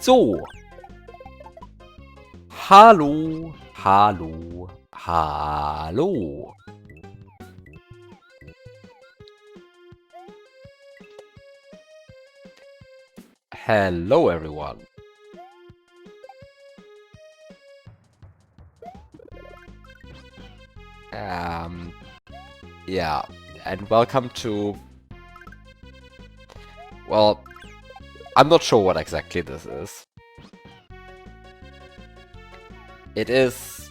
So. Hallo, hallo, hallo. Hello, everyone. Yeah, and welcome to... Well, I'm not sure what exactly this is. It is...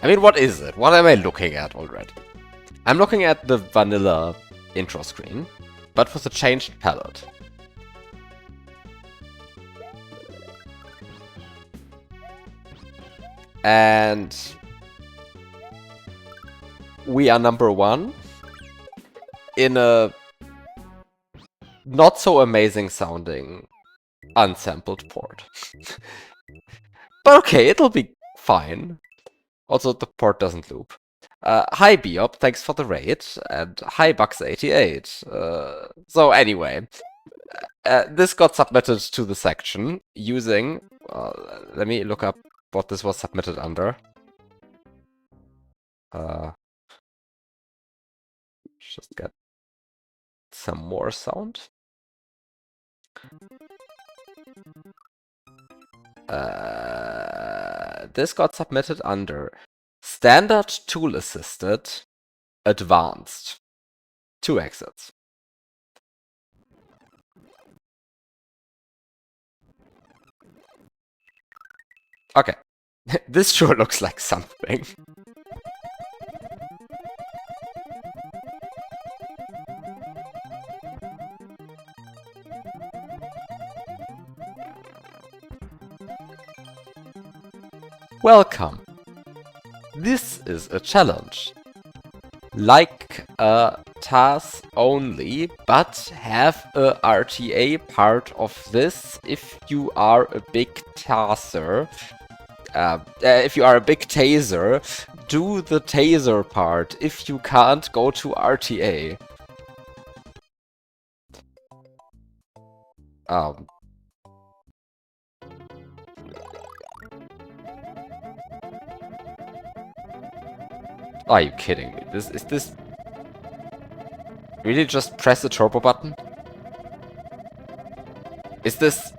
I mean, what is it? What am I looking at already? I'm looking at the vanilla intro screen, but with a changed palette. And we are number one in a not so amazing sounding unsampled port. But okay, it'll be fine. Also, the port doesn't loop. Hi Biop, thanks for the raid, and hi Bucks88. So anyway, this got submitted to the section using... let me look up what this was submitted under. Just get some more sound. This got submitted under Standard Tool Assisted Advanced. 2 exits. Okay. This sure looks like something. Welcome. This is a challenge. Like a task only, but have a RTA part of this if you are a big taser. If you are a big taser, do the taser part. If you can't, go to RTA. Are you kidding me? Is this really just press the turbo button? Is this...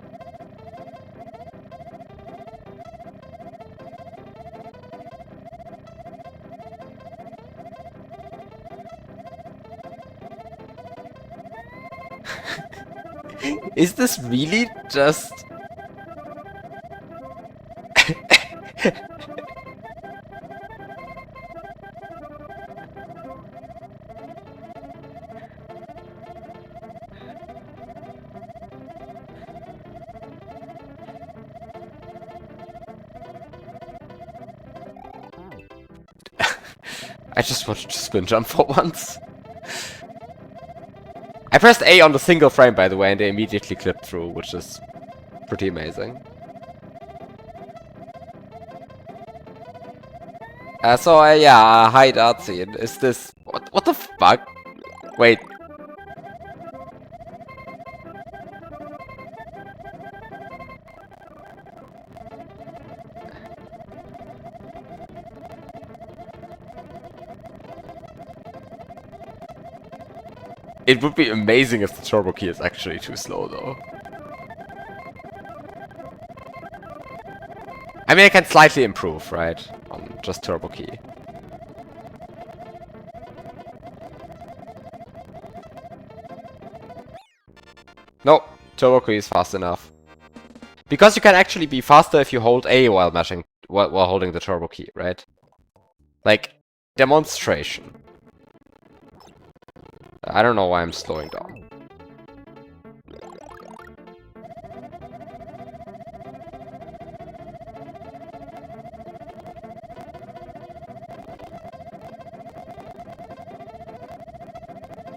Is this really just... I just wanted to spin jump for once. I pressed A on the single frame, by the way, and they immediately clipped through, which is pretty amazing. Yeah, hi Darcy. Is this... What the fuck? Wait. It would be amazing if the turbo key is actually too slow, though. I mean, I can slightly improve, right? On just turbo key. No, turbo key is fast enough. Because you can actually be faster if you hold A while mashing, while holding the turbo key, right? Like, demonstration. I don't know why I'm slowing down.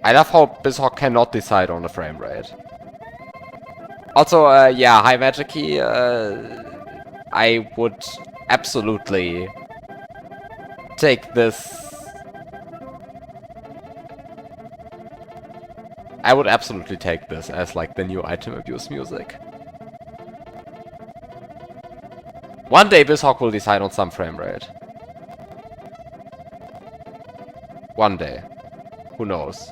I love how BizHawk cannot decide on the frame rate. Also, yeah, hi Magicy, I would absolutely take this... I would absolutely take this as, like, the new item abuse music. One day BizHawk will decide on some frame rate. One day. Who knows?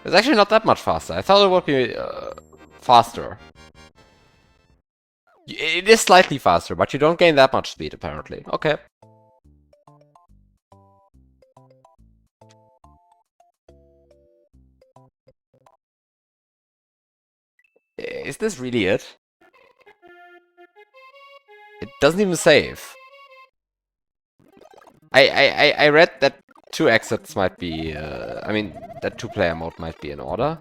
It's actually not that much faster. I thought it would be faster. It is slightly faster, but you don't gain that much speed, apparently. Okay. Is this really it? It doesn't even save. I read that 2 exits might be, I mean, that 2-player mode might be in order.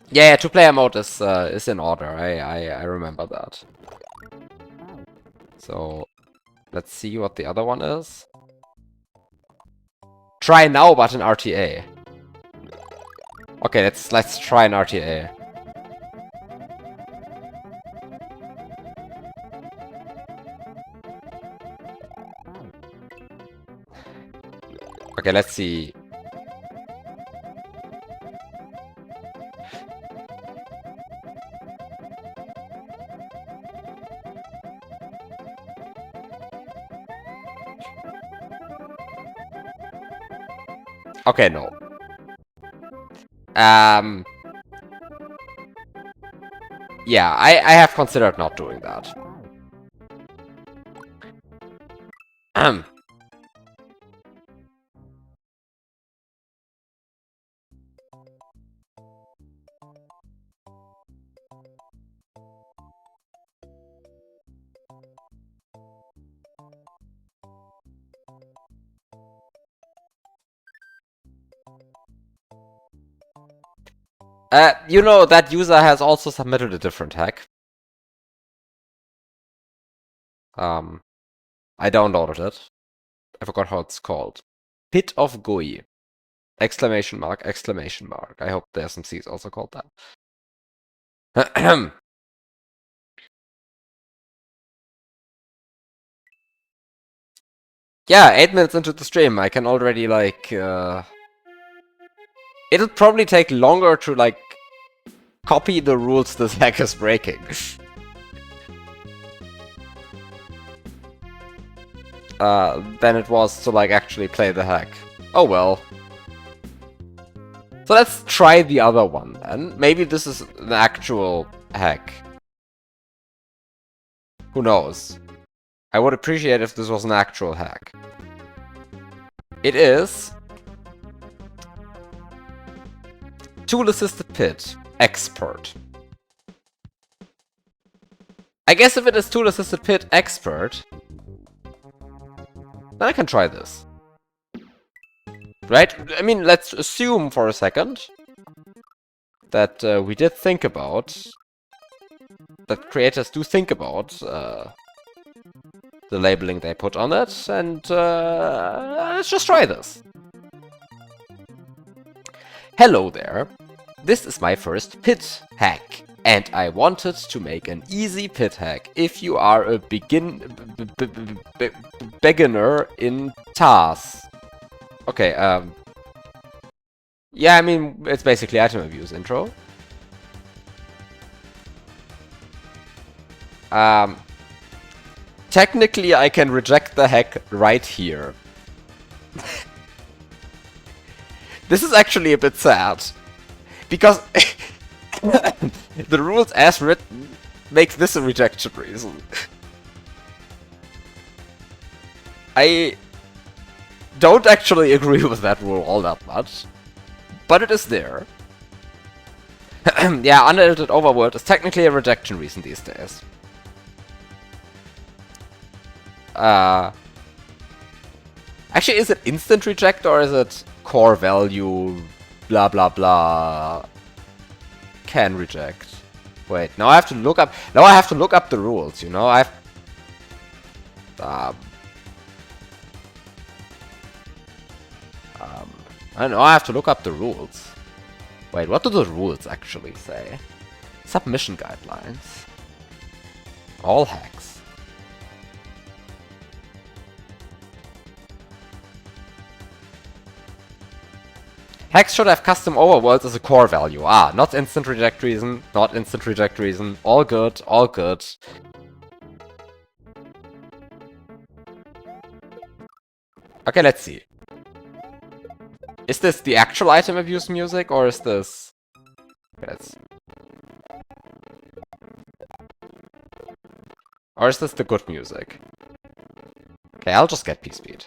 Yeah, 2-player mode is in order. I remember that. So let's see what the other one is. Try now button RTA. Okay, let's try an RTA. Okay, let's see. Okay, no. Yeah, I have considered not doing that. You know, that user has also submitted a different hack. I downloaded it. I forgot how it's called. Pit of GUI. Exclamation mark, exclamation mark. I hope the SMC is also called that. Yeah, 8 minutes into the stream, I can already, like, it'll probably take longer to, like, copy the rules this hack is breaking. Than it was to, like, actually play the hack. Oh well. So let's try the other one, then. Maybe this is an actual hack. Who knows? I would appreciate if this was an actual hack. It is... Tool-assisted pit. Expert. I guess if it is tool-assisted pit expert, then I can try this. Right? I mean, let's assume for a second that we did think about... that creators do think about the labeling they put on it, and let's just try this. Hello there. This is my first pit hack, and I wanted to make an easy pit hack if you are a beginner in TAS. Okay, yeah, I mean, it's basically item abuse intro. Technically, I can reject the hack right here. This is actually a bit sad. Because the rules as written makes this a rejection reason. I don't actually agree with that rule all that much, but it is there. Yeah, unedited overworld is technically a rejection reason these days. Actually, is it instant reject or is it core value, blah blah blah, can reject? Wait, now I have to look up. Now I have to look up the rules. You know, I know I have to look up the rules. Wait, what do the rules actually say? Submission guidelines. All hacks. Hex should have custom overworlds as a core value. Ah, not instant reject reason, not instant reject reason. All good, all good. Okay, let's see. Is this the actual item abuse music, or is this... Okay, or is this the good music? Okay, I'll just get P-Speed.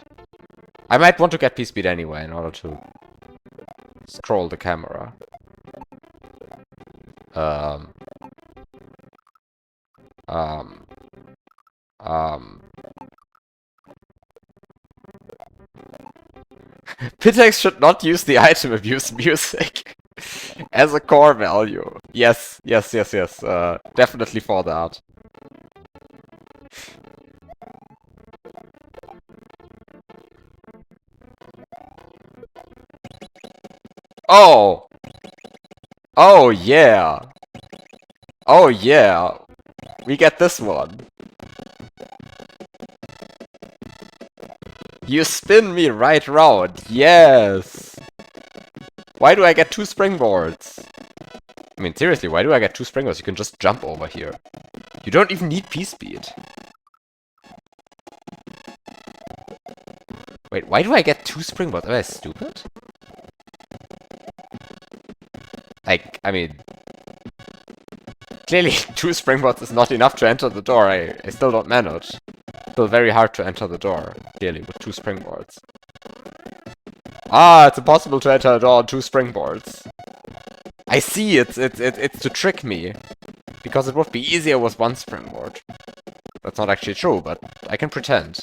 I might want to get P-Speed anyway in order to scroll the camera. Pitex should not use the item abuse music as a core value. Yes, yes, yes, yes. Definitely for that. Oh! Oh yeah! Oh yeah! We get this one. You spin me right round. Yes! Why do I get 2 springboards? I mean, seriously, why do I get 2 springboards? You can just jump over here. You don't even need P-Speed. Wait, why do I get 2 springboards? Am I stupid? Like, I mean... Clearly, 2 springboards is not enough to enter the door. I still don't manage. Still very hard to enter the door, clearly, with 2 springboards. Ah, it's impossible to enter a door on 2 springboards. I see, it's to trick me. Because it would be easier with 1 springboard. That's not actually true, but I can pretend.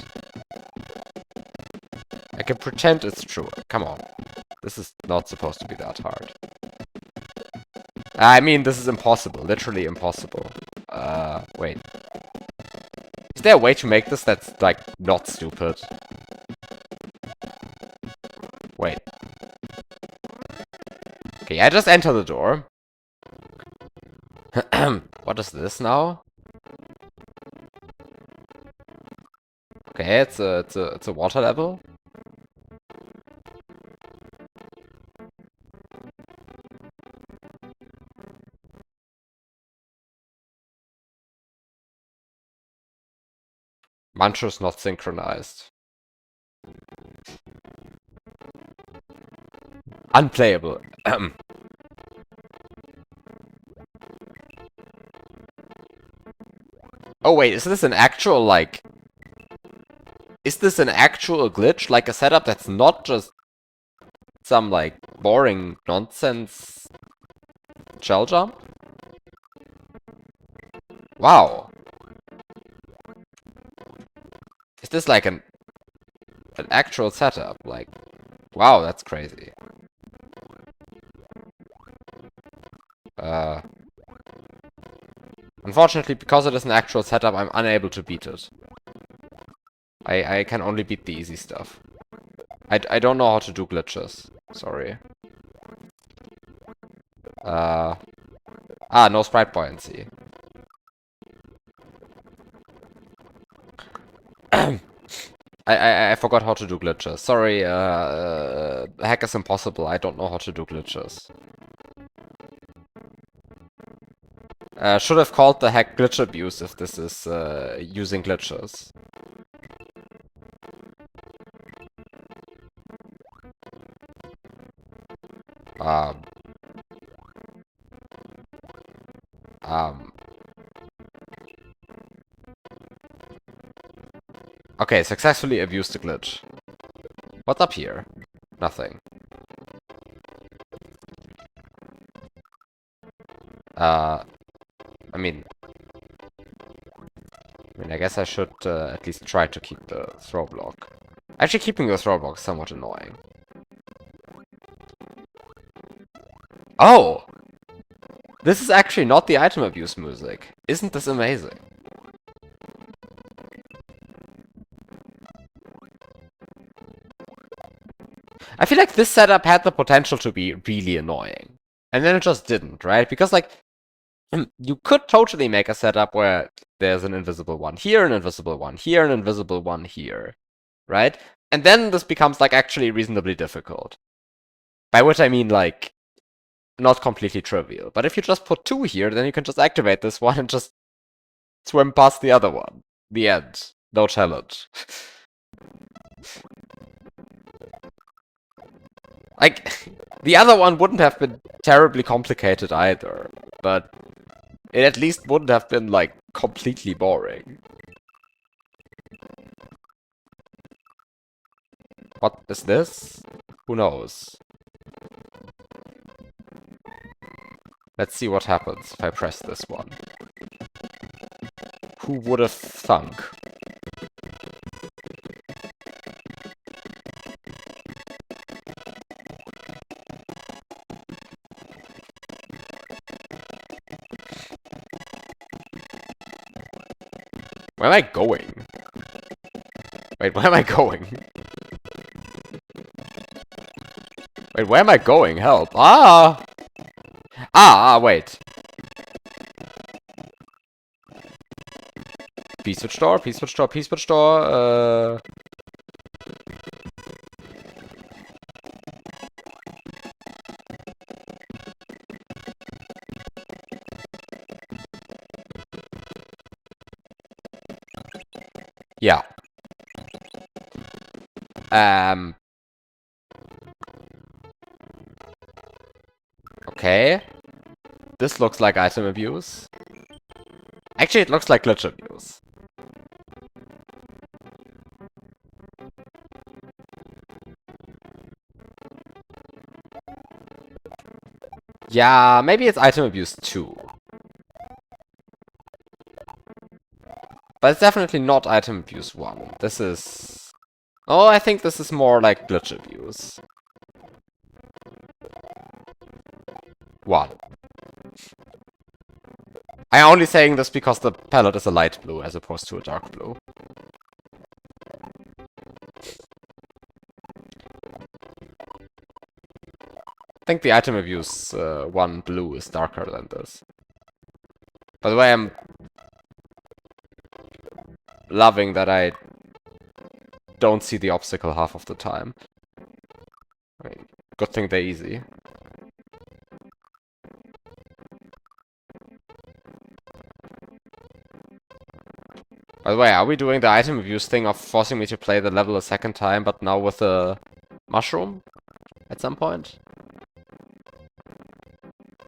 I can pretend it's true. Come on. This is not supposed to be that hard. I mean, this is impossible. Literally impossible. Wait. Is there a way to make this that's, like, not stupid? Wait. Okay, I just enter the door. What is this now? Okay, it's a water level. Mantra's not synchronized. Unplayable. Oh wait, is this an actual, like... Is this an actual glitch? Like a setup that's not just some, like, boring nonsense shell jump? Wow. Is this like an actual setup? Like, wow, that's crazy. Unfortunately, because it is an actual setup, I'm unable to beat it. I can only beat the easy stuff. I don't know how to do glitches. Sorry. No sprite buoyancy. I forgot how to do glitches. Sorry, hack is impossible. I don't know how to do glitches. Should have called the hack glitch abuse if this is using glitches. Okay, successfully abused the glitch. What's up here? Nothing. I guess I should at least try to keep the throw block. Actually, keeping the throw block is somewhat annoying. Oh! This is actually not the item abuse music. Isn't this amazing? I feel like this setup had the potential to be really annoying. And then it just didn't, right? Because, like, you could totally make a setup where there's an invisible one here, an invisible one here, an invisible one here, right? And then this becomes, like, actually reasonably difficult. By which I mean, like, not completely trivial. But if you just put 2 here, then you can just activate this one and just swim past the other one. The end. No challenge. Like, the other one wouldn't have been terribly complicated either, but it at least wouldn't have been, like, completely boring. What is this? Who knows? Let's see what happens if I press this one. Who would have thunk? Where am I going? Wait, where am I going? Wait, where am I going? Help. Ah! Wait. P-switch door, P-switch door, P-switch door, yeah. Okay. This looks like item abuse. Actually, it looks like glitch abuse. Yeah, maybe it's item abuse too. But it's definitely not item abuse 1. This is... Oh, I think this is more like glitch abuse. 1. I'm only saying this because the palette is a light blue as opposed to a dark blue. I think the item abuse 1 blue is darker than this. By the way, I'm loving that I don't see the obstacle half of the time. I mean, good thing they're easy. By the way, are we doing the item abuse thing of forcing me to play the level a second time, but now with a mushroom at some point?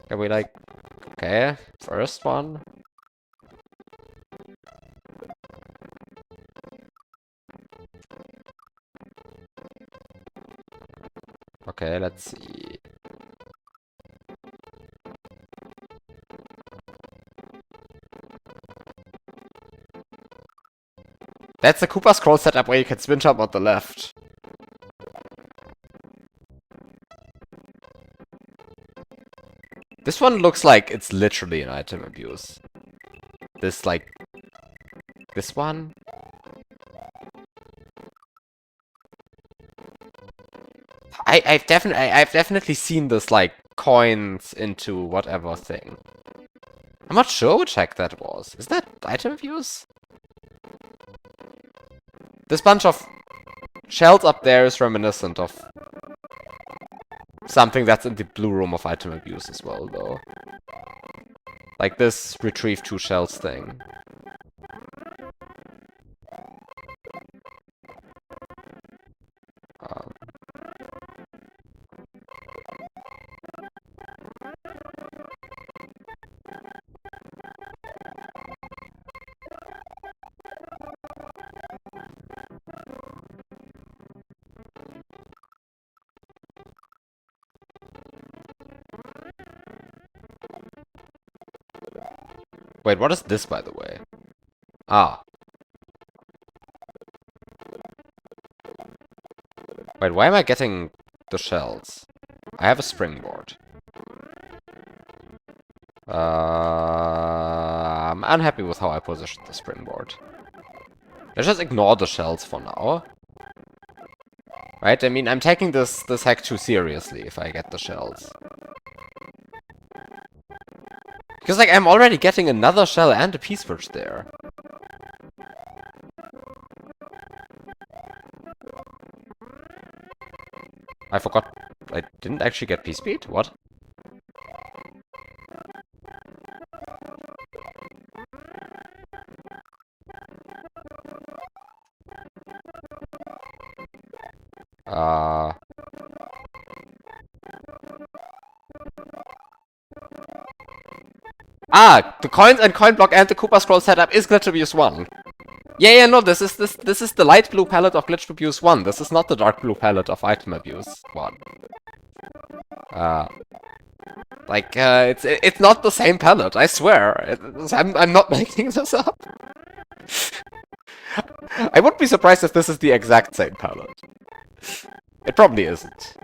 Can we, like... Okay, first one. Okay, let's see. That's the Koopa scroll setup where you can spin jump on the left. This one looks like it's literally an item abuse. This, like... This one? I've definitely seen this, like, coins into whatever thing. I'm not sure which hack that was. Is that item abuse? This bunch of shells up there is reminiscent of something that's in the blue room of item abuse as well, though. Like this retrieve 2 shells thing. Wait, what is this, by the way? Ah. Wait, why am I getting the shells? I have a springboard. I'm unhappy with how I positioned the springboard. Let's just ignore the shells for now. Right? I mean, I'm taking this hack too seriously if I get the shells. Because, like, I'm already getting another shell and a P-switch there. I forgot I didn't actually get P-Speed? What? The coins and coin block and the Koopa scroll setup is Glitch Abuse 1. Yeah, no, this is the light blue palette of Glitch Abuse 1. This is not the dark blue palette of Item Abuse 1. It's not the same palette, I swear. I'm not making this up. I would be surprised if this is the exact same palette. It probably isn't.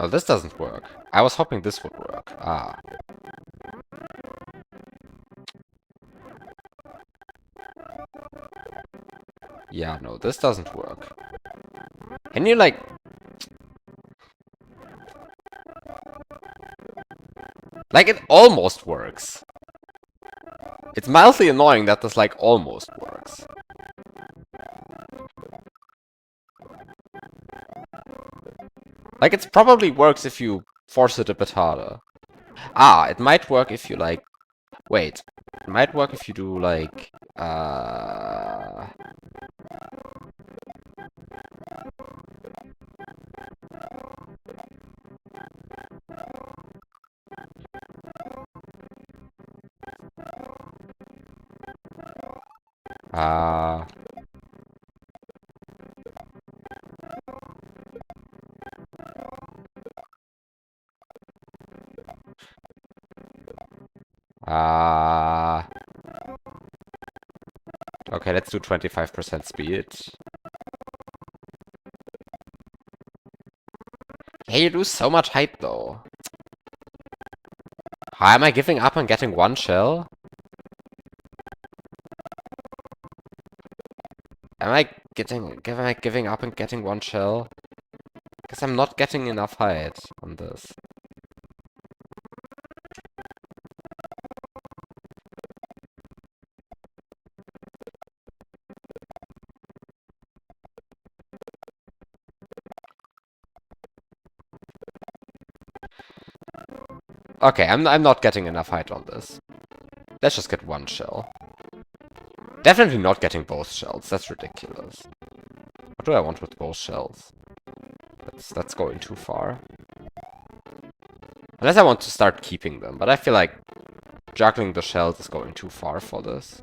Oh, this doesn't work. I was hoping this would work. Yeah, no, this doesn't work. Can you, like... Like, it almost works. It's mildly annoying that this, like, almost works. Like, it probably works if you force it a bit harder. It might work if you, like... Wait. It might work if you do, like... Okay, let's do 25% speed. Hey, you lose so much height, though. How am I giving up on getting one shell? Am I giving up on getting one shell? Because I'm not getting enough height on this. Okay, I'm not getting enough height on this. Let's just get one shell. Definitely not getting both shells. That's ridiculous. What do I want with both shells? That's going too far. Unless I want to start keeping them, but I feel like juggling the shells is going too far for this.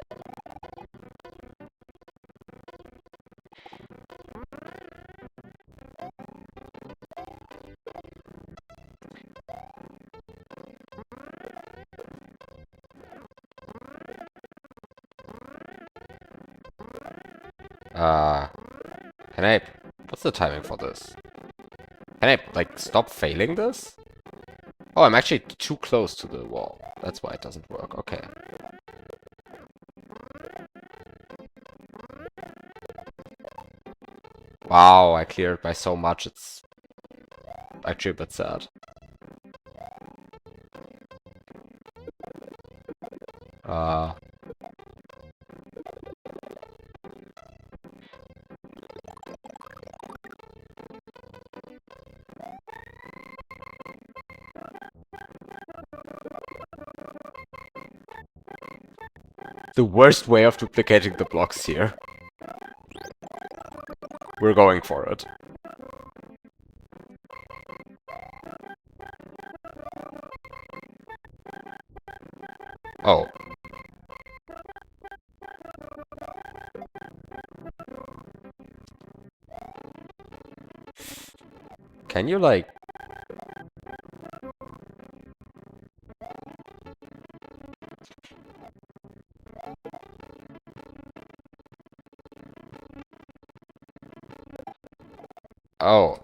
Can I... What's the timing for this? Can I, like, stop failing this? Oh, I'm actually too close to the wall. That's why it doesn't work. Okay. Wow, I cleared by so much, it's actually a bit sad. The worst way of duplicating the blocks here. We're going for it. Oh. Can you, like... Oh,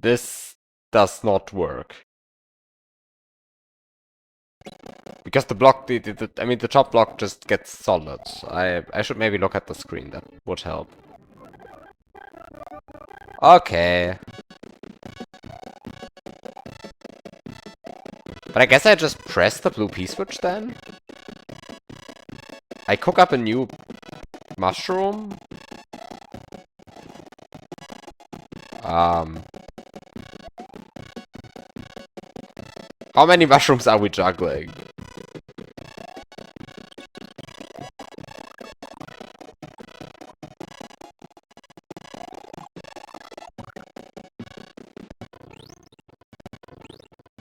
this does not work. Because the block, I mean, the top block just gets solid. I should maybe look at the screen, that would help. Okay. But I guess I just press the blue P switch then? I cook up a new mushroom? How many mushrooms are we juggling?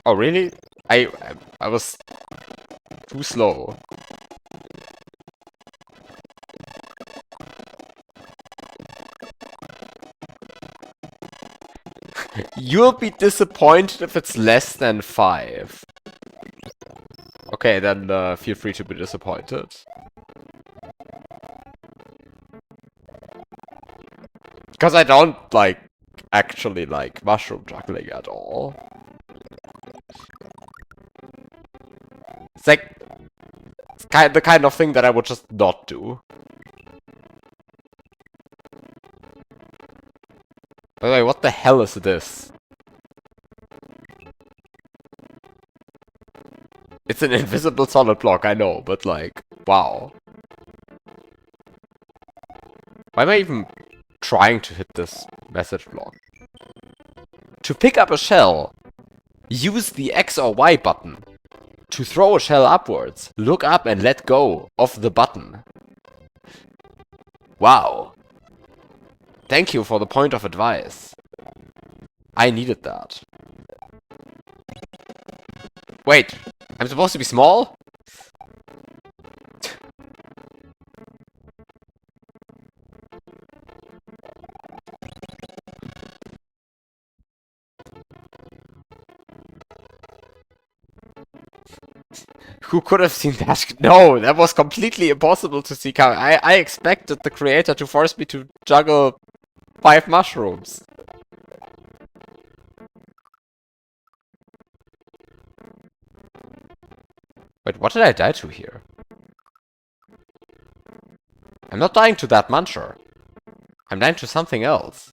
Oh, really? I was too slow. You'll be disappointed if it's less than 5. Okay, then feel free to be disappointed. Because I don't, actually like mushroom juggling at all. It's like, the kind of thing that I would just not do. By the way, what the hell is this? It's an invisible solid block, I know, but like, wow. Why am I even trying to hit this message block? To pick up a shell, use the X or Y button. To throw a shell upwards, look up and let go of the button. Wow. Thank you for the point of advice. I needed that. Wait, I'm supposed to be small? Who could have seen that? No, that was completely impossible to see coming. I expected the creator to force me to juggle 5 mushrooms. Wait, what did I die to here? I'm not dying to that muncher. I'm dying to something else.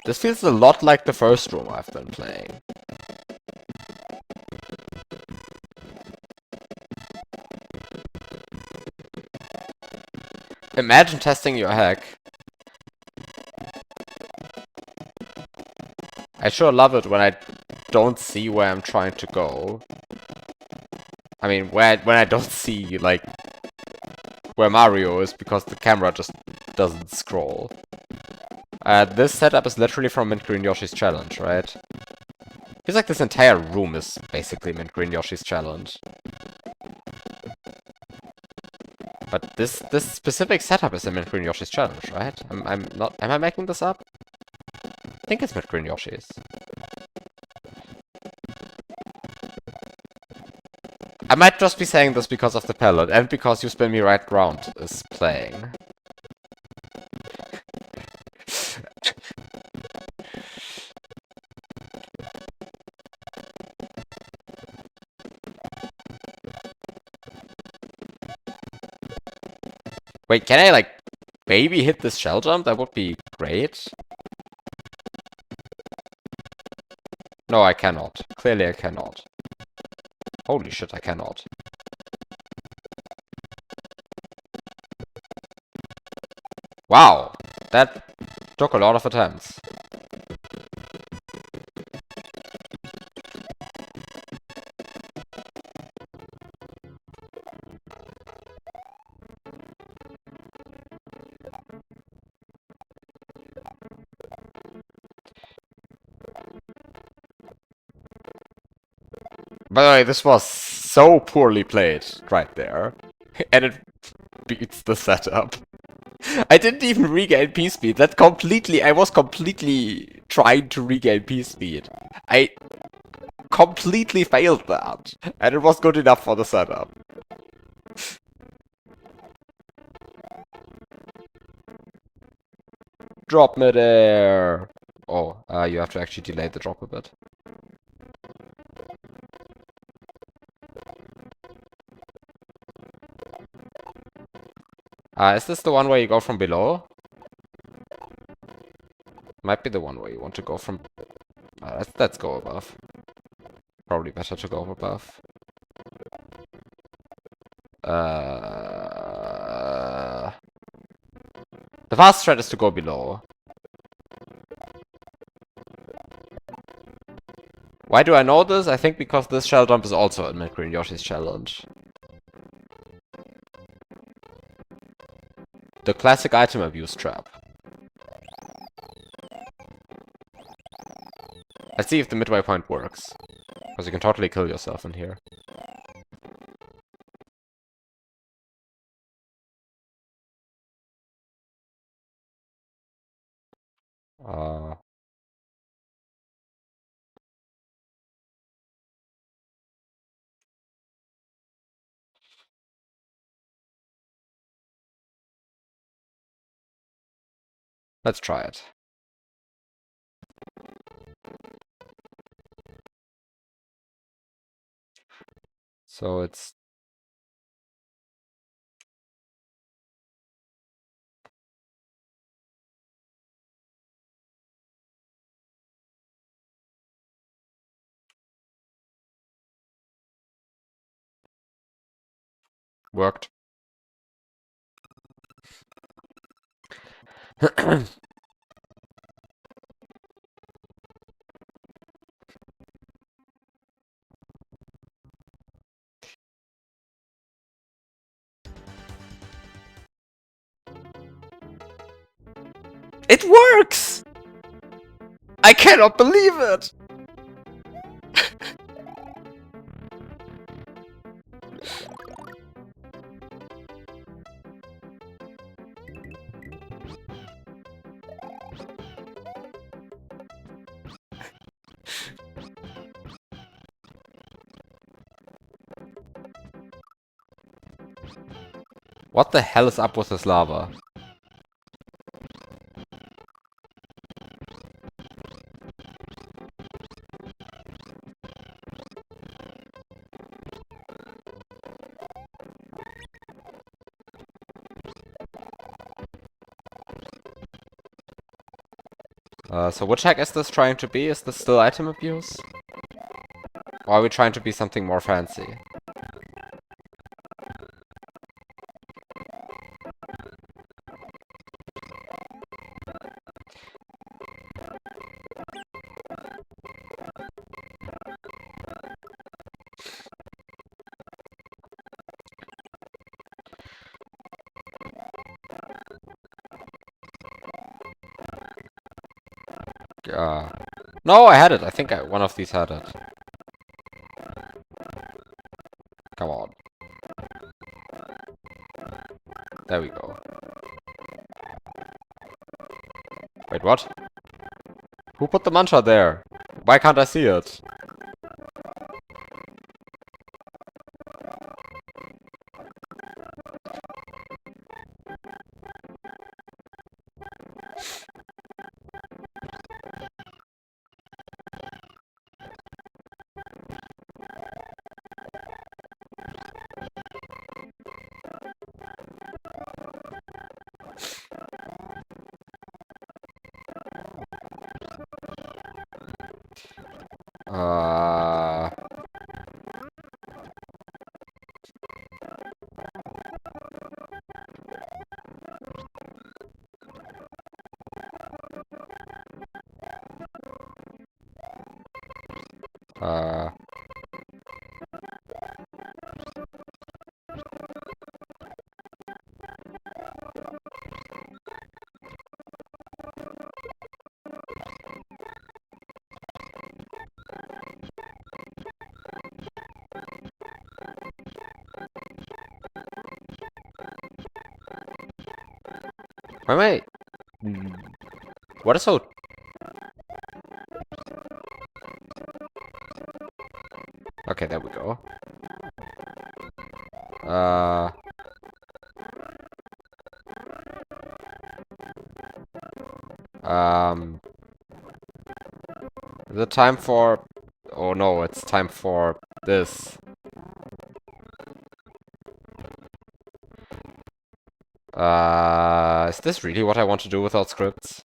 This feels a lot like the first room I've been playing. Imagine testing your hack. I sure love it when I don't see where I'm trying to go. I mean, when I don't see, like, where Mario is, because the camera just doesn't scroll. This setup is literally from Mint Green Yoshi's Challenge, right? Feels like this entire room is basically Mint Green Yoshi's Challenge. But this specific setup is in Mint Green Yoshi's Challenge, right? I'm not. Am I making this up? I think it's Mint Green Yoshi's. I might just be saying this because of the palette and because You Spin Me Right Round is playing. Wait, can I, like, maybe hit this shell jump? That would be great. No, I cannot. Clearly I cannot. Holy shit, I cannot. Wow! That took a lot of attempts. By the way, this was so poorly played right there. And it beats the setup. I didn't even regain peace speed. I was completely trying to regain peace speed. I completely failed that. And it was good enough for the setup. Drop midair. Oh, you have to actually delay the drop a bit. Is this the one where you go from below? Might be the one where you want to go from... let's go above. Probably better to go above. The fast thread is to go below. Why do I know this? I think because this shell jump is also in Mid-Green Yoshi's challenge. The classic item abuse trap. Let's see if the midway point works. Because you can totally kill yourself in here. Let's try it. So it's... worked. It works! I cannot believe it! What the hell is up with this lava? So which hack is this trying to be? Is this still item abuse? Or are we trying to be something more fancy? No, I had it. I think one of these had it. Come on. There we go. Wait, what? Who put the mantra there? Why can't I see it? Uh... Uh... Wait. What is so... Okay, there we go. Is it time for... Oh no, it's time for this. Is this really what I want to do without scripts?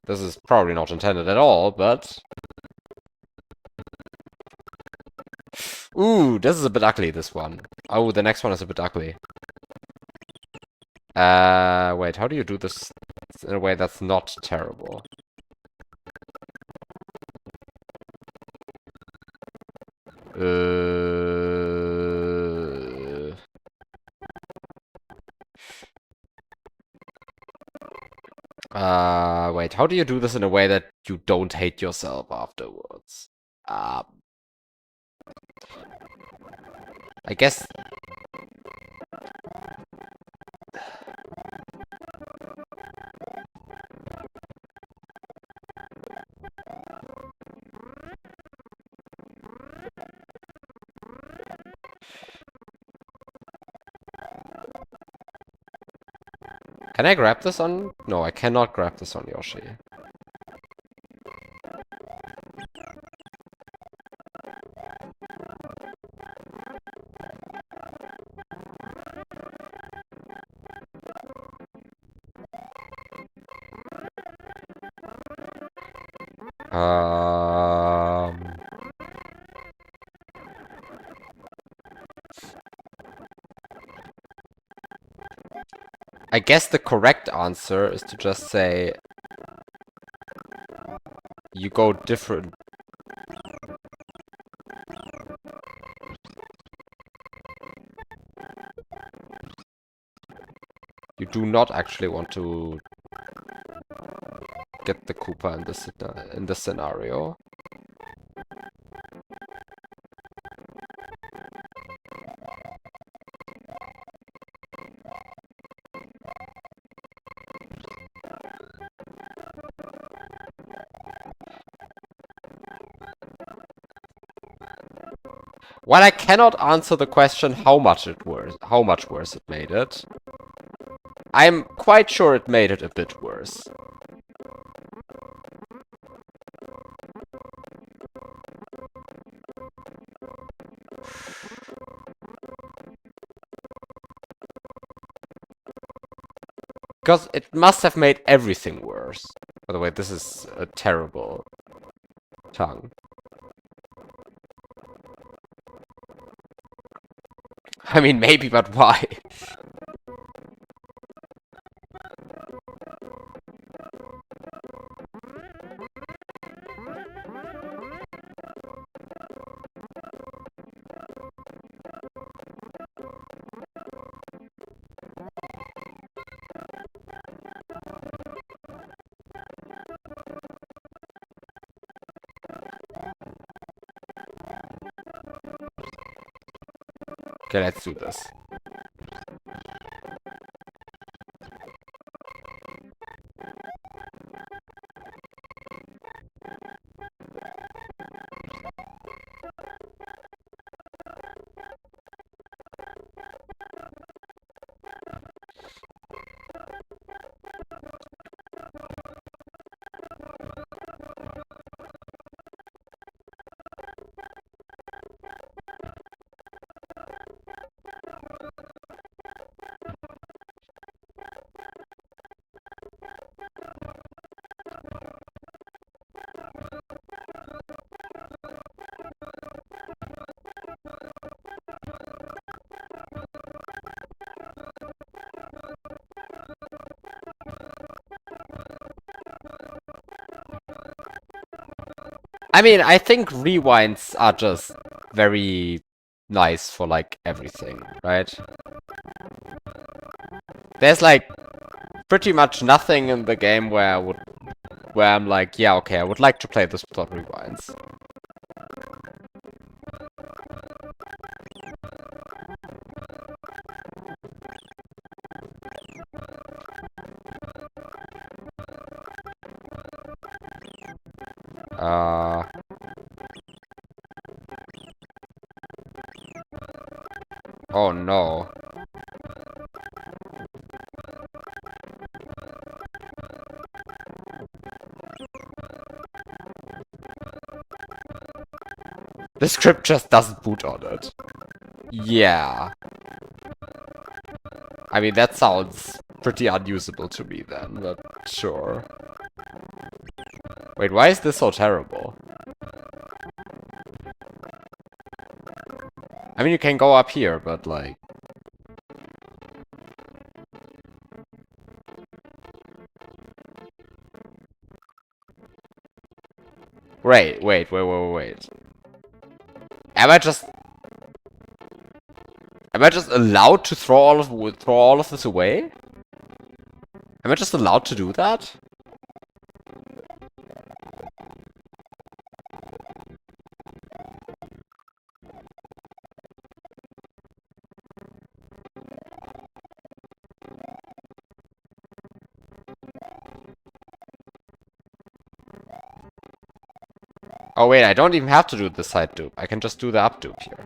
This is probably not intended at all, but... Ooh, this is a bit ugly, this one. Oh, the next one is a bit ugly. Wait, how do you do this in a way that's not terrible? Wait, how do you do this in a way that you don't hate yourself afterwards? I guess... Can I grab this on... No, I cannot grab this on Yoshi. I guess the correct answer is to just say you go different. You do not actually want to get the Koopa in this scenario. While I cannot answer the question how much worse it made it, I'm quite sure it made it a bit worse. Because it must have made everything worse. By the way, this is a terrible tongue. I mean, maybe, but why? Okay, let's do this. I mean, I think rewinds are just very nice for, like, everything, right? There's, like, pretty much nothing in the game where I'm like, yeah, okay, I would like to play this without rewinds. Uh... Oh no. The script just doesn't boot on it. Yeah. I mean, that sounds pretty unusable to me then, but sure. Wait, why is this so terrible? I mean, you can go up here, but like... Wait. Am I just allowed to throw all of this away? Am I just allowed to do that? Oh wait, I don't even have to do the side dupe. I can just do the up dupe here.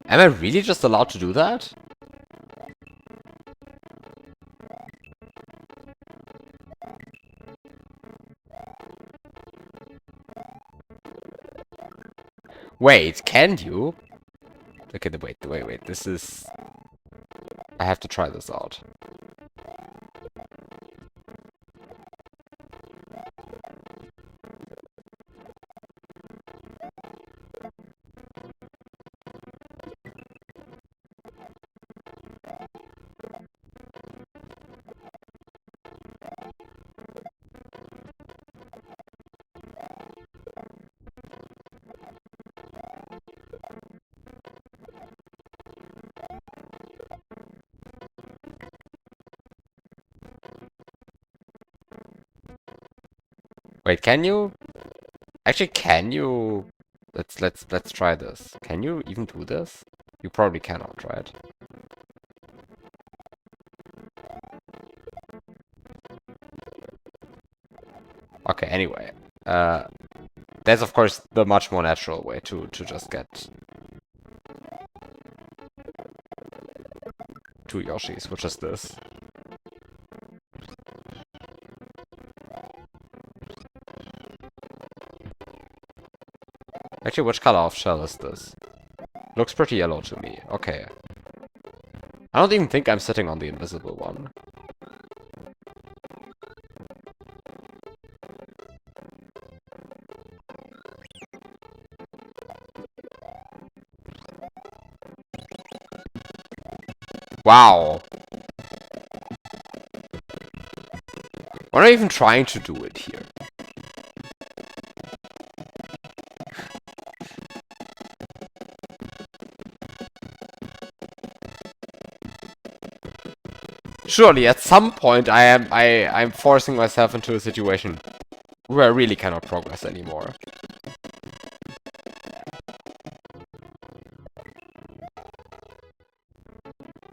Am I really just allowed to do that? Wait, can you? Okay, wait. This is... I have to try this out. Wait, can you? Actually, can you? Let's try this. Can you even do this? You probably cannot, right? Okay, anyway. That's of course the much more natural way to just get two Yoshis, which is this. Actually, which color of shell is this? Looks pretty yellow to me. Okay. I don't even think I'm sitting on the invisible one. Wow. What am I even trying to do it here? Surely, at some point, I'm forcing myself into a situation where I really cannot progress anymore.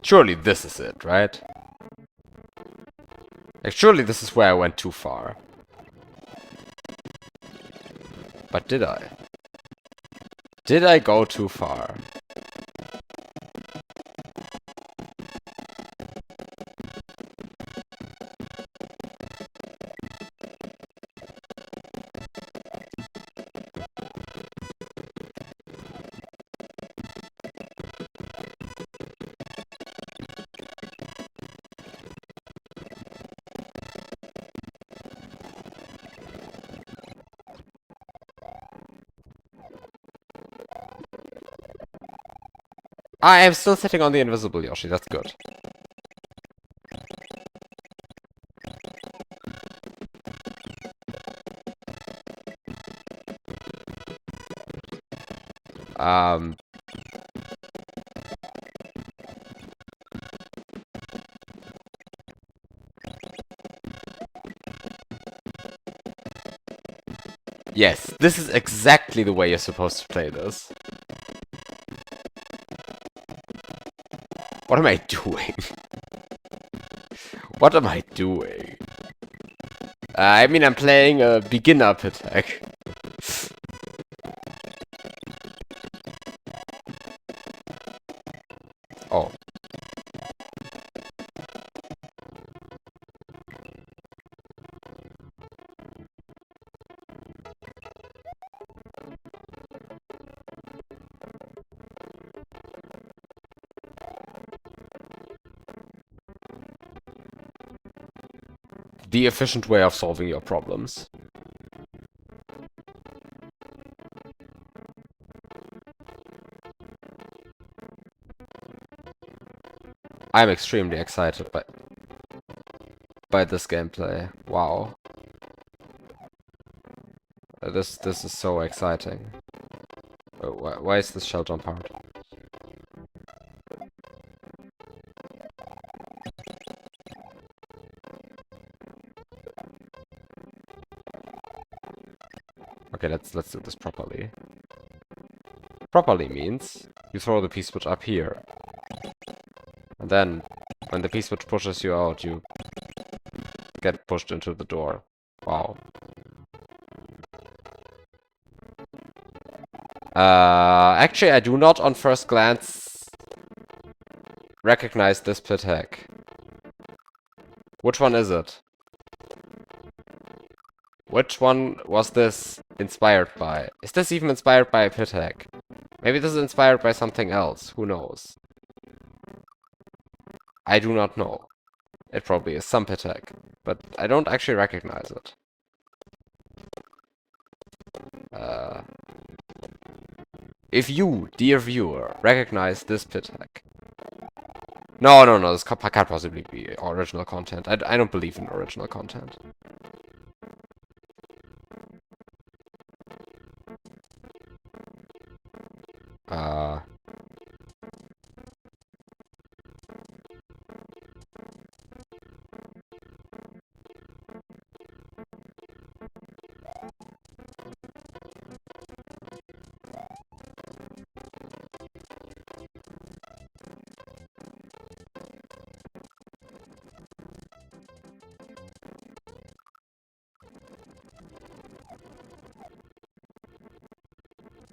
Surely this is it, right? Like, surely this is where I went too far. But did I? Did I go too far? I am still sitting on the invisible Yoshi, that's good. Yes, this is exactly the way you're supposed to play this. What am I doing? What am I doing? I mean, I'm playing a beginner attack. Oh. The efficient way of solving your problems. I'm extremely excited by this gameplay. Wow. This is so exciting. Why is this shell jump hard? Okay, let's do this properly. Properly means you throw the P-switch up here. And then, when the P-switch pushes you out, you get pushed into the door. Wow. Actually, I do not, on first glance, recognize this pit hack. Which one is it? Which one was this inspired by? Is this even inspired by a pit hack? Maybe this is inspired by something else. Who knows? I do not know. It probably is some pit hack, but I don't actually recognize it. If you, dear viewer, recognize this pit hack. No, this can't possibly be original content. I don't believe in original content.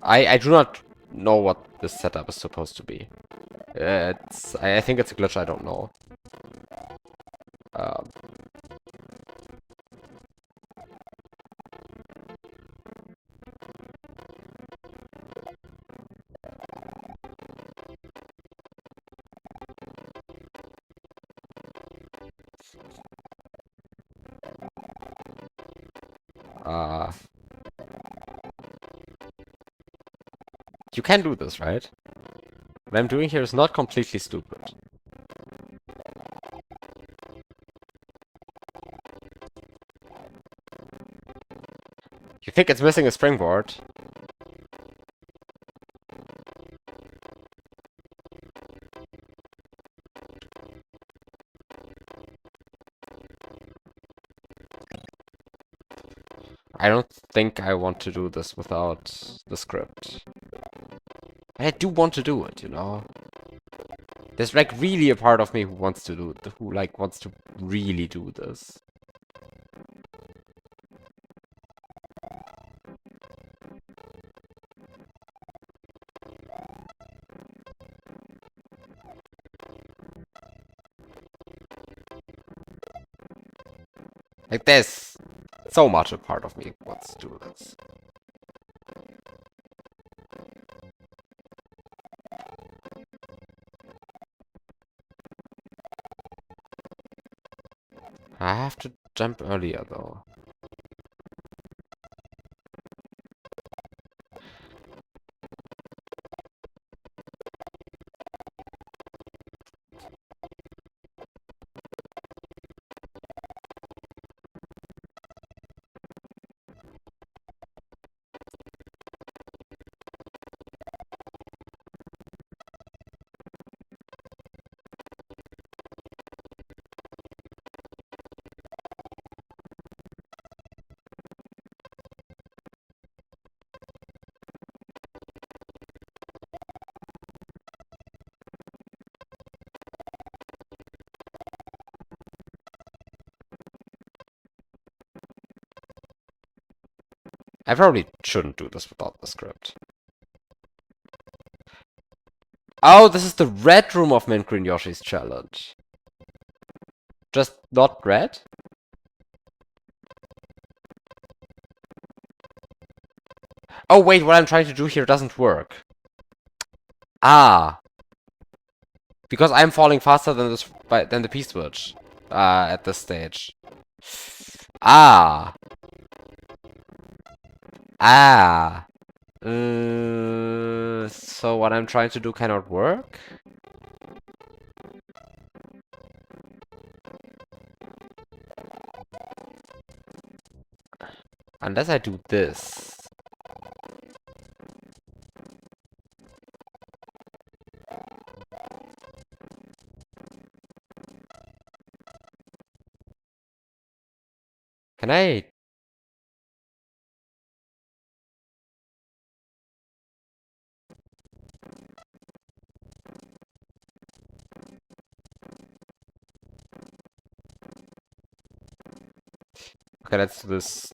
I do not know what this setup is supposed to be. I think it's a glitch I don't know. You can do this, right? What I'm doing here is not completely stupid. You think it's missing a springboard? I don't think I want to do this without the script. I do want to do it, you know? There's like really a part of me who wants to do it, who like wants to really do this. Like there's so much a part of me who wants to do this. I have to jump earlier though. I probably shouldn't do this without the script. Oh, this is the red room of Mint Green Yoshi's challenge. Just not red? Oh wait, what I'm trying to do here doesn't work. Ah. Because I'm falling faster than the P-switch at this stage. Ah. Ah. So what I'm trying to do cannot work? Unless I do this. Can I? Okay, let's do this.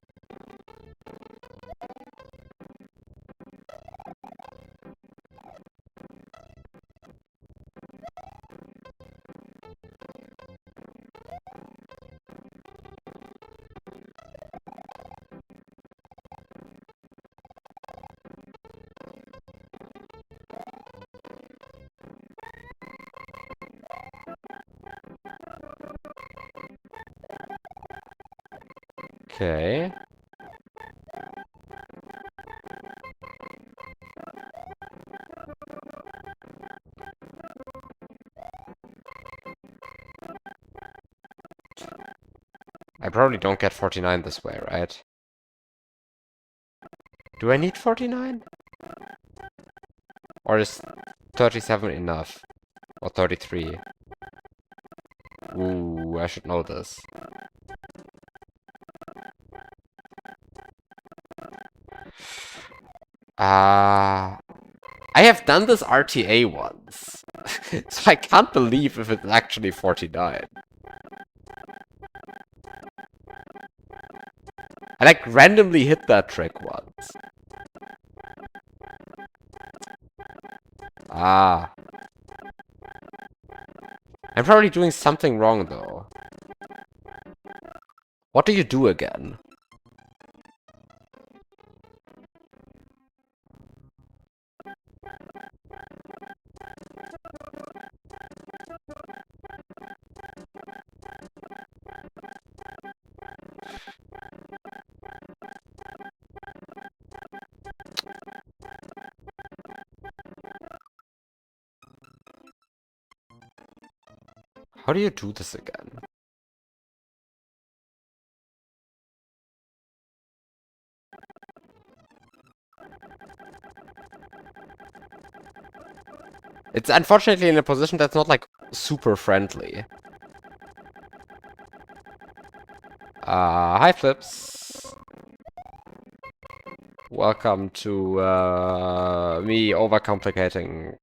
Okay. I probably don't get 49 this way, right? Do I need 49? Or is 37 enough? Or 33? Ooh, I should know this. I have done this RTA once. So I can't believe if it's actually 49. I like randomly hit that trick once. Ah. I'm probably doing something wrong though. What do you do again? How do you do this again? It's unfortunately in a position that's not like super friendly. Hi Flips. Welcome to me overcomplicating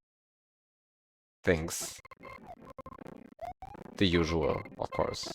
things. The usual, of course.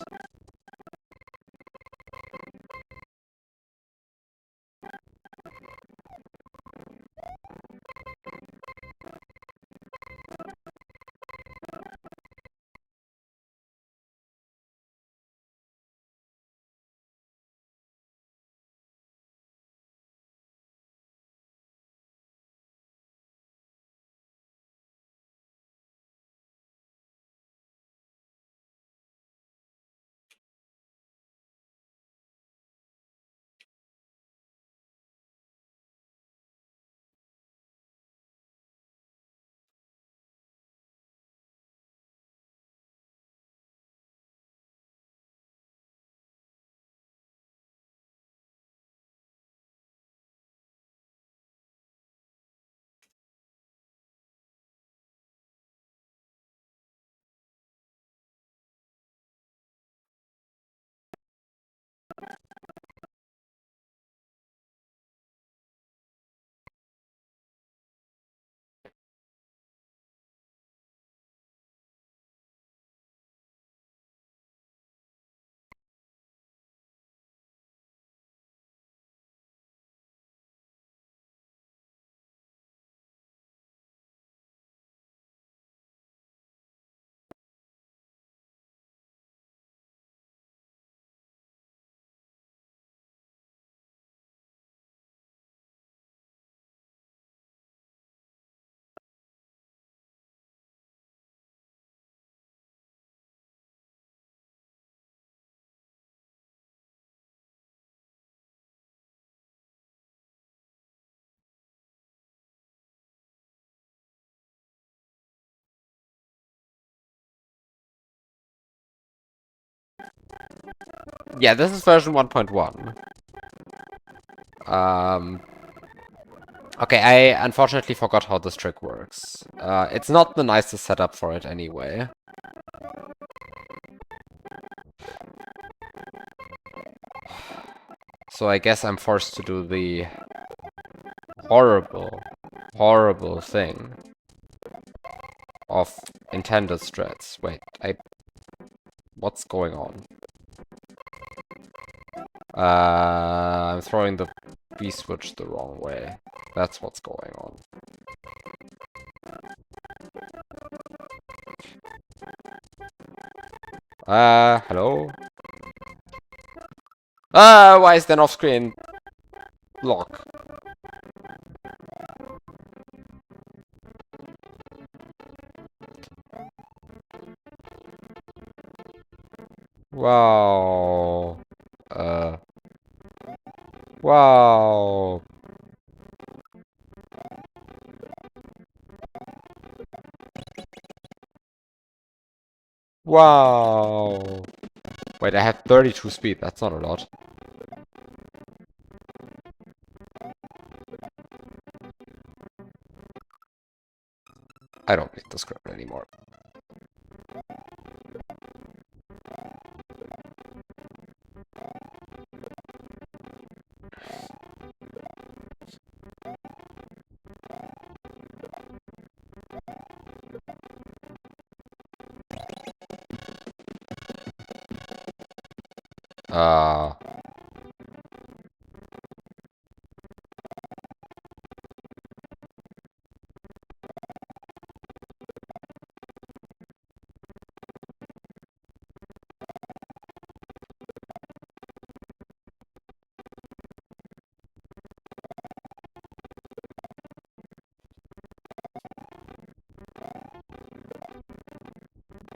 Yeah, this is version 1.1. Okay, I unfortunately forgot how this trick works. It's not the nicest setup for it anyway. So I guess I'm forced to do the horrible, horrible thing of intended strats. Wait, what's going on? I'm throwing the B-switch the wrong way. That's what's going on. Hello? Why is there an off-screen lock? Wow. Wow. Wow. Wait, I have 32 speed. That's not a lot. I don't need the script anymore.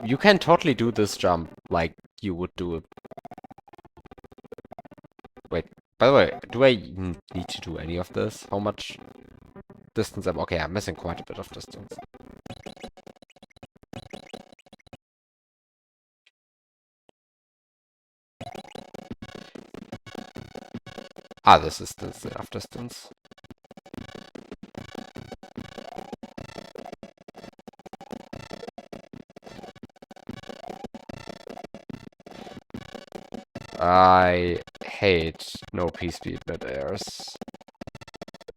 You can totally do this jump like you would do it. Wait, by the way, do I need to do any of this? How much distance am... Okay, I'm missing quite a bit of distance. Ah, this is enough distance. I hate no P-speed mid-airs.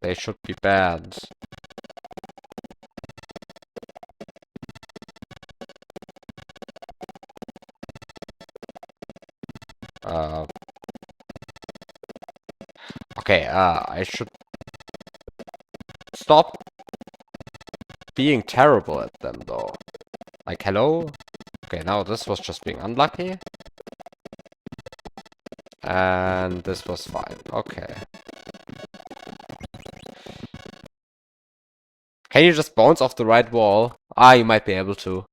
They should be banned. Okay, I should stop being terrible at them, though. Like, hello? Okay, now this was just being unlucky. And this was fine. Okay. Can you just bounce off the right wall? Ah, you might be able to.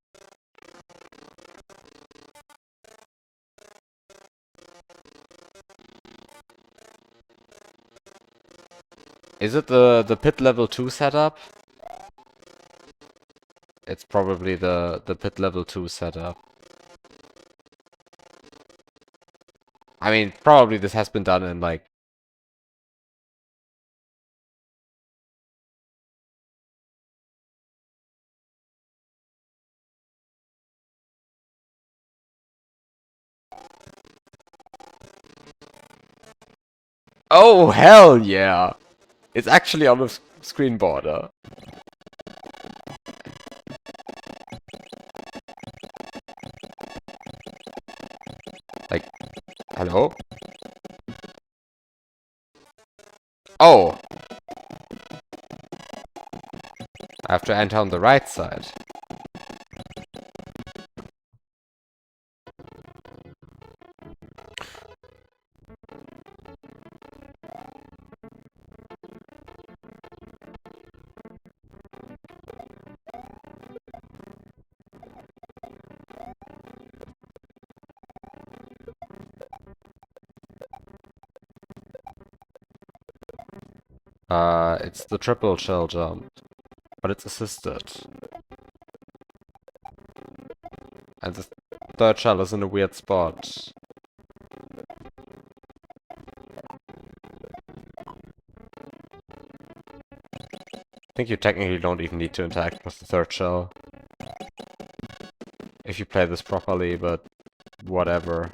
Is it the pit level 2 setup? It's probably the pit level 2 setup. I mean, probably this has been done in like... Oh, hell yeah! It's actually on the screen border. Like, hello? Oh! I have to enter on the right side. It's the triple shell jump, but it's assisted. And third shell is in a weird spot. I think you technically don't even need to interact with the third shell if you play this properly, but whatever.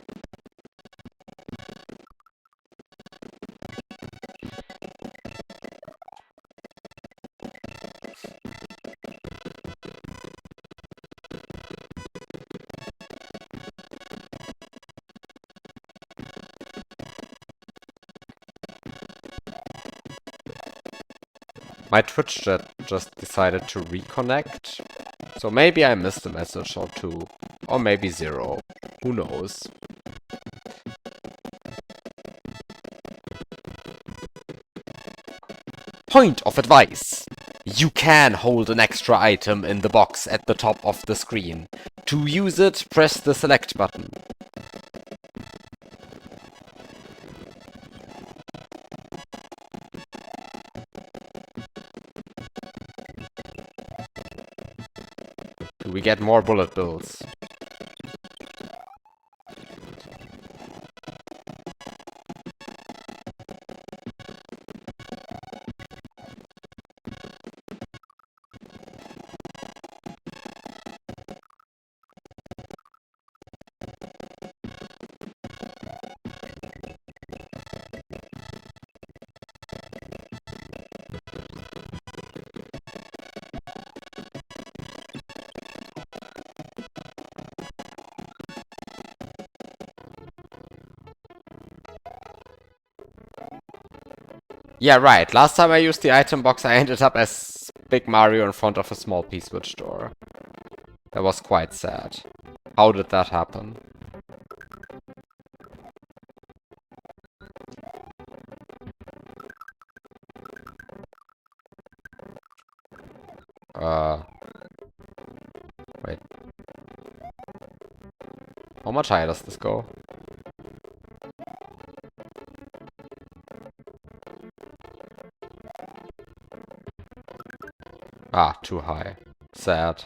My Twitch chat just decided to reconnect, so maybe I missed a message or two, or maybe 0. Who knows? Point of advice! You can hold an extra item in the box at the top of the screen. To use it, press the select button. Do we get more bullet bills? Yeah, right. Last time I used the item box, I ended up as Big Mario in front of a small P-switch door. That was quite sad. How did that happen? Wait. How much higher does this go? Ah, too high. Sad.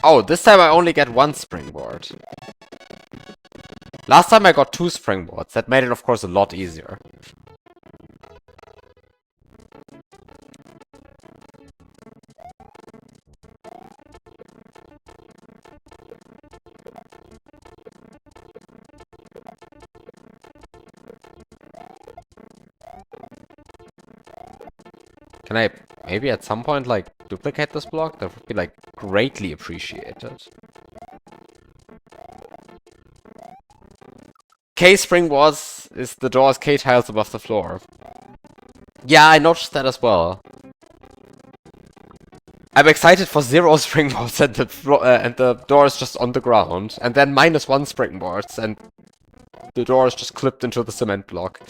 Oh, this time I only get one springboard. Last time I got 2 springboards. That made it, of course, a lot easier. Can I maybe at some point, like, duplicate this block? That would be, like, greatly appreciated. K springboards is the door's K tiles above the floor. Yeah, I noticed that as well. I'm excited for 0 springboards and the door is just on the ground, and then -1 springboards and the door is just clipped into the cement block.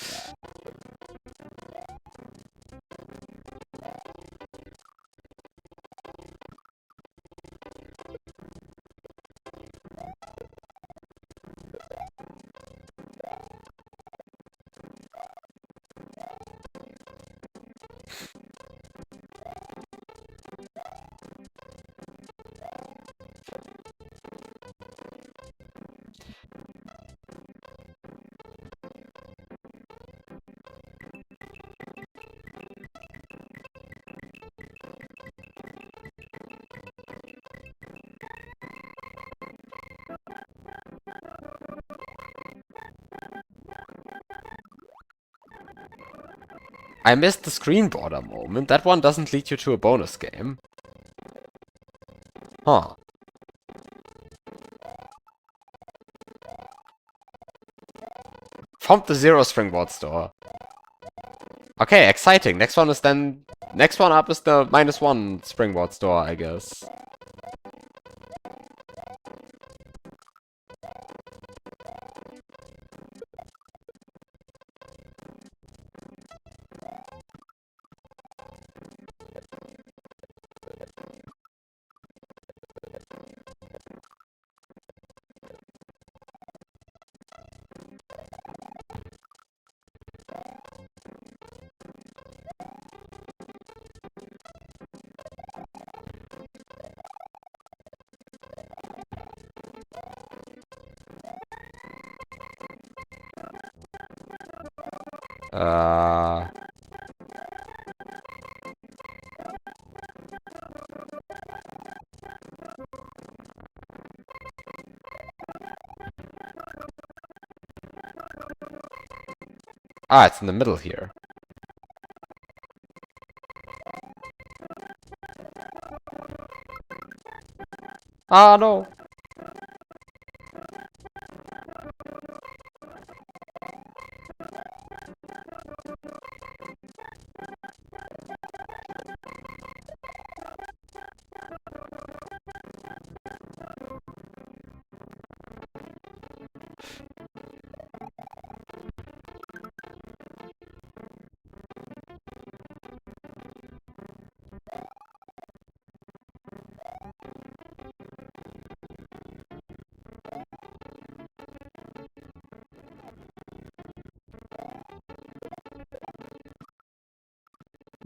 I missed the screen border moment. That one doesn't lead you to a bonus game. Huh. Found the 0 springboard store. Okay, exciting. Next one up is the -1 springboard store, I guess. Uh... Ah, it's in the middle here. Ah, no.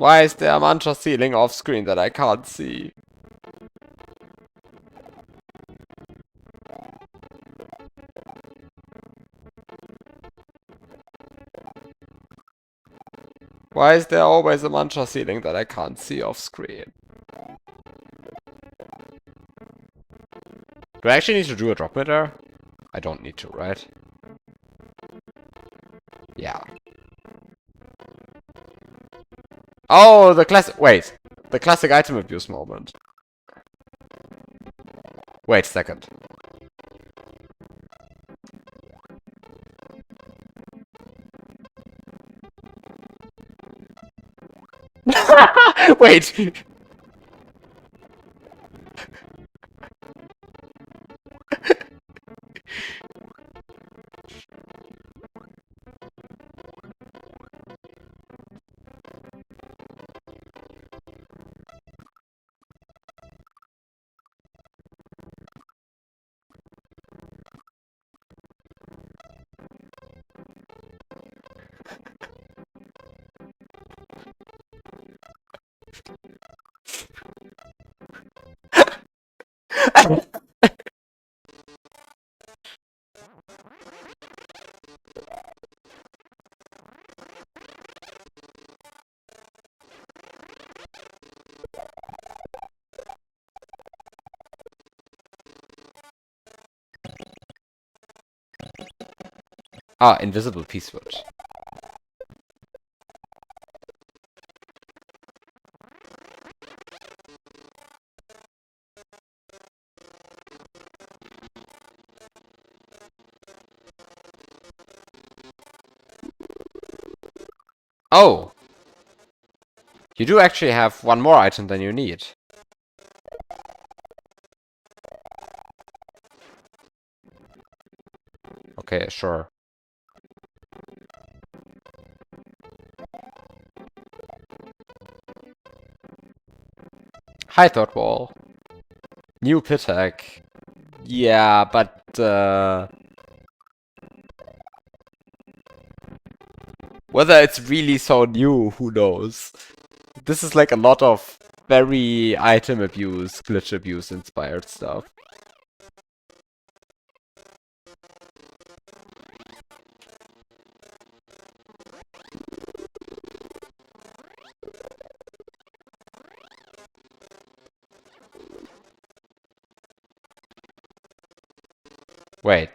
Why is there a mantra ceiling off screen that I can't see? Why is there always a mantra ceiling that I can't see off screen? Do I actually need to do a drop meter? I don't need to, right? Yeah. Oh, the classic. Wait. The classic item abuse moment. Wait a second. Wait. Ah, invisible P-switch. Oh! You do actually have one more item than you need. Okay, sure. Hi, third wall. New pit hack. Yeah, but whether it's really so new, who knows? This is like a lot of very item abuse, glitch abuse inspired stuff. Wait.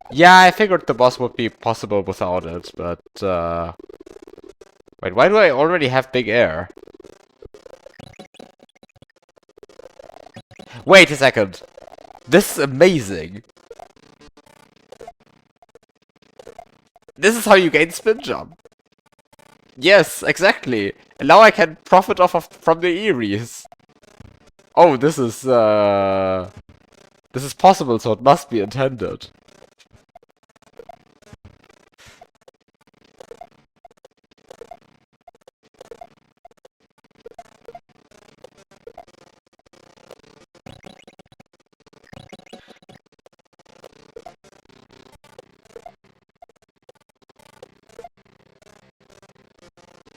Yeah, I figured the boss would be possible without it, but wait, why do I already have big air? Wait a second. This is amazing. This is how you gain spin jump. Yes, exactly. And now I can profit from the Eries. Oh, this is This is possible, so it must be intended.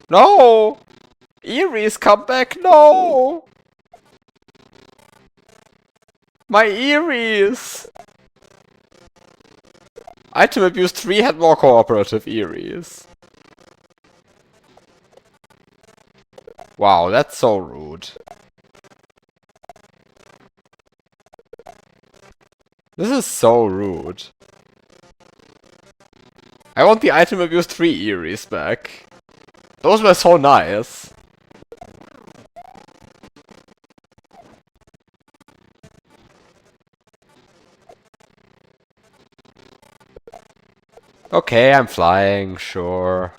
No! Eries, come back! No! My Eries! Item Abuse 3 had more cooperative Eries. Wow, that's so rude. This is so rude. I want the Item Abuse 3 Eries back. Those were so nice. Okay, I'm flying, sure.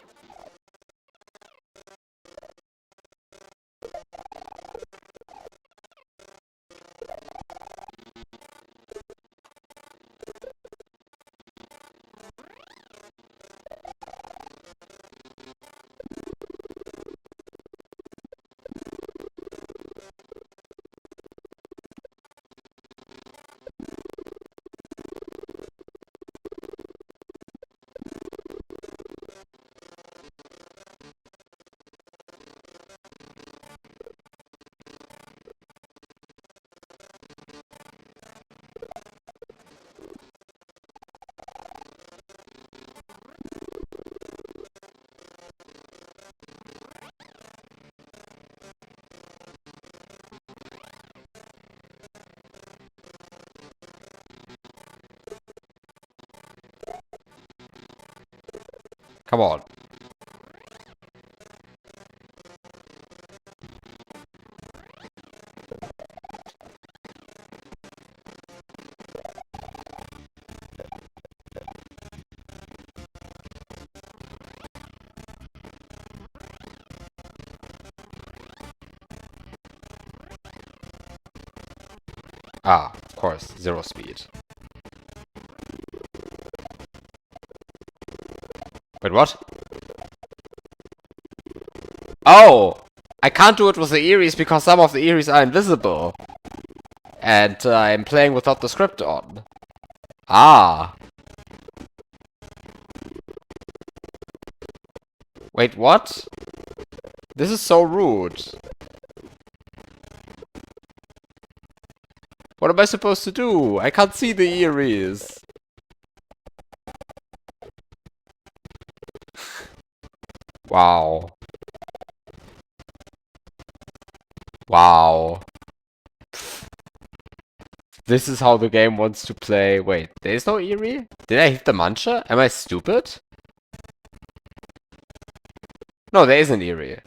Come on. Ah, of course, 0 speed. Wait, what? Oh! I can't do it with the Eries because some of the Eries are invisible. And I'm playing without the script on. Ah. Wait, what? This is so rude. What am I supposed to do? I can't see the Eries. Wow. Wow. This is how the game wants to play. Wait, there is no Erie? Did I hit the Muncher? Am I stupid? No, there is an Erie.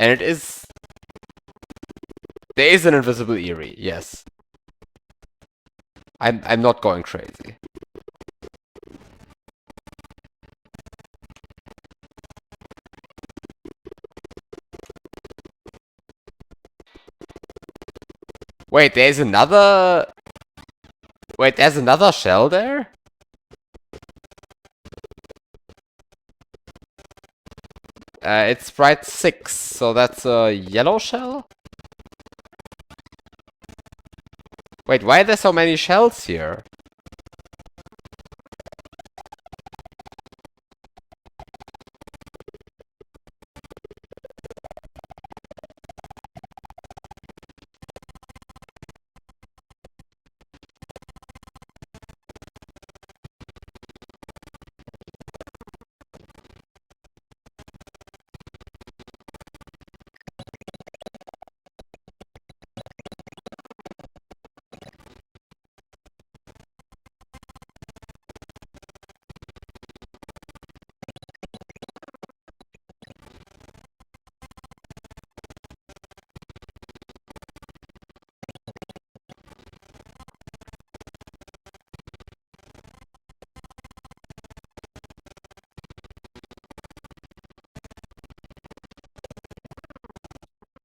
And it is... There is an invisible Erie, yes. I'm not going crazy. Wait, there's another... Wait, there's another shell there? It's sprite 6, so that's a yellow shell? Wait, why are there so many shells here?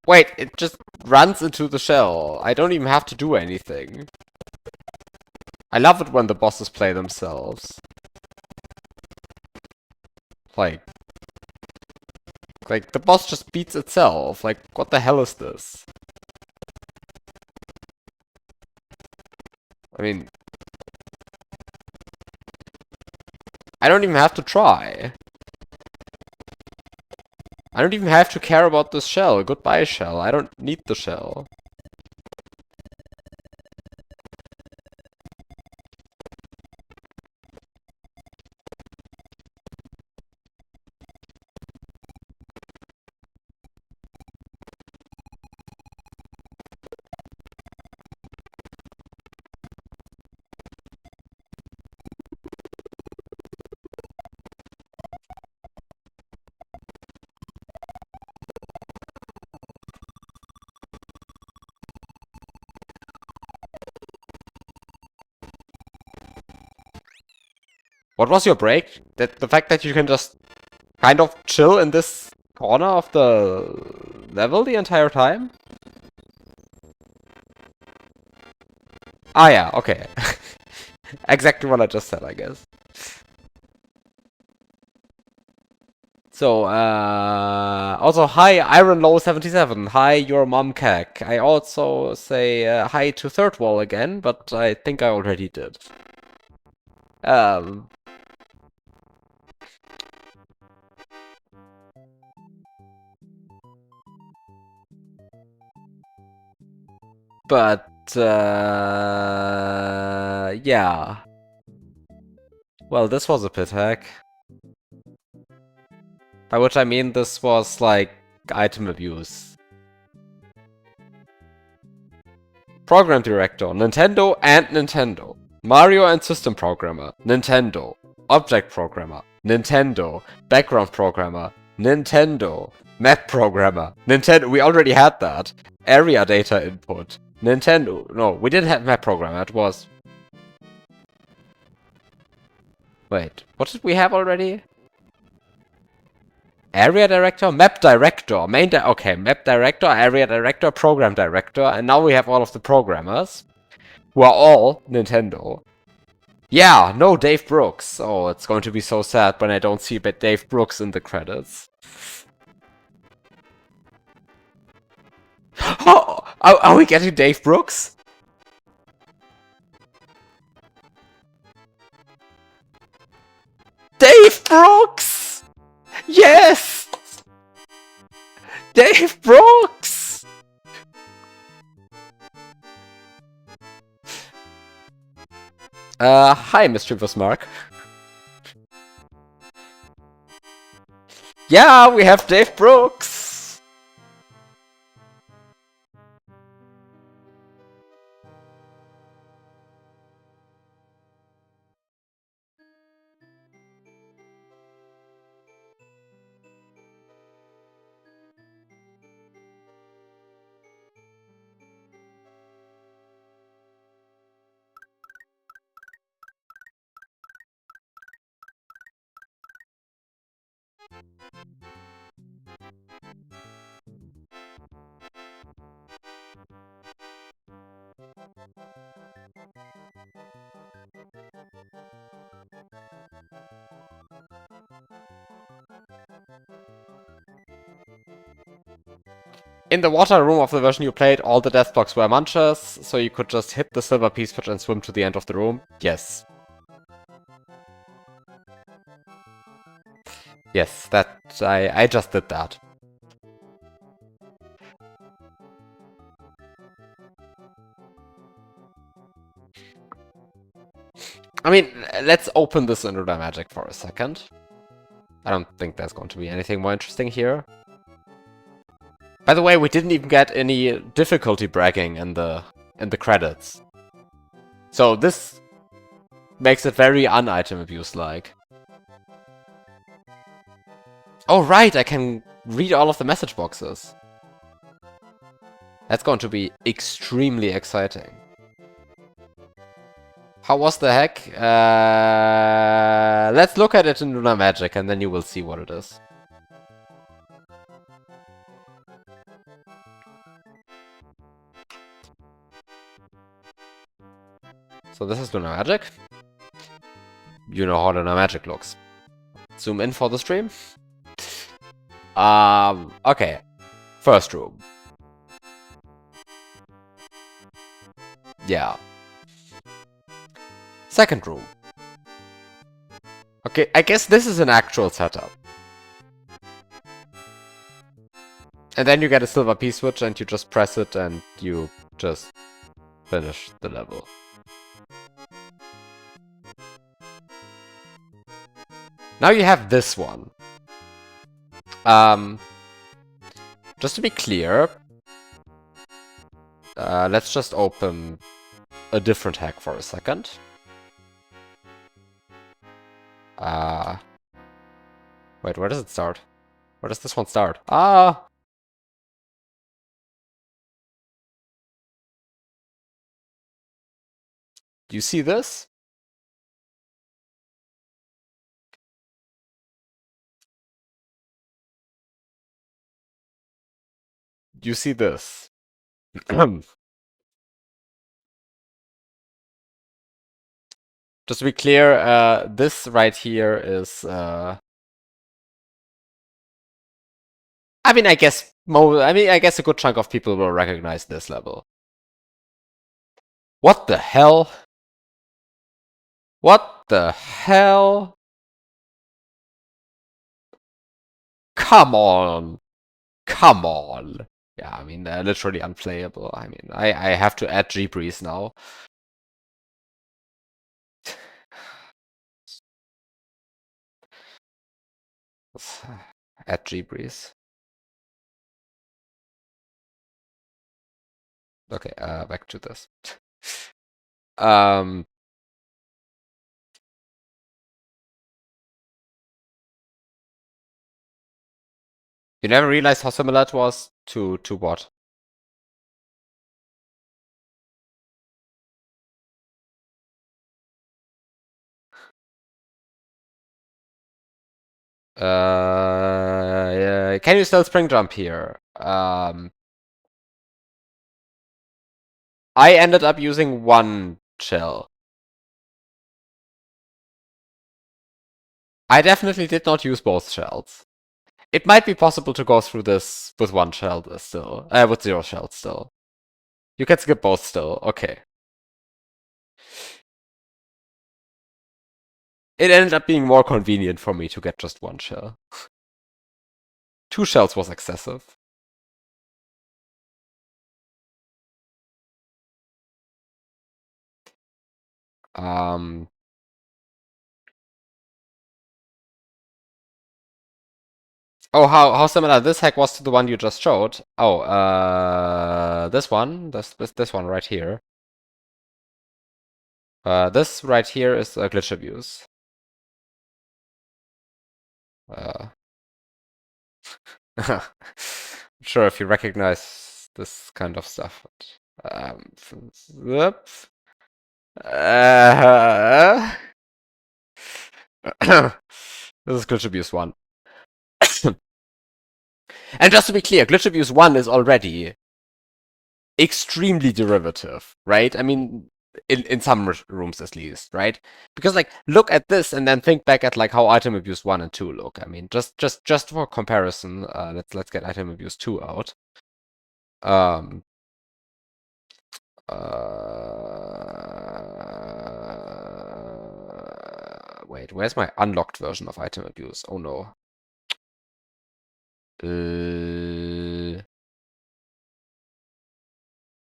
Wait, it just runs into the shell. I don't even have to do anything. I love it when the bosses play themselves. Like the boss just beats itself. Like, what the hell is this? I mean, I don't even have to try. I don't even have to care about this shell. Goodbye, shell. I don't need the shell. What was your break? The fact that you can just kind of chill in this corner of the level the entire time? Ah yeah, okay. Exactly what I just said, I guess. So, also, hi, IronLow77. Hi, your mom cack. I also say hi to Third Wall again, but I think I already did. But, yeah. Well, this was a pit hack. By which I mean this was, like, item abuse. Program Director, Nintendo and Nintendo. Mario and System Programmer, Nintendo. Object Programmer, Nintendo. Background Programmer, Nintendo. Map Programmer, Nintendo. We already had that. Area Data Input, Nintendo. No, we didn't have Map Programmer, it was... Wait, what did we have already? Area Director, Map Director, okay, Map Director, Area Director, Program Director, and now we have all of the programmers, who are all Nintendo. Yeah, no Dave Brooks. Oh, it's going to be so sad when I don't see Dave Brooks in the credits. Oh, are we getting Dave Brooks? Dave Brooks! Yes! Dave Brooks! Hi, Mischievous Mark. Yeah, we have Dave Brooks! In the water room of the version you played, all the death blocks were munchers, so you could just hit the silver peace switch and swim to the end of the room. Yes. Yes, that... I just did that. I mean, let's open this into the magic for a second. I don't think there's going to be anything more interesting here. By the way, we didn't even get any difficulty bragging in the credits. So this makes it very un-item abuse-like. Oh right, I can read all of the message boxes. That's going to be extremely exciting. How was the hack? Let's look at it in Lunar Magic and then you will see what it is. So this is Lunar Magic. You know how Lunar Magic looks. Zoom in for the stream. Okay. First room. Yeah. Second room. Okay, I guess this is an actual setup. And then you get a silver P-switch and you just press it and you just finish the level. Now you have this one. Just to be clear, let's just open a different hack for a second. Wait, where does it start? Where does this one start? Ah! Do you see this? Do you see this? Just to be clear, this right here is, I mean, I guess a good chunk of people will recognize this level. What the hell? What the hell? Come on. Come on. Yeah, I mean, they're literally unplayable. I mean, I have to add G-Breeze now. Add G-Breeze. Okay, back to this. You never realized how similar it was to what? Yeah, can you still spring jump here? I ended up using one shell. I definitely did not use both shells. It might be possible to go through this with one shell still. With 0 shells still. You can skip both still. Okay. It ended up being more convenient for me to get just one shell. 2 shells was excessive. Oh, how similar this hack was to the one you just showed. Oh, this one, this one right here. This right here is a glitch abuse. Not sure if you recognize this kind of stuff. Whoops. This is glitch abuse 1. And just to be clear, glitch abuse 1 is already extremely derivative, right? I mean, in some rooms at least, right? Because like, look at this and then think back at like how item abuse 1 and 2 look. I mean, just for comparison, let's get item abuse 2 out. Wait, where's my unlocked version of item abuse? Oh no.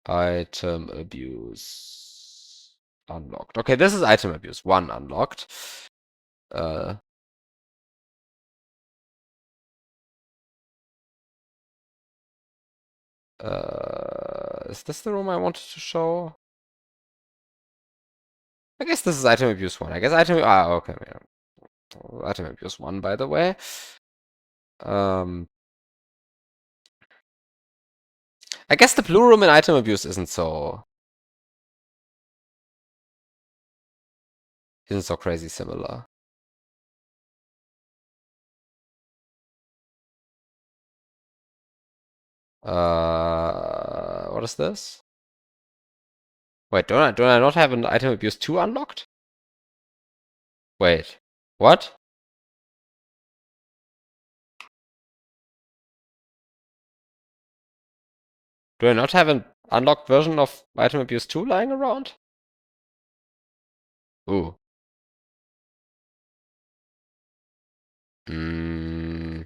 Item abuse unlocked. Okay, this is item abuse 1 unlocked. Is this the room I wanted to show? I guess this is item abuse 1. I guess okay. Item abuse 1, by the way. I guess the blue room in item abuse isn't so crazy similar. What is this? Wait, don't I not have an item abuse 2 unlocked? Wait, what? Do I not have an unlocked version of item abuse 2 lying around? Ooh. Hmm.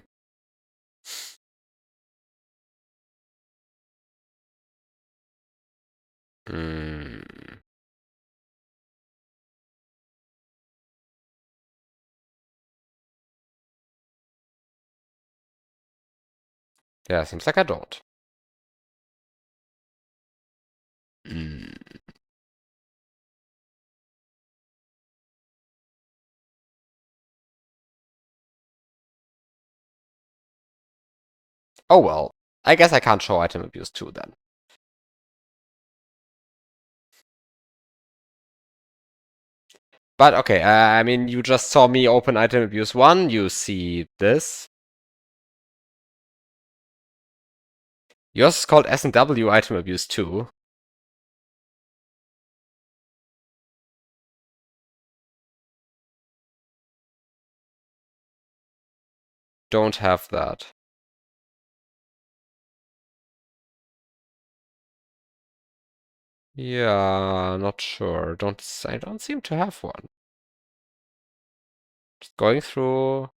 Hmm. Yeah, seems like I don't. Hmm. Oh well. I guess I can't show item abuse 2 then. But okay, I mean, you just saw me open item abuse 1, you see this. Yours is called S&W item abuse 2. Don't have that. Yeah, not sure. I don't seem to have one. Just going through.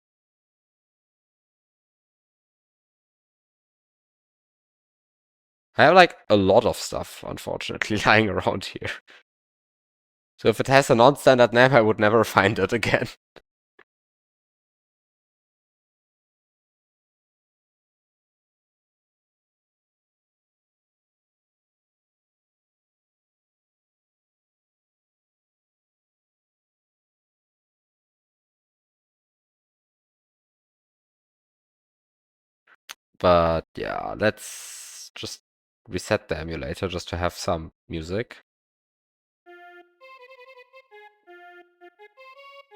I have like a lot of stuff, unfortunately, lying around here. So if it has a non-standard name, I would never find it again. But yeah, let's just reset the emulator just to have some music.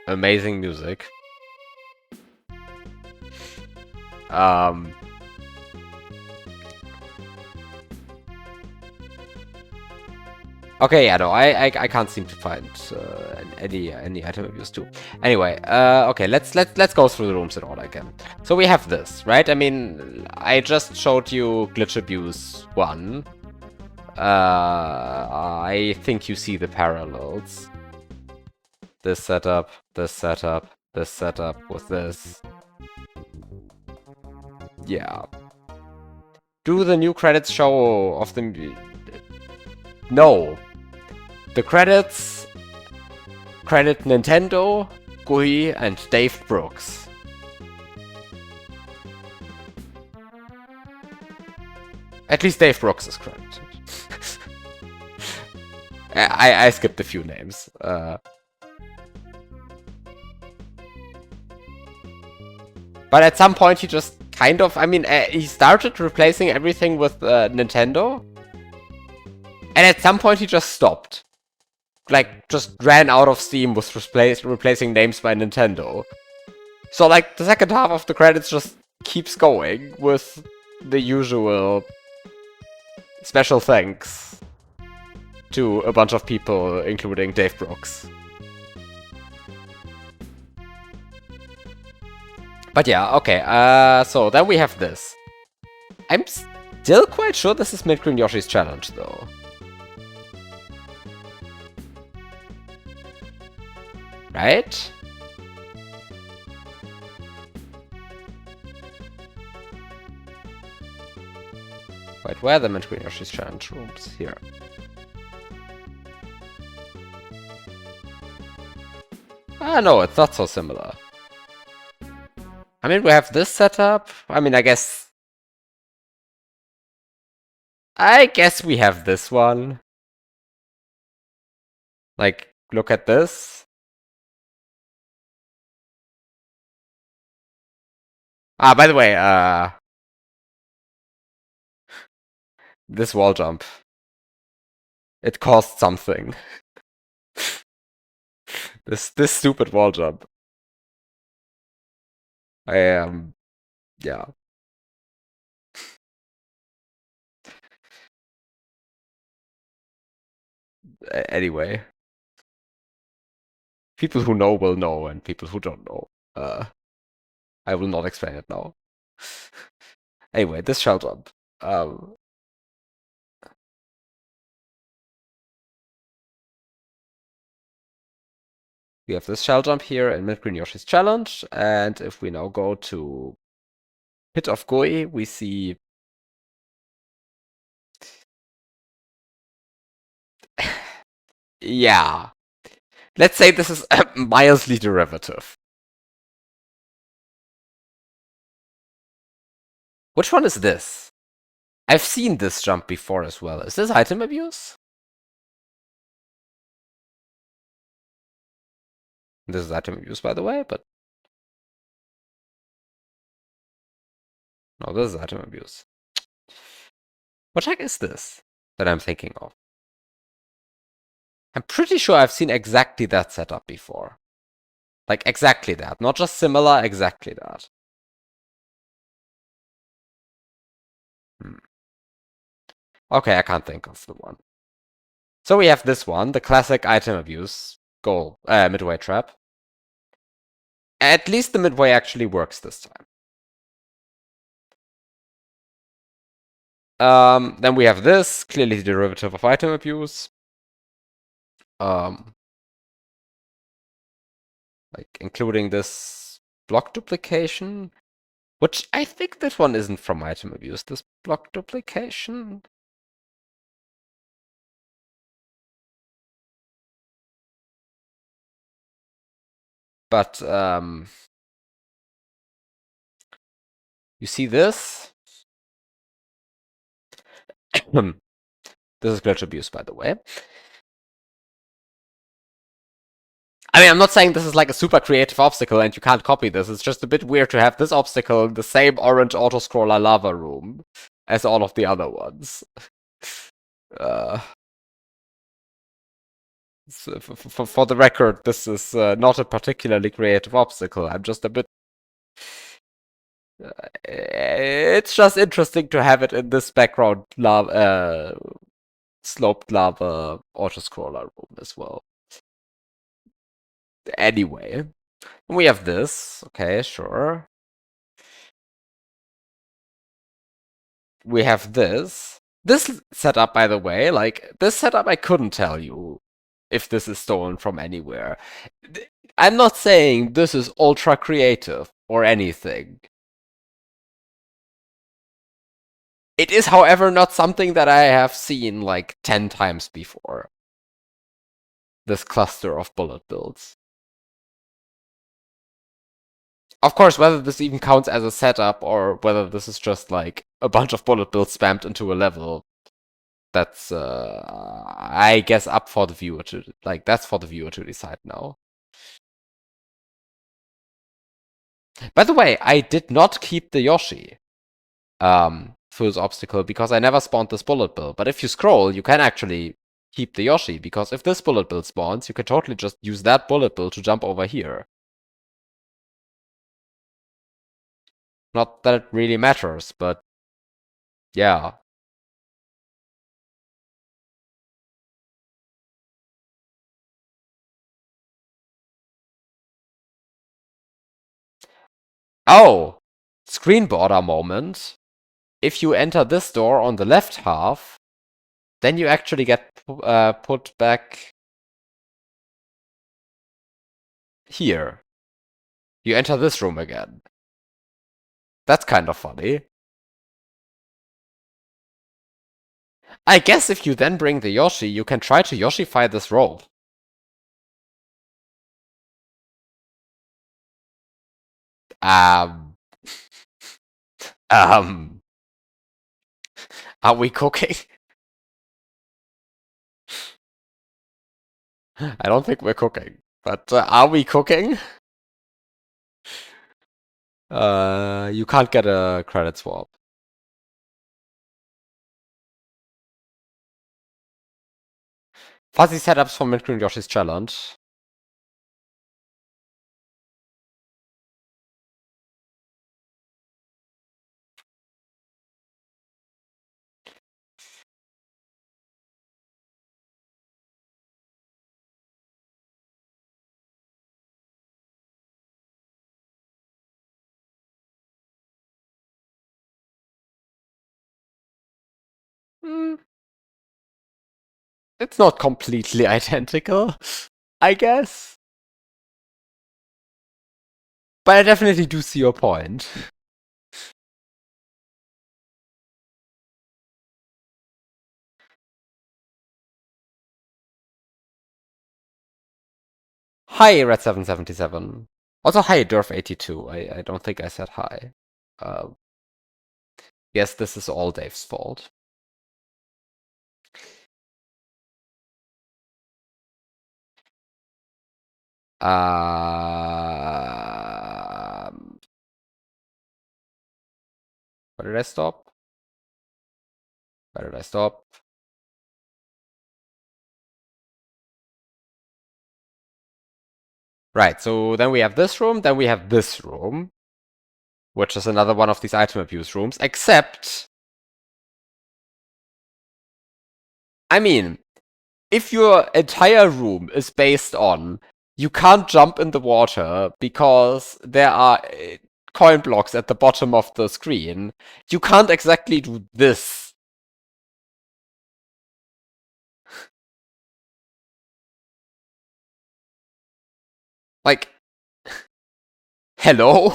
Amazing music. Um, okay, yeah, no, I can't seem to find any item abuse too. Anyway, okay, let's go through the rooms in order again. So we have this, right? I mean, I just showed you glitch abuse 1. I think you see the parallels. This setup, this setup, this setup with this. Yeah. Do the new credits show of the... No. The credits credit Nintendo, Gui, and Dave Brooks. At least Dave Brooks is credited. I skipped a few names. But at some point he just kind of... I mean, he started replacing everything with Nintendo. And at some point he just stopped. Like, just ran out of steam with replacing names by Nintendo. So, like, the second half of the credits just keeps going with the usual special thanks to a bunch of people, including Dave Brooks. But yeah, okay, so then we have this. I'm still quite sure this is Mint Green Yoshi's challenge, though. Right? Wait, where are the Mint Green Yoshi's challenge rooms? Here. Ah, no, it's not so similar. I mean, we have this setup. I mean, I guess we have this one. Like, look at this. Ah, by the way, this wall jump. It cost something. This stupid wall jump. Yeah. Anyway, people who know will know, and people who don't know. I will not explain it now. Anyway, this shell jump. Um, we have this shell jump here in Mid-Green Yoshi's Challenge, and if we now go to Pit of Goi, we see yeah. Let's say this is mildly derivative. Which one is this? I've seen this jump before as well. Is this item abuse? This is item abuse, by the way, but no, this is item abuse. What heck is this that I'm thinking of? I'm pretty sure I've seen exactly that setup before. Like, exactly that. Not just similar, exactly that. Okay, I can't think of the one. So we have this one, the classic item abuse goal, midway trap. At least the midway actually works this time. Then we have this, clearly the derivative of item abuse. Like including this block duplication, which I think this one isn't from item abuse, this block duplication. But you see this? This is glitch abuse, by the way. I mean, I'm not saying this is like a super creative obstacle and you can't copy this. It's just a bit weird to have this obstacle in the same orange autoscroller lava room as all of the other ones. So for the record, this is not a particularly creative obstacle. I'm just a bit. It's just interesting to have it in this background lava, sloped lava autoscroller room as well. Anyway, we have this. Okay, sure. We have this. This setup, by the way, like, this setup I couldn't tell you if this is stolen from anywhere. I'm not saying this is ultra creative or anything. It is, however, not something that I have seen like 10 times before. This cluster of bullet builds. Of course, whether this even counts as a setup or whether this is just like a bunch of bullet builds spammed into a level, that's, I guess, up for the viewer to, like, that's for the viewer to decide now. By the way, I did not keep the Yoshi through this obstacle because I never spawned this bullet bill. But if you scroll, you can actually keep the Yoshi, because if this bullet bill spawns, you can totally just use that bullet bill to jump over here. Not that it really matters, but yeah. Oh! Screen border moment. If you enter this door on the left half, then you actually get put back here. You enter this room again. That's kind of funny. I guess if you then bring the Yoshi, you can try to Yoshify this rope. Um, um, are we cooking? I don't think we're cooking, but are we cooking? You can't get a credit swap. Fuzzy setups for Mid-Green Yoshi's Challenge. Hmm, it's not completely identical, I guess. But I definitely do see your point. Hi, Red777. Also, hi, Durf82. I don't think I said hi. Yes, this is all Dave's fault. Where did I stop? Where did I stop? Right, so then we have this room, then we have this room, which is another one of these item abuse rooms, except, I mean, if your entire room is based on you can't jump in the water because there are coin blocks at the bottom of the screen, you can't exactly do this. Like, hello?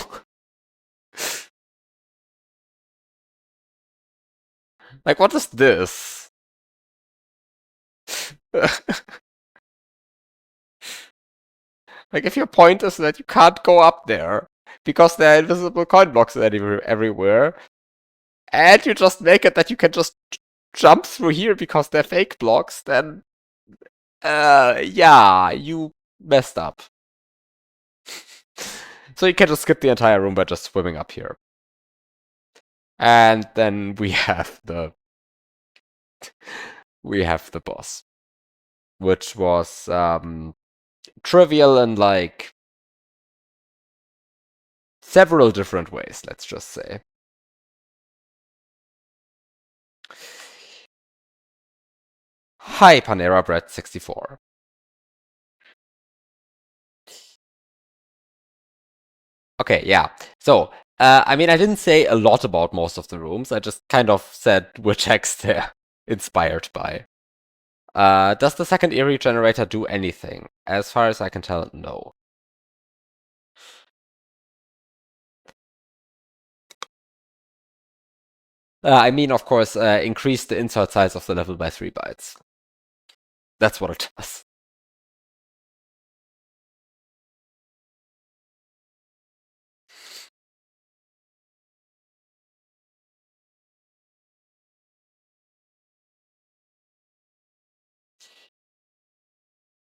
Like, what is this? Like, if your point is that you can't go up there because there are invisible coin blocks everywhere, and you just make it that you can just jump through here because they're fake blocks, then, yeah, you messed up. So you can just skip the entire room by just swimming up here. And then we have the boss, which was trivial in like several different ways, let's just say. Hi, Panera Bread 64. Okay, yeah. So, I mean, I didn't say a lot about most of the rooms. I just kind of said which hacks they're inspired by. Does the second Eerie generator do anything? As far as I can tell, no. I mean, of course, increase the insert size of the level by 3 bytes. That's what it does.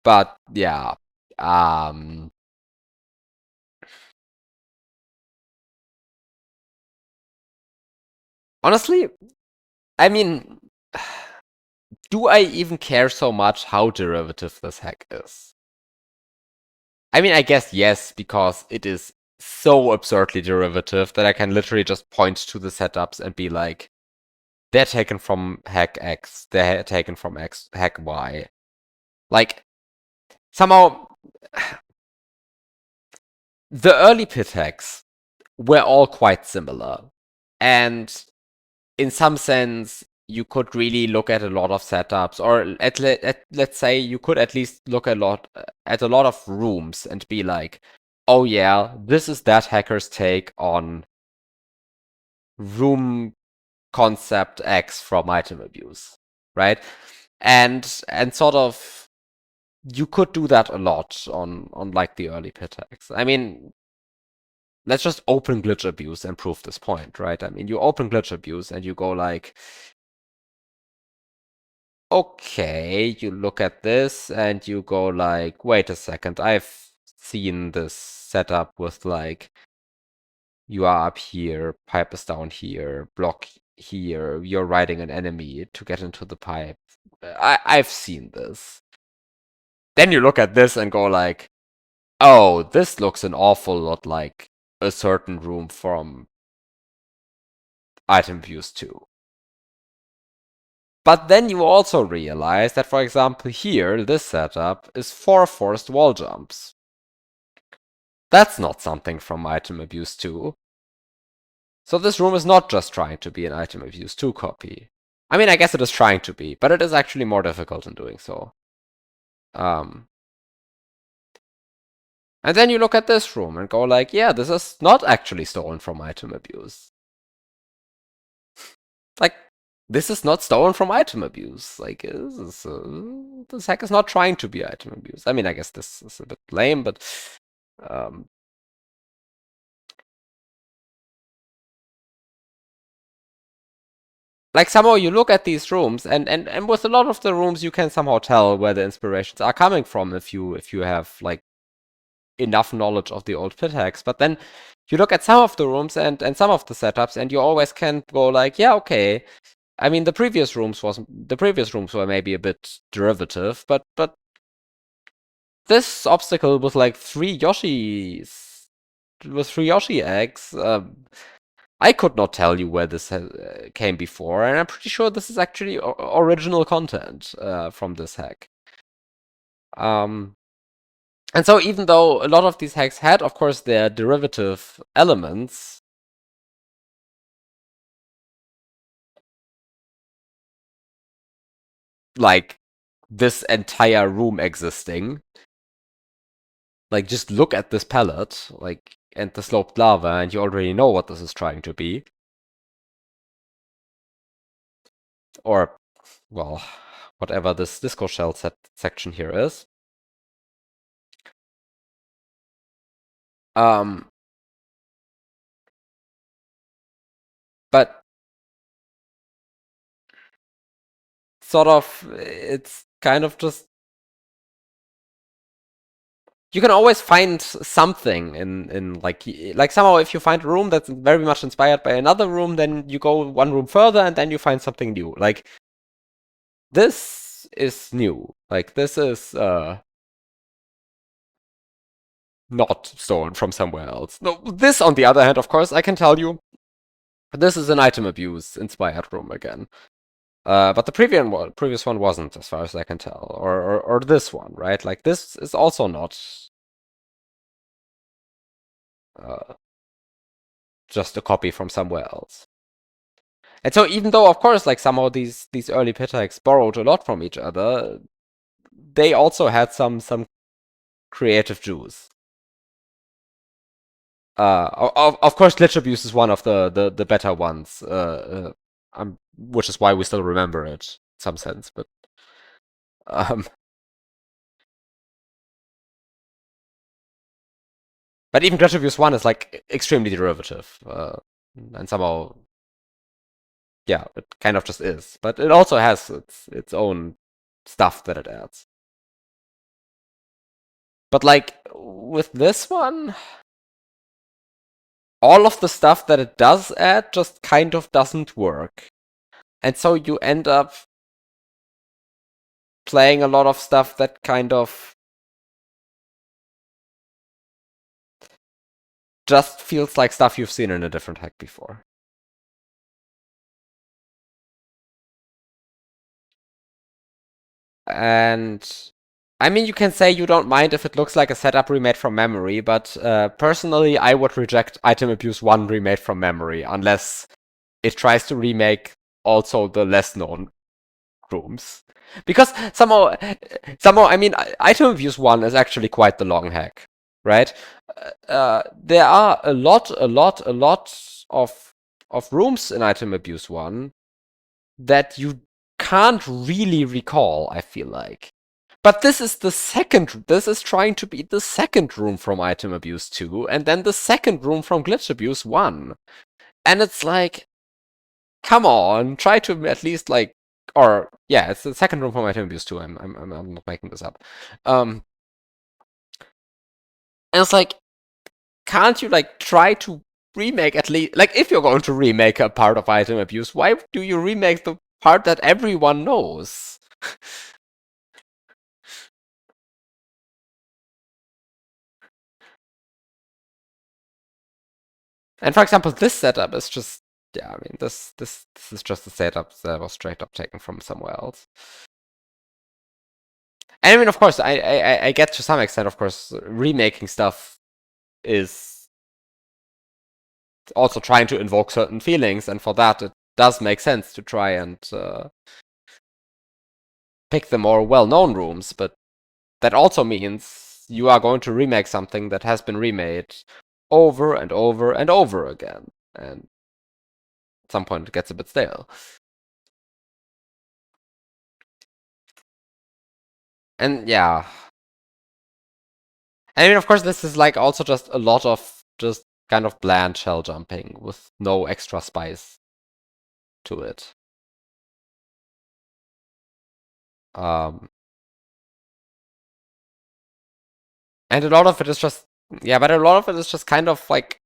But yeah, honestly, I mean, do I even care so much how derivative this hack is? I mean, I guess yes, because it is so absurdly derivative that I can literally just point to the setups and be like, they're taken from hack X, they're taken from hack Y. Like, somehow, the early pit hacks were all quite similar. And in some sense, you could really look at a lot of setups, or let's say you could at least look at a lot of rooms and be like, oh yeah, this is that hacker's take on room concept X from item abuse, right? And sort of you could do that a lot on like the early pit hacks. I mean, let's just open glitch abuse and prove this point, right? I mean, you open glitch abuse and you go like, okay, you look at this and you go like, wait a second, I've seen this setup with like, you are up here, pipe is down here, block here, you're riding an enemy to get into the pipe. I've seen this. Then you look at this and go like, oh, this looks an awful lot like a certain room from item views 2. But then you also realize that, for example, here, this setup is 4 forced wall jumps. That's not something from item abuse 2. So this room is not just trying to be an item abuse 2 copy. I mean, I guess it is trying to be, but it is actually more difficult in doing so. And then you look at this room and go like, yeah, this is not actually stolen from item abuse. Like, this is not stolen from item abuse. Like, this hack is not trying to be item abuse. I mean, I guess this is a bit lame, but like somehow you look at these rooms and with a lot of the rooms you can somehow tell where the inspirations are coming from if you have like enough knowledge of the old pit hacks. But then you look at some of the rooms and some of the setups and you always can go like, yeah, okay. I mean the previous rooms were maybe a bit derivative, but this obstacle with like 3 Yoshis with 3 Yoshi eggs, I could not tell you where this came before, and I'm pretty sure this is actually original content from this hack. And so even though a lot of these hacks had, of course, their derivative elements, like this entire room existing, like just look at this palette, like, and the sloped lava, and you already know what this is trying to be. Or, well, whatever this disco shell section here is. But sort of, it's kind of just, you can always find something in like somehow if you find a room that's very much inspired by another room, then you go one room further and then you find something new. Like this is new. Like this is not stolen from somewhere else. No, this on the other hand, of course, I can tell you, this is an item abuse inspired room again. But the previous one wasn't, as far as I can tell, or this one, right? Like this is also not just a copy from somewhere else. And so even though, of course, like somehow these early pit hacks borrowed a lot from each other, they also had some creative juice. Of course, glitch abuse is one of the better ones, which is why we still remember it in some sense. But but even glitch abuse 1 is like extremely derivative, and somehow, yeah, it kind of just is. But it also has its own stuff that it adds. But like with this one, all of the stuff that it does add just kind of doesn't work. And so you end up playing a lot of stuff that kind of just feels like stuff you've seen in a different hack before. And I mean, you can say you don't mind if it looks like a setup remade from memory, but personally, I would reject Item Abuse 1 remade from memory unless it tries to remake also the less known rooms. Because somehow, I mean, Item Abuse 1 is actually quite the long hack, right? There are a lot of rooms in Item Abuse 1 that you can't really recall, I feel like. But this is this is trying to be the second room from Item Abuse 2, and then the second room from Glitch Abuse 1. And it's like, come on, try to at least like, or yeah, it's the second room from Item Abuse 2. I'm not making this up. And it's like, can't you like try to remake at least, like if you're going to remake a part of Item Abuse, why do you remake the part that everyone knows? And for example, this setup is just, yeah, I mean, this is just a setup that was straight up taken from somewhere else. And I mean, of course, I get to some extent, of course, remaking stuff is also trying to invoke certain feelings, and for that, it does make sense to try and pick the more well-known rooms, but that also means you are going to remake something that has been remade over and over and over again. And at some point it gets a bit stale. And yeah. I mean, of course, this is like also just a lot of just kind of bland shell jumping with no extra spice to it. Um, and a lot of it is just, yeah, but a lot of it is just kind of like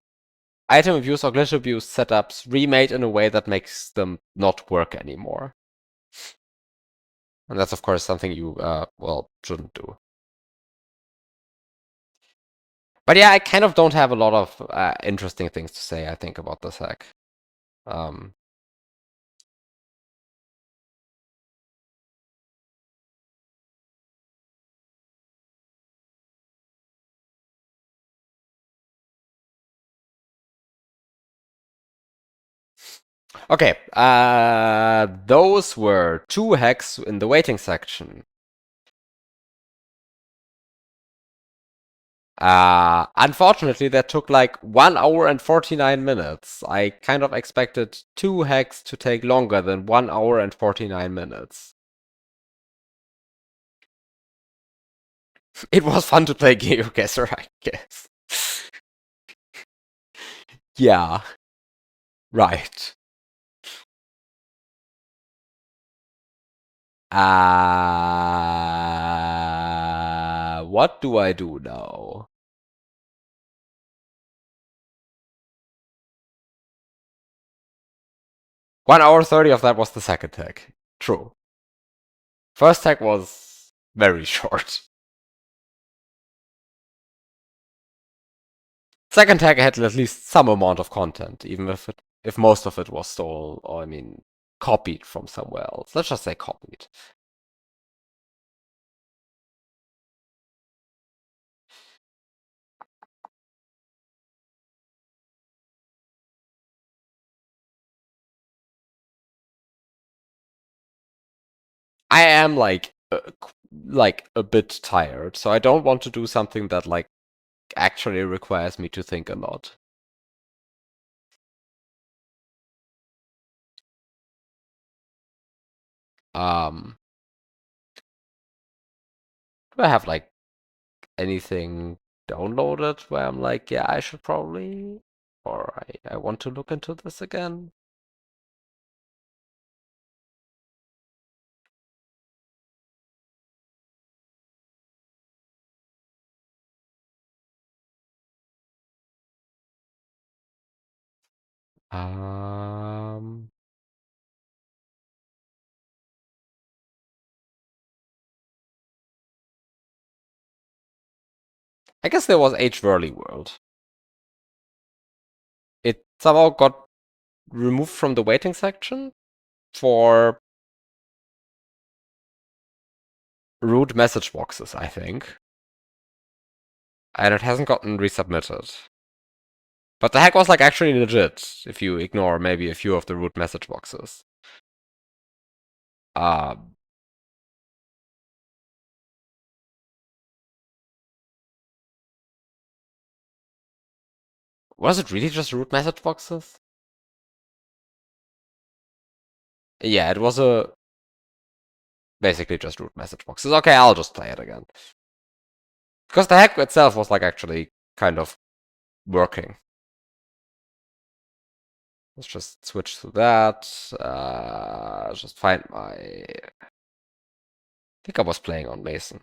item abuse or glitch abuse setups remade in a way that makes them not work anymore. And that's, of course, something you, well, shouldn't do. But yeah, I kind of don't have a lot of interesting things to say, I think, about this hack. Um, okay, those were 2 hacks in the waiting section. Unfortunately, that took like 1 hour and 49 minutes. I kind of expected 2 hacks to take longer than 1 hour and 49 minutes. It was fun to play GeoGuessr, I guess. Yeah, right. What do I do now? One hour 30 of that was the second tag. True. First tag was very short. Second tag had at least some amount of content, even if most of it was stolen, or I mean, copied from somewhere else. Let's just say copied. I am like a bit tired, so I don't want to do something that like actually requires me to think a lot. Do I have like anything downloaded where I'm like, yeah, I should probably, or I want to look into this again? Um, I guess there was ageVerrly World. It somehow got removed from the waiting section for root message boxes, I think. And it hasn't gotten resubmitted. But the hack was like actually legit, if you ignore maybe a few of the root message boxes. Um, was it really just root message boxes? Yeah, it was basically just root message boxes. Okay, I'll just play it again. Because the hack itself was like actually kind of working. Let's just switch to that. Just find my... I think I was playing on Mason.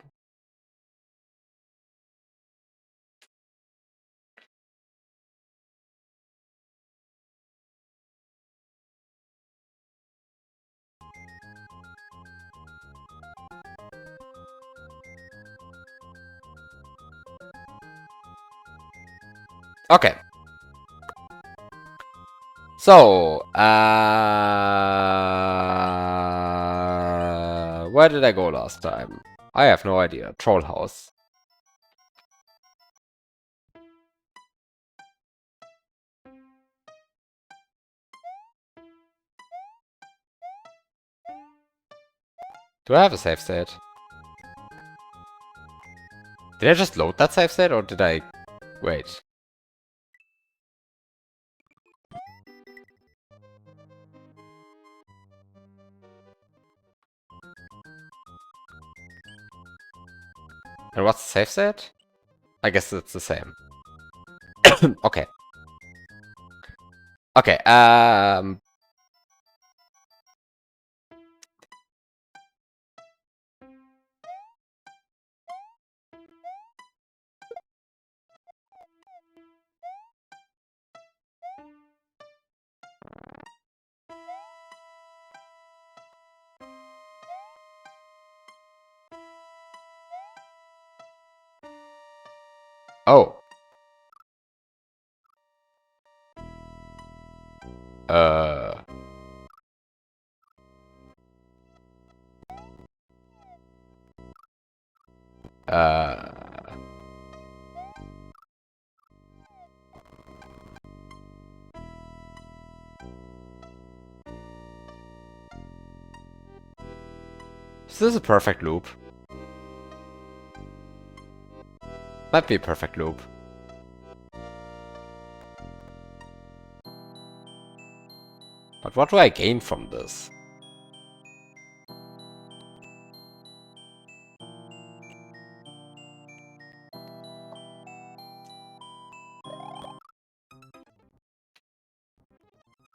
Okay. So, where did I go last time? I have no idea. Troll house. Do I have a save state? Did I just load that save state, or did I... Wait. And what's the save state? I guess it's the same. Okay. Okay, oh. Uh... Uh... Is this a perfect loop? Might be a perfect loop. But what do I gain from this?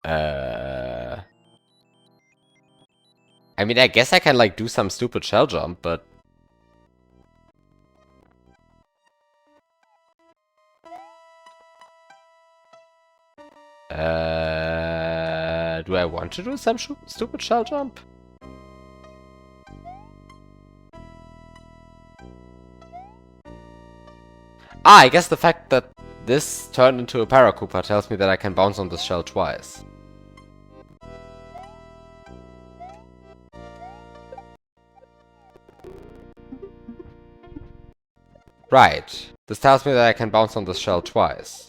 I mean, I guess I can, like, do some stupid shell jump, but... do I want to do some stupid shell jump? Ah, I guess the fact that this turned into a Paracooper tells me that I can bounce on this shell twice. Right. This tells me that I can bounce on this shell twice.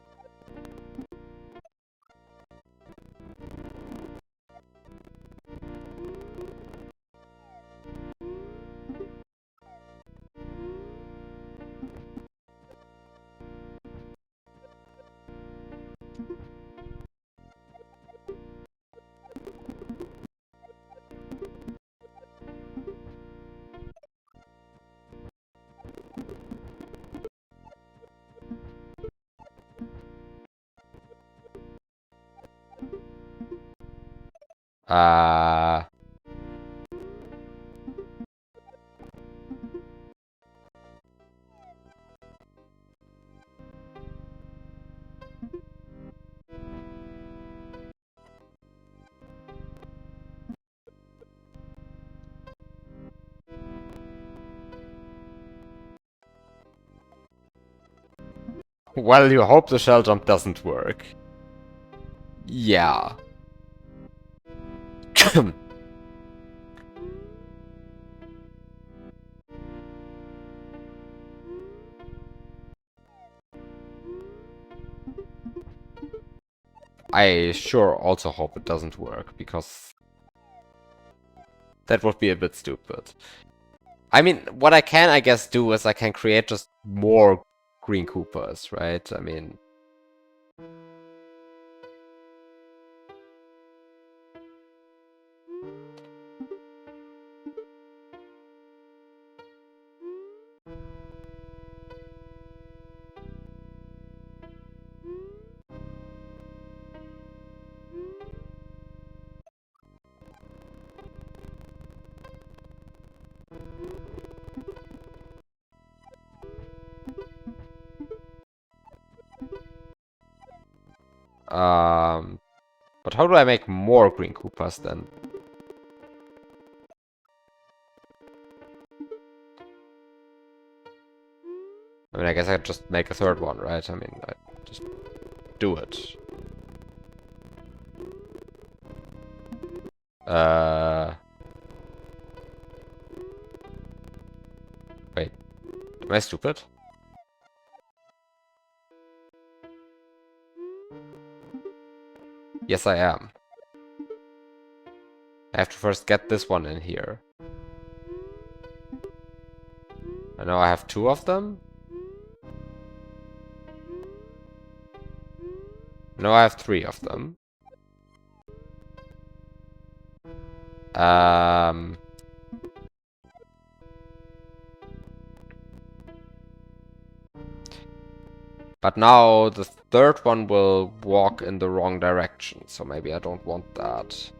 Well, you hope the shell jump doesn't work. Yeah. I sure also hope it doesn't work, because that would be a bit stupid. I mean, what I can, I guess, do is I can create just more green Koopas, right? I mean... But how do I make more green Koopas then? I mean, I guess I could just make a third one, right? I mean, I just do it. Wait. Am I stupid? Yes, I am. I have to first get this one in here. And now I have 2 of them. Now I have 3 of them. But now the third one will walk in the wrong direction, so maybe I don't want that.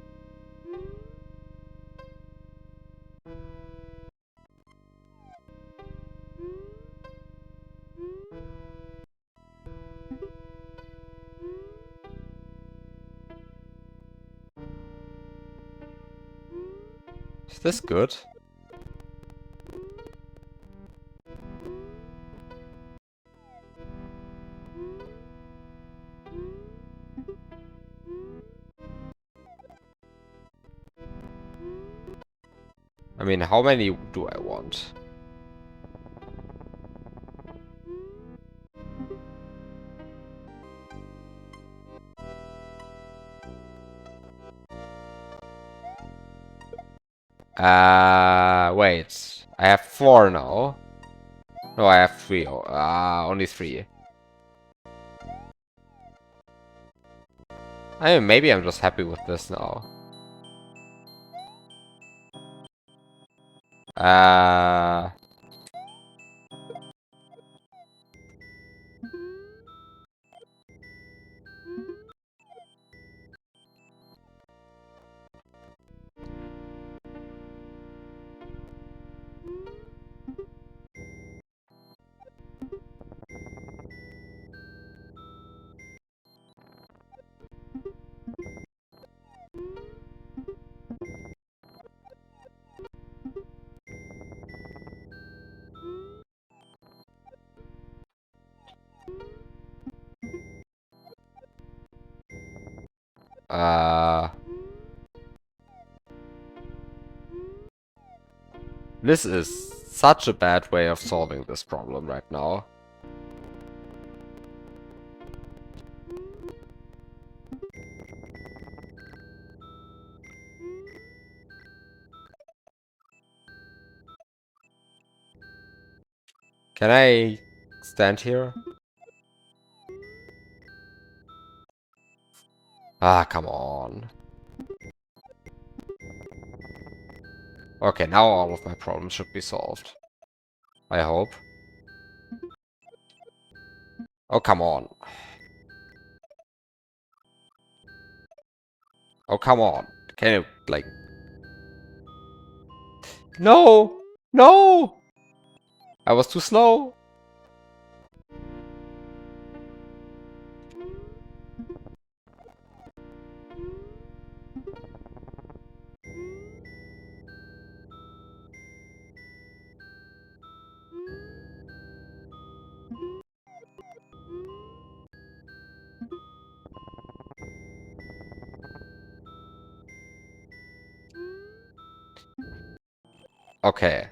Is this good? I mean, how many do I want? Wait. I have 4 now. No, I have 3. Only 3. I mean, maybe I'm just happy with this now. This is such a bad way of solving this problem right now. Can I stand here? Ah, come on. Okay, now all of my problems should be solved. I hope. Oh, come on. Oh, come on. Can you, like... No! No! I was too slow. Okay.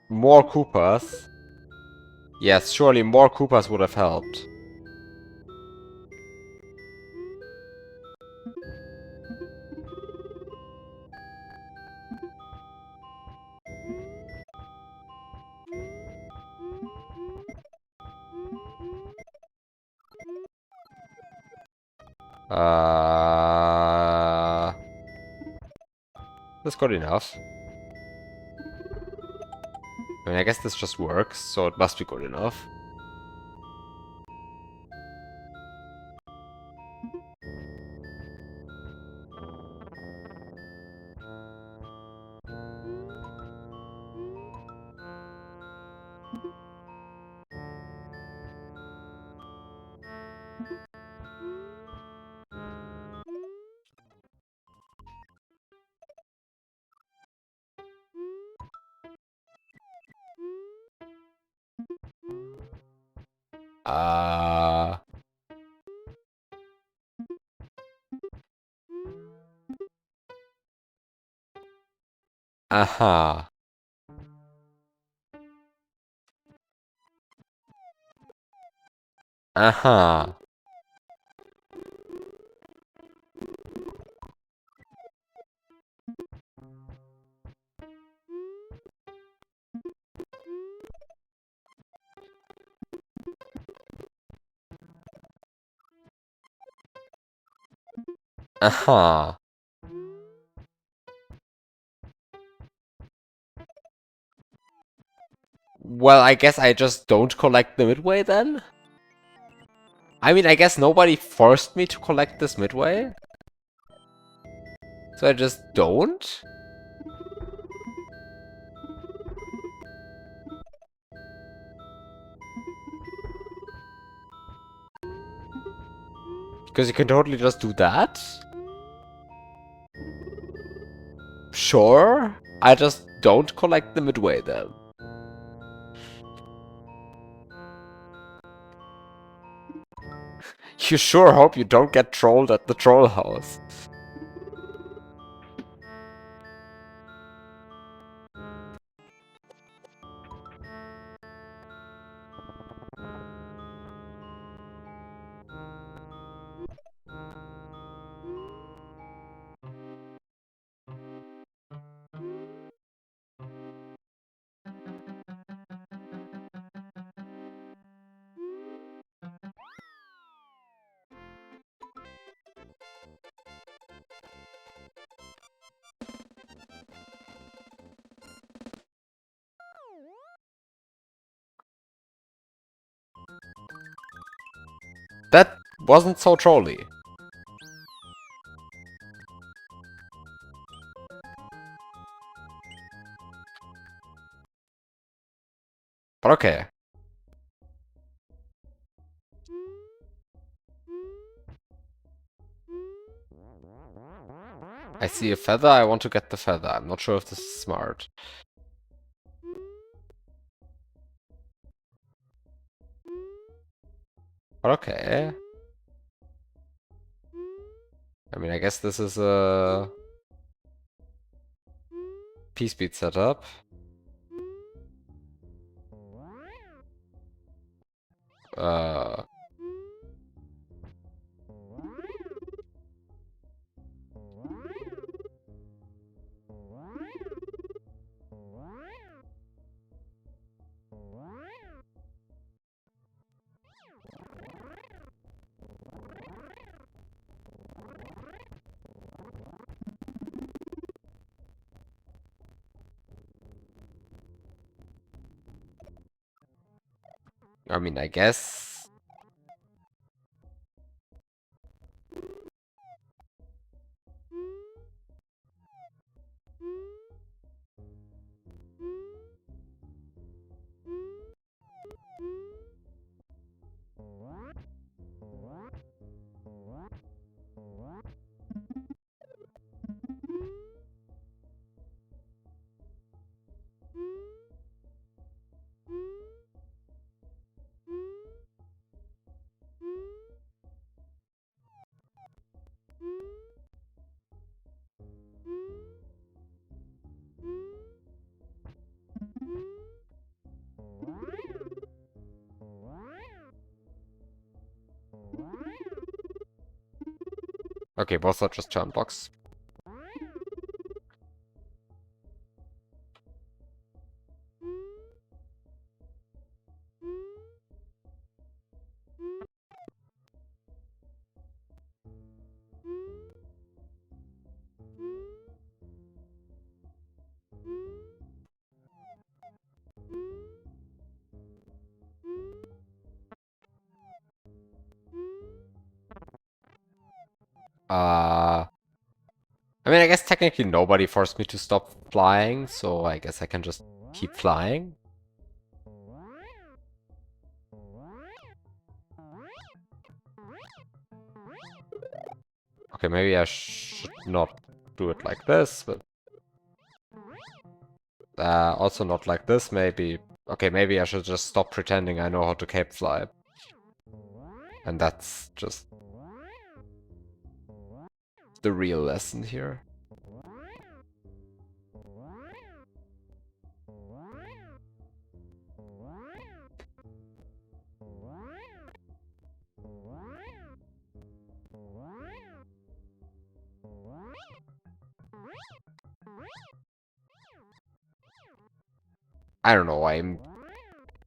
More Koopas. Yes, surely more Koopas would have helped. That's good enough. I mean, I guess this just works, so it must be good enough. Aha. Aha. Uh-huh. Well, I guess I just don't collect the midway then? I mean, I guess nobody forced me to collect this midway. So I just don't? Because you can totally just do that? Sure. I just don't collect the midway then. You sure hope you don't get trolled at the troll house. That wasn't so trolly. But okay. I see a feather, I want to get the feather. I'm not sure if this is smart. But okay. I mean, I guess this is a P-speed setup. Uh... I mean, I guess... Okay, both are just turn blocks. I mean, I guess technically nobody forced me to stop flying, so I guess I can just keep flying. Okay, maybe I should not do it like this, but... also not like this, maybe... Okay, maybe I should just stop pretending I know how to cape fly. And that's just... the real lesson here. I don't know,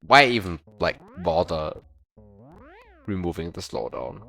why even, like, bother removing the slowdown?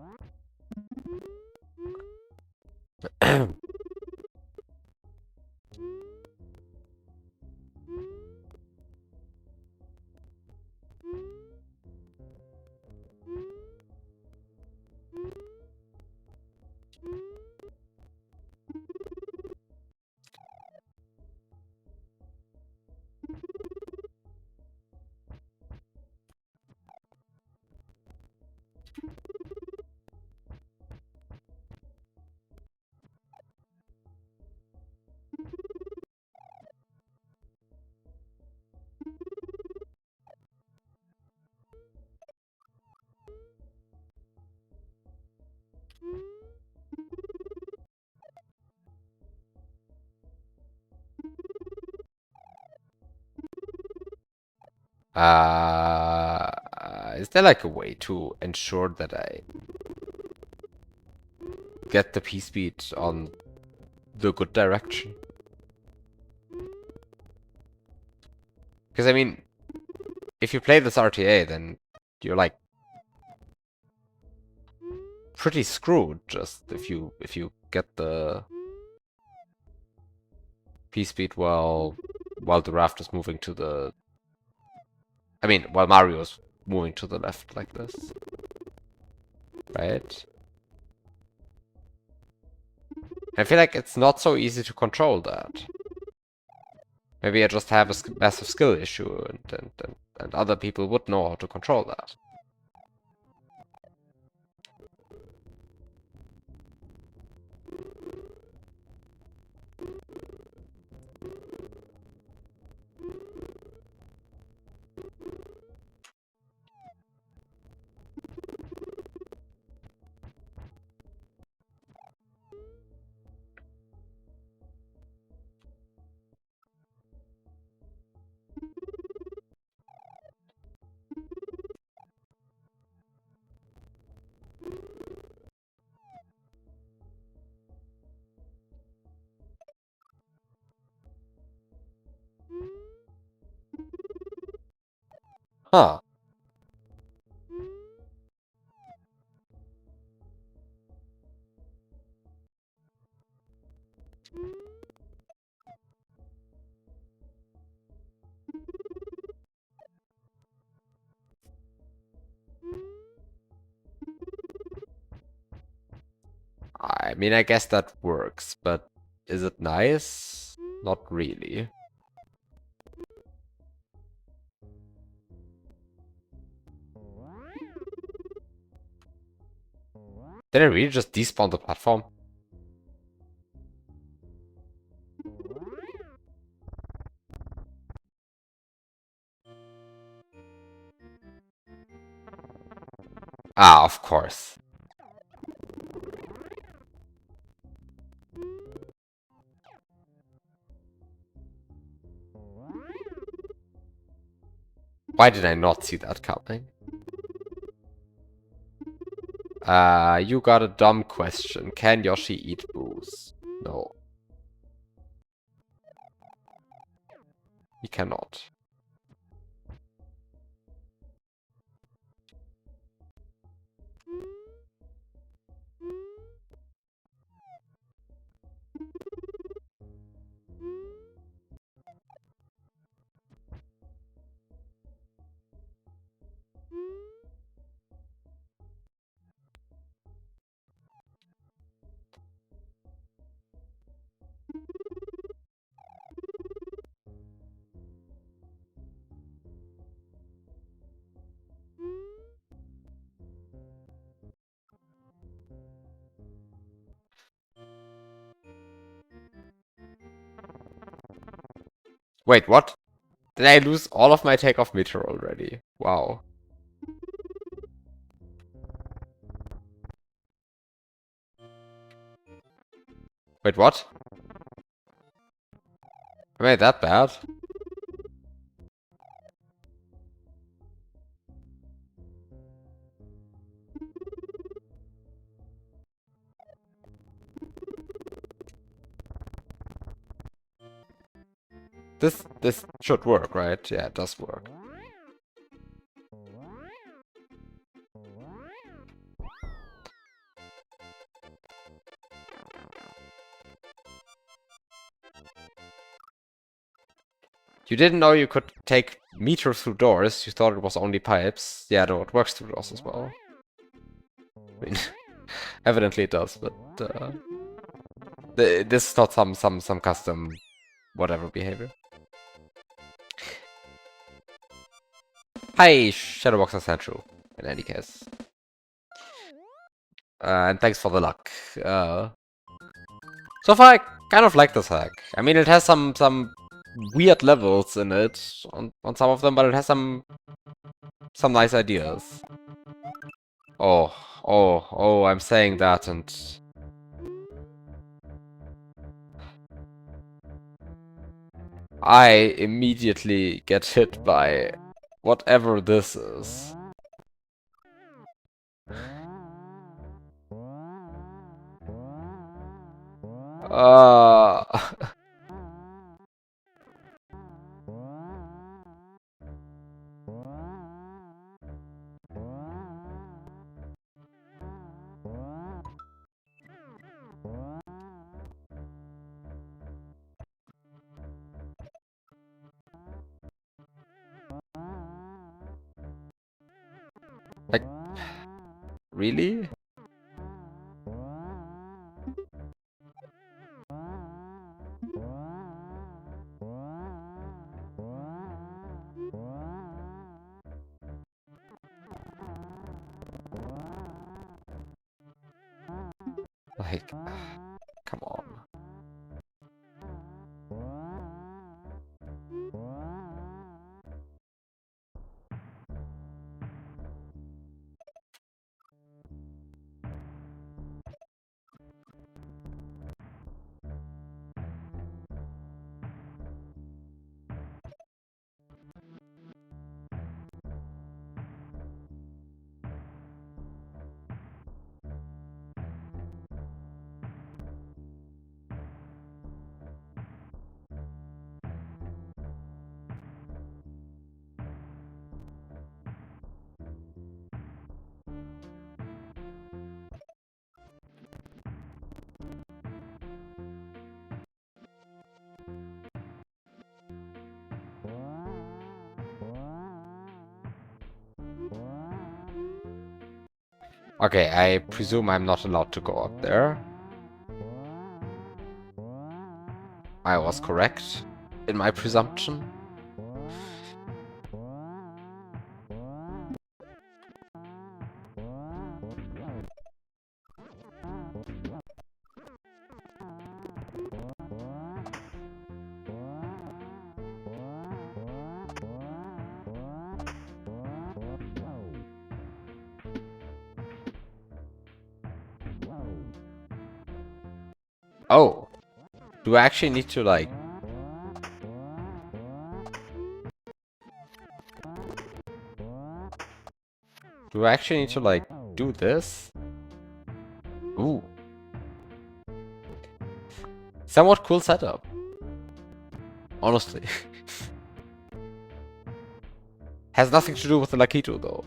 Is there like a way to ensure that I get the P-speed on the good direction? Because I mean, if you play this RTA, then you're like pretty screwed just if you get the P-speed while the raft is moving to the... I mean, while Mario's moving to the left like this. Right? I feel like it's not so easy to control that. Maybe I just have a massive skill issue and other people would know how to control that. Huh. I mean, I guess that works, but is it nice? Not really. Did I really just despawn the platform? Ah, of course. Why did I not see that coming? You got a dumb question. Can Yoshi eat booze? No. He cannot. Wait, what? Did I lose all of my takeoff meter already? Wow. Wait, what? Am I that bad? This should work, right? Yeah, it does work. You didn't know you could take meter through doors. You thought it was only pipes. Yeah, though it works through doors as well. I mean, evidently it does, but this is not some custom whatever behavior. Hi, Shadowboxer Sancho, in any case. And thanks for the luck. So far, I kind of like this hack. I mean, it has some weird levels in it on some of them, but it has some nice ideas. Oh, I'm saying that and... I immediately get hit by whatever this is. Like, really? Like, come on. Okay, I presume I'm not allowed to go up there. I was correct in my presumption. Oh, do I actually need to like... Do I actually need to like do this? Ooh. Somewhat cool setup. Honestly. Has nothing to do with the Lakitu though.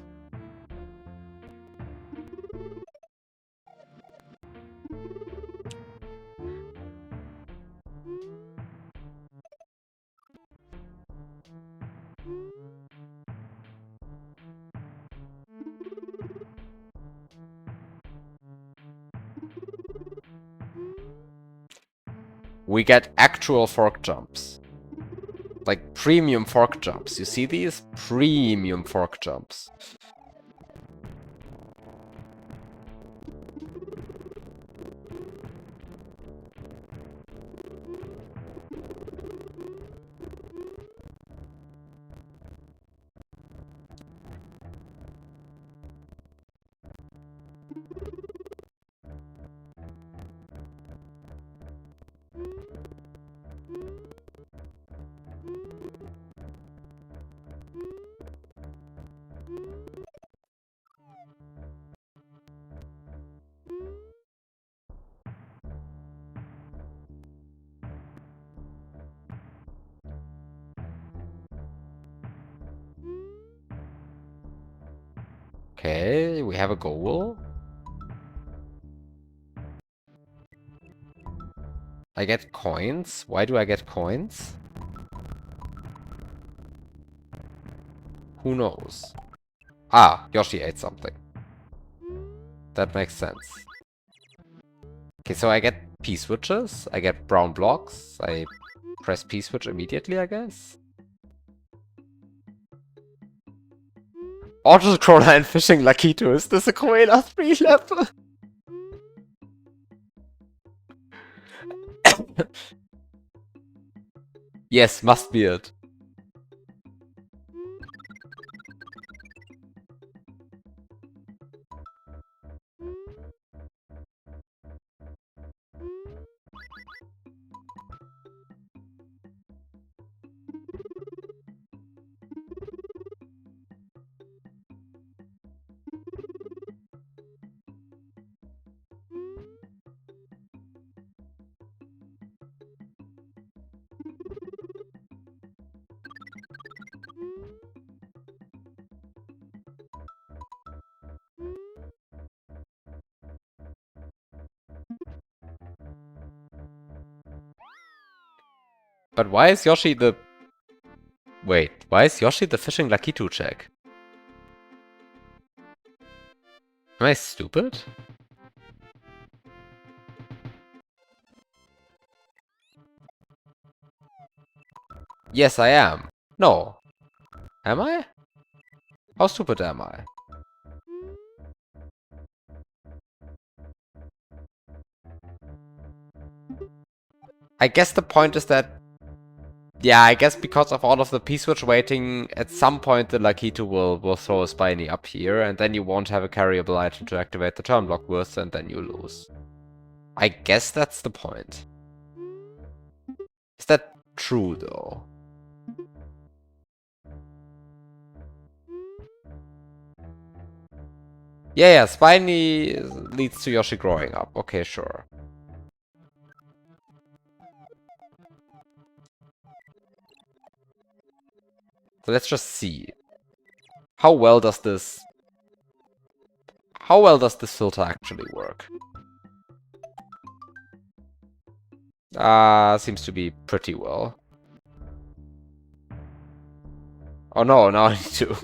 We get actual fork jumps. Like premium fork jumps. You see these? Premium fork jumps. Okay, we have a goal. I get coins. Why do I get coins? Who knows? Ah, Yoshi ate something. That makes sense. Okay, so I get P-switches, I get brown blocks, I press P-switch immediately, I guess? Autoscroller and Fishing Lakito, is this a Koala 3 level? Yes, must be it. But why is Yoshi the... Wait, why is Yoshi the Fishing Lakitu check? Am I stupid? Yes, I am. No. Am I? How stupid am I? I guess the point is that... Yeah, I guess because of all of the P-switch waiting, at some point the Lakitu will throw a Spiny up here, and then you won't have a carryable item to activate the turn block with, and then you lose. I guess that's the point. Is that true, though? Yeah, Spiny leads to Yoshi growing up. Okay, sure. So let's just see. How well does this filter actually work? Seems to be pretty well. Oh no, now I need to.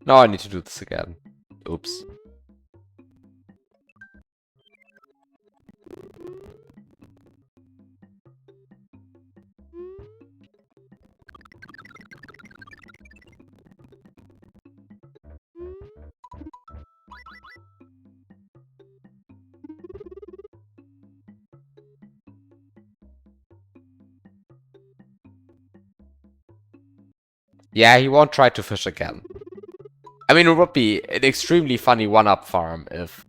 Now I need to do this again. Oops. Yeah, he won't try to fish again. I mean, it would be an extremely funny one-up farm if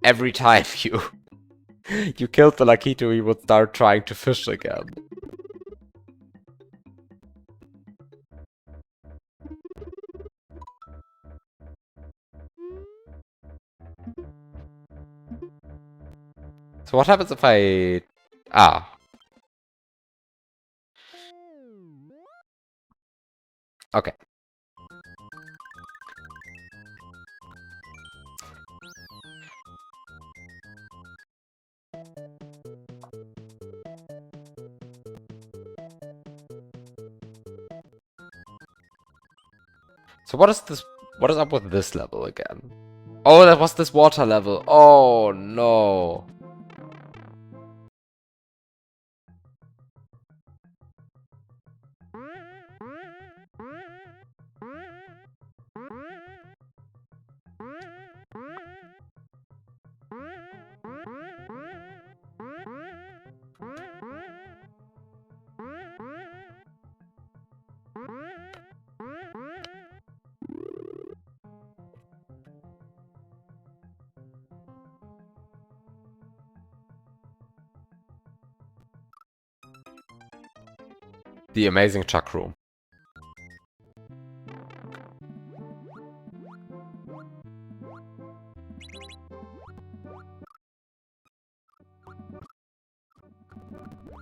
every time you killed the Lakitu, he would start trying to fish again. So what happens if I... Ah. Okay. So what is this? What is up with this level again? Oh, that was this water level. Oh no. The amazing Chuck room.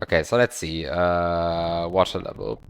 Okay, so let's see. Water level.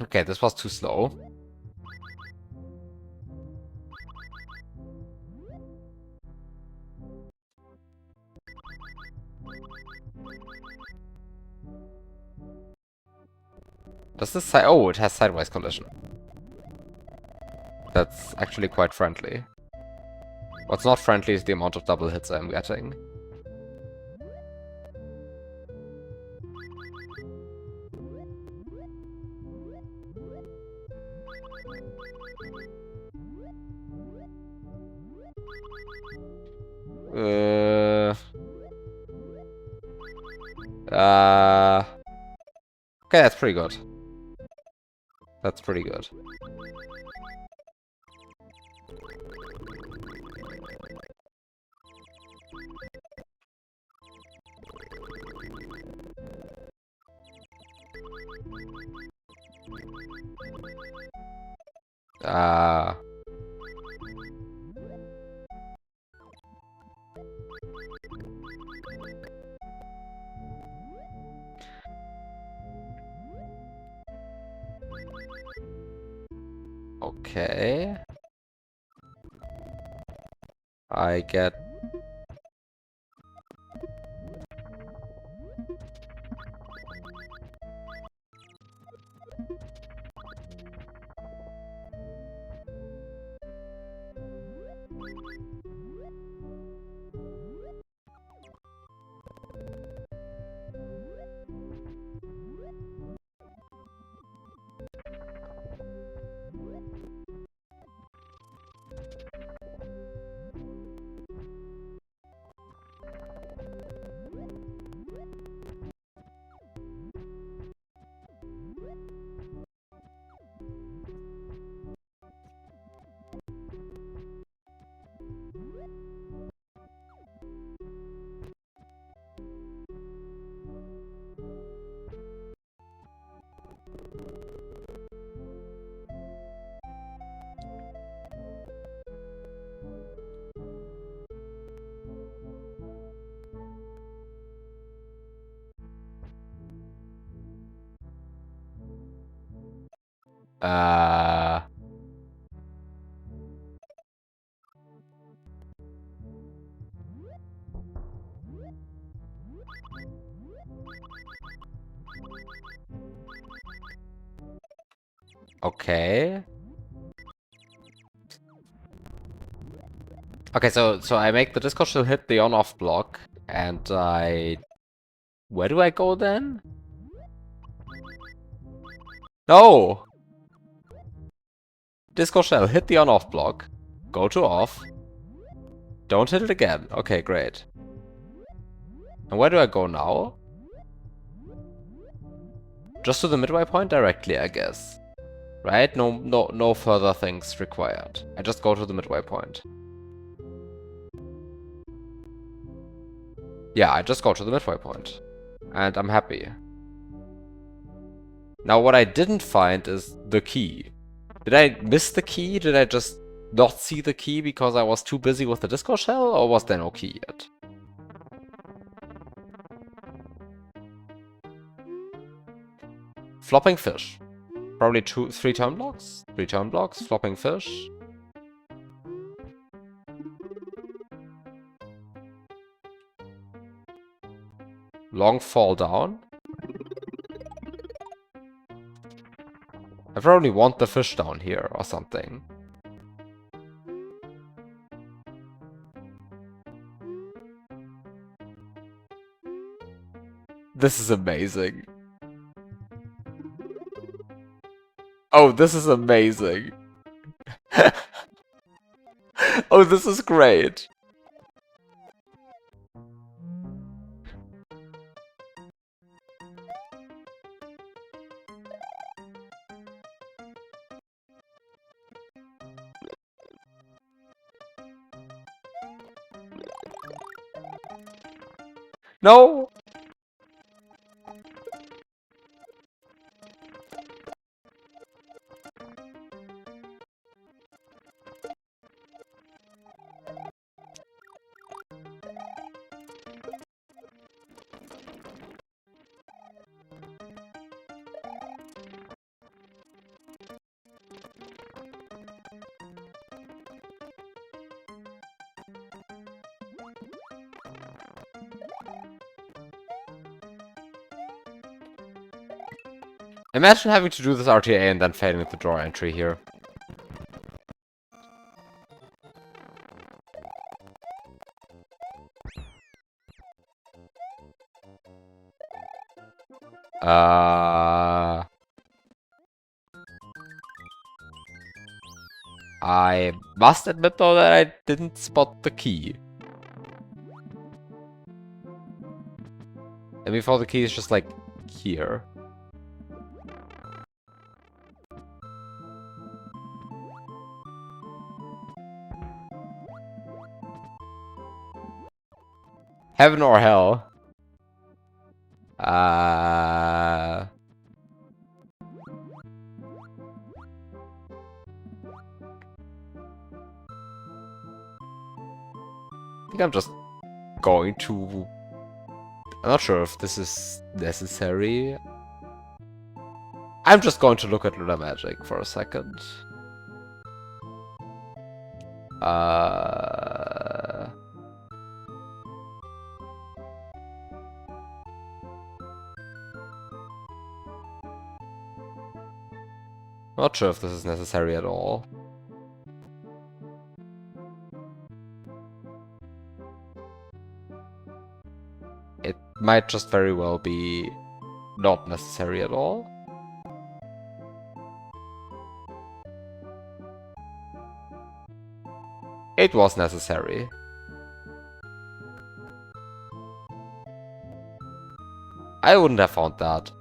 Okay, this was too slow. Does this say... Oh, it has sideways collision. That's actually quite friendly. What's not friendly is the amount of double hits I'm getting. Okay, that's pretty good. That's pretty good. Okay. I get... Okay. Okay, so I make the disco shell hit the on-off block, and I... Where do I go then? No! Disco shell, hit the on-off block. Go to off. Don't hit it again. Okay, great. And where do I go now? Just to the midway point directly, I guess. Right? No further things required. I just go to the midway point. Yeah, I just go to the midway point. And I'm happy. Now what I didn't find is the key. Did I miss the key? Did I just not see the key because I was too busy with the disco shell? Or was there no key yet? Flopping fish. Probably 3 turn blocks? 3 turn blocks, flopping fish. Long fall down. I probably want the fish down here or something. This is amazing. Oh, this is amazing. Oh, this is great. No! Imagine having to do this RTA and then failing the draw entry here. I must admit though that I didn't spot the key. And before the key is just like here. Heaven or hell? I think I'm just going to... I'm not sure if this is necessary. I'm just going to look at Lunar Magic for a second. Not sure if this is necessary at all. It might just very well be not necessary at all. It was necessary. I wouldn't have found that.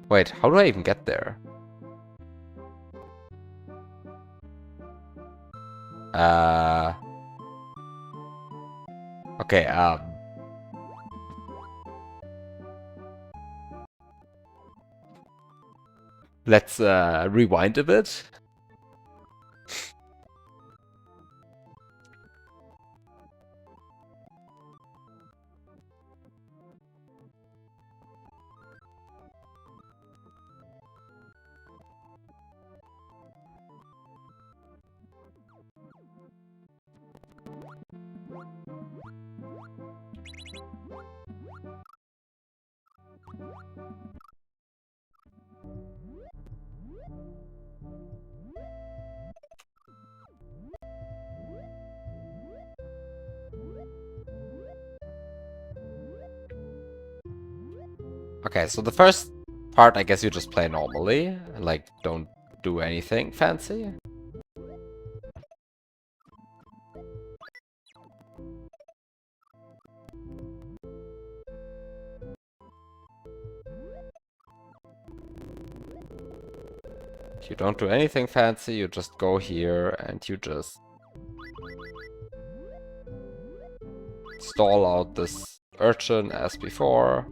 Wait, how do I even get there? Okay, let's rewind a bit. Okay, so the first part, I guess you just play normally, like don't do anything fancy. You don't do anything fancy, you just go here and you just stall out this urchin as before.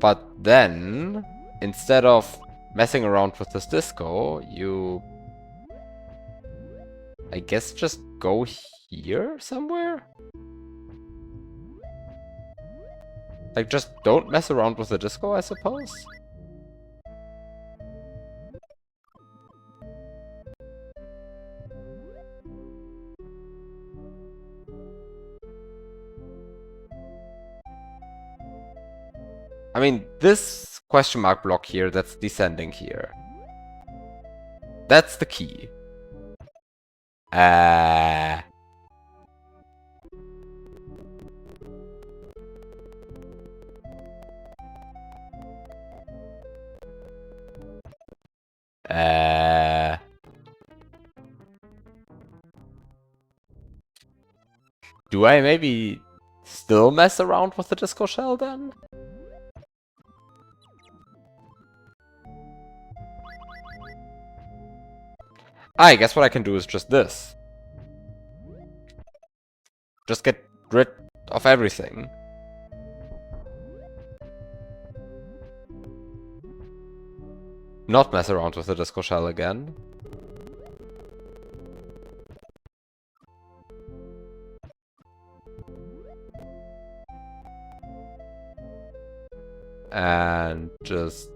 But then, instead of messing around with this disco, you... I guess just go here somewhere? Like, just don't mess around with the disco, I suppose? I mean, this question mark block here that's descending here. That's the key. Do I maybe still mess around with the disco shell then? I guess what I can do is just this. Just get rid of everything. Not mess around with the disco shell again. And just...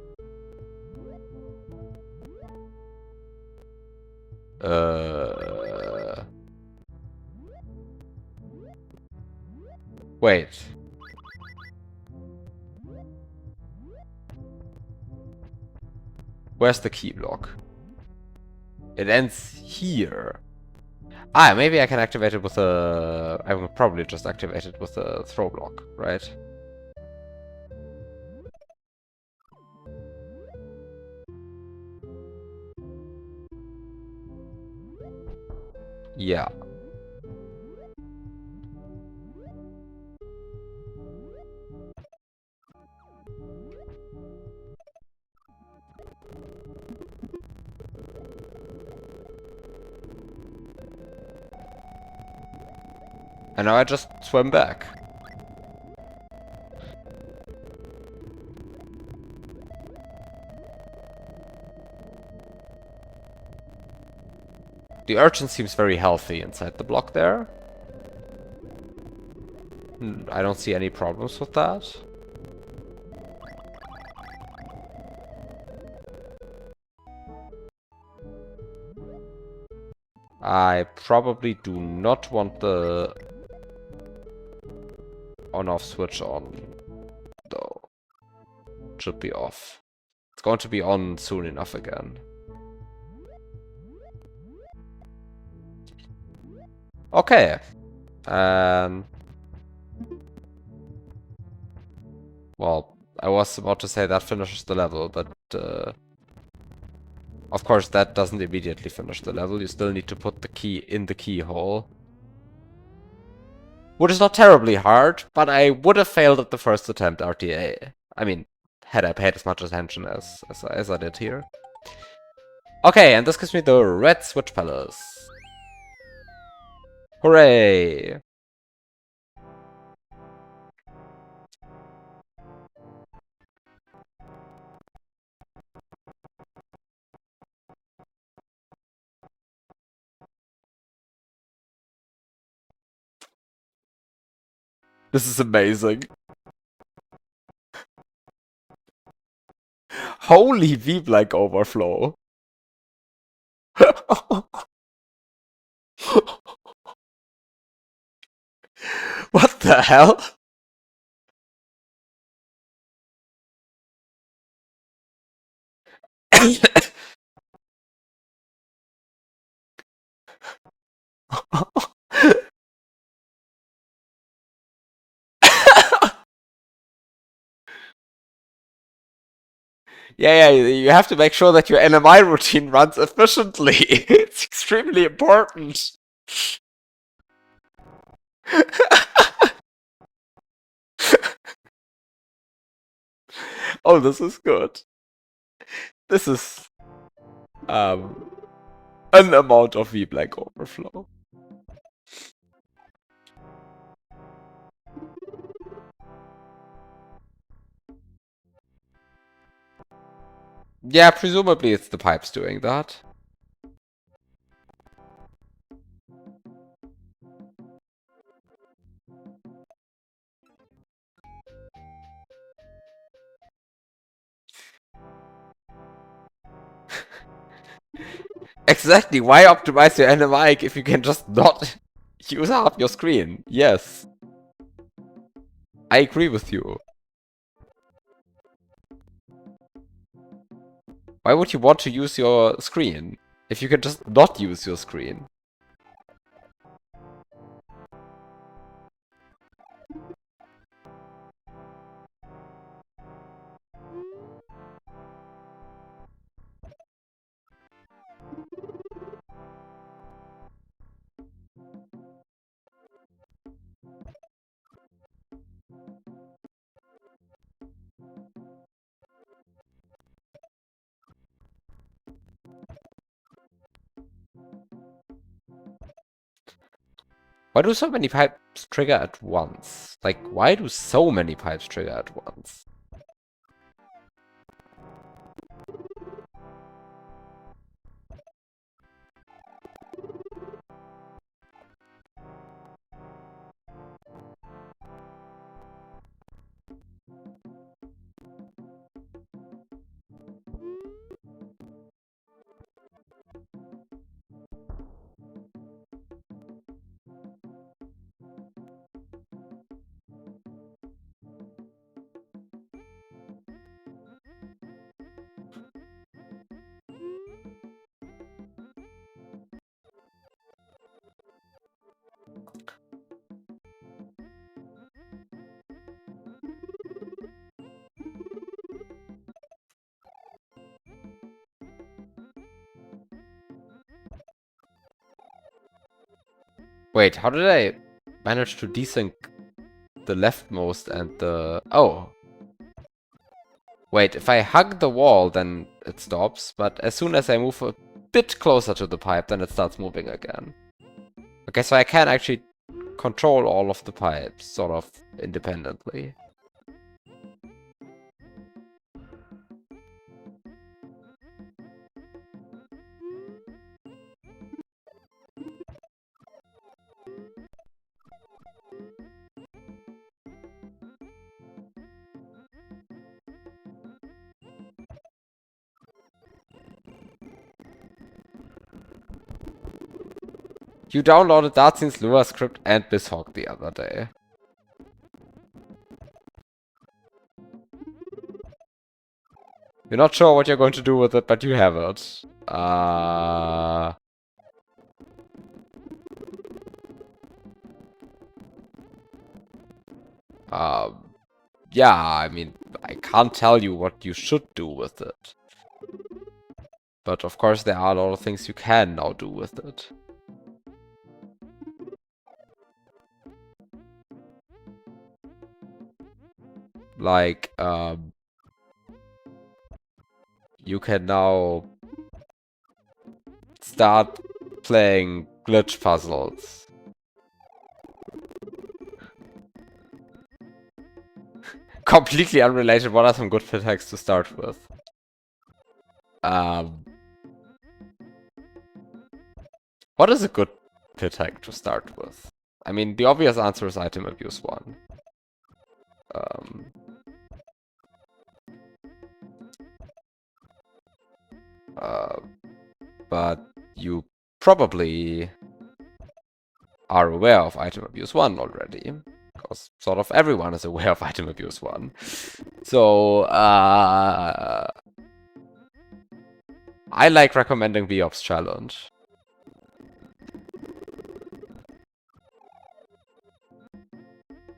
Wait. Where's the key block? It ends here. Ah, maybe I can activate it with a... I will probably just activate it with a throw block, right? Yeah. And now I just swim back. The urchin seems very healthy inside the block there. I don't see any problems with that. I probably do not want the on-off switch on, though. It should be off. It's going to be on soon enough again. Okay. Well, I was about to say that finishes the level, but of course that doesn't immediately finish the level. You still need to put the key in the keyhole. Which is not terribly hard, but I would have failed at the first attempt RTA. I mean, had I paid as much attention as I did here. Okay, and this gives me the red switch palace. Hooray! This is amazing. Holy V-Blank overflow. What the hell? Yeah, you have to make sure that your NMI routine runs efficiently. It's extremely important. Oh, this is good. This is an amount of V-Blank overflow. Yeah, presumably it's the pipes doing that. Exactly, why optimize your NMI if you can just not use half your screen? Yes. I agree with you. Why would you want to use your screen if you can just not use your screen? Why do so many pipes trigger at once? Like, why do so many pipes trigger at once? Wait, how did I manage to desync the leftmost and the... Oh. Wait, if I hug the wall, then it stops, but as soon as I move a bit closer to the pipe, then it starts moving again. Okay, so I can actually control all of the pipes, sort of, independently. You downloaded Dartzin's Lua script and BizHawk the other day. You're not sure what you're going to do with it, but you have it. Yeah, I mean, I can't tell you what you should do with it. But of course there are a lot of things you can now do with it. Like, you can now start playing glitch puzzles. Completely unrelated, what are some good pit hacks to start with? What is a good pit hack to start with? I mean, the obvious answer is item abuse 1. But you probably are aware of item abuse 1 already. Because sort of everyone is aware of item abuse 1. So, I like recommending VOP's challenge.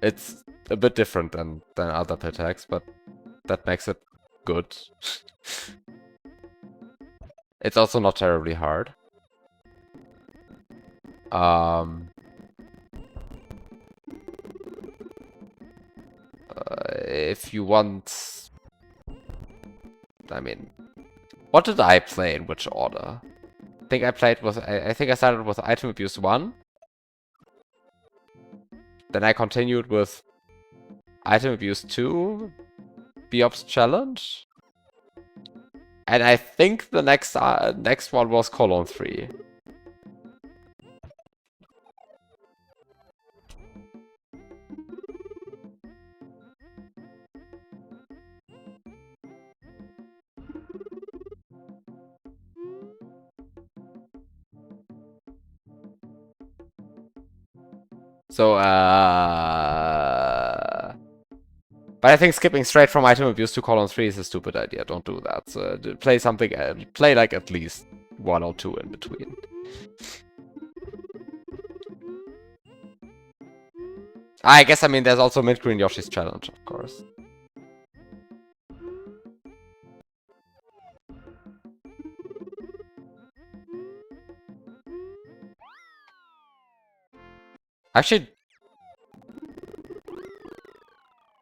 It's a bit different than other pit hacks, but that makes it good. It's also not terribly hard. If you want... I mean... What did I play in which order? I think I played with... I think I started with item abuse 1. Then I continued with item abuse 2, Biop's challenge. And I think the next one was colon 3. So, but I think skipping straight from item abuse to colon 3 is a stupid idea. Don't do that. So, play something, play like at least 1 or 2 in between. I guess, I mean, there's also Mint-Green Yoshi's challenge, of course. Actually,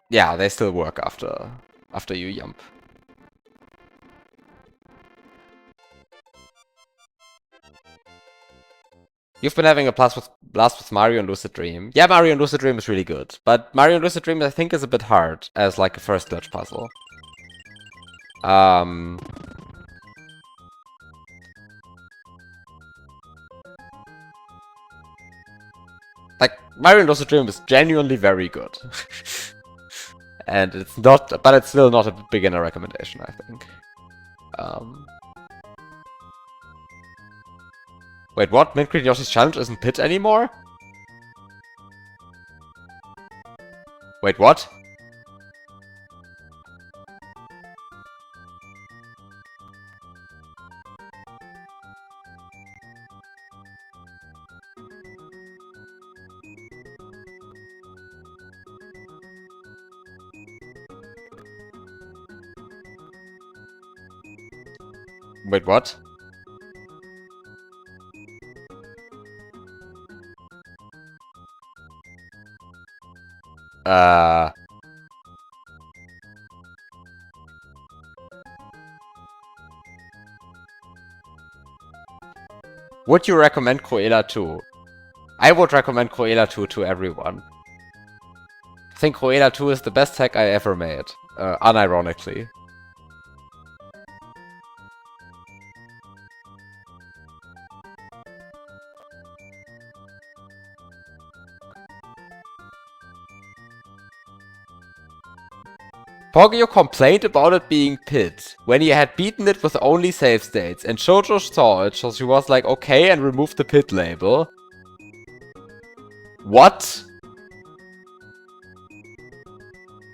yeah, they still work after you jump. You've been having a blast with Mario and Lucid Dream. Yeah, Mario and Lucid Dream is really good, but Mario and Lucid Dream I think is a bit hard as like a first glitch puzzle. Like, Mario and Lucid Dream is genuinely very good. And it's not, but it's still not a beginner recommendation, I think. Wait, what? Mint-Green Yoshi's challenge isn't pit anymore? Wait, what? Wait, what? Uh... Would you recommend Cruella 2? I would recommend Cruella 2 to everyone. I think Cruella 2 is the best hack I ever made. Unironically. Poggio complained about it being pit, when he had beaten it with only save states, and Jojo saw it, so she was like, okay, and removed the pit label. What?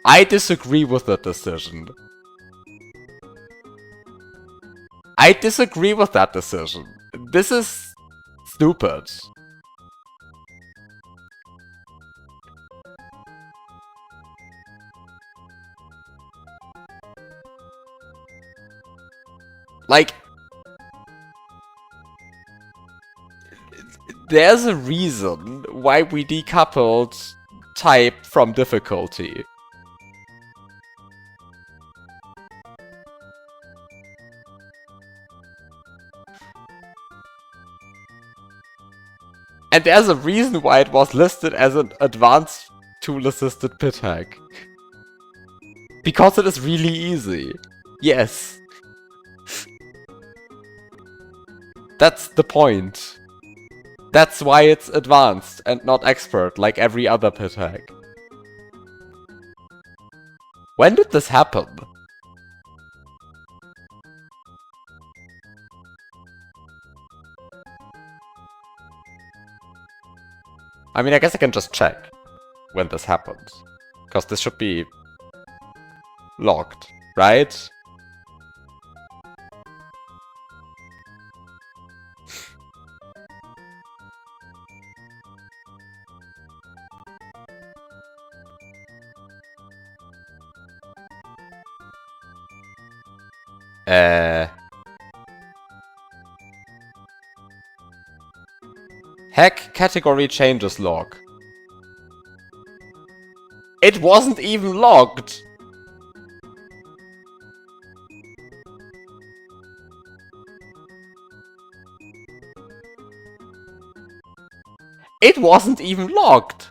I disagree with that decision. I disagree with that decision. This is stupid. Like, there's a reason why we decoupled type from difficulty. And there's a reason why it was listed as an advanced tool-assisted pit hack. Because it is really easy. Yes. That's the point. That's why it's advanced and not expert, like every other pit hack. When did this happen? I mean, I guess I can just check when this happened. Because this should be logged, right? Hack category changes log. It wasn't even logged! It wasn't even logged!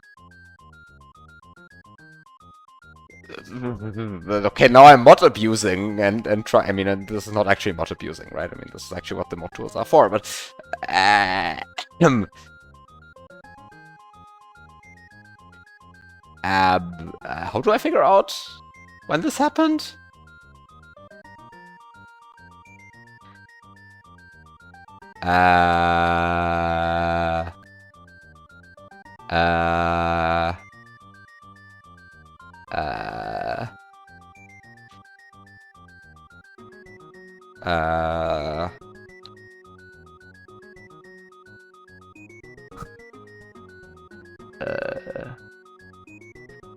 Okay, now I'm mod abusing and try. I mean, and this is not actually mod abusing, right? I mean, this is actually what the mod tools are for, but. How do I figure out when this happened? Uh...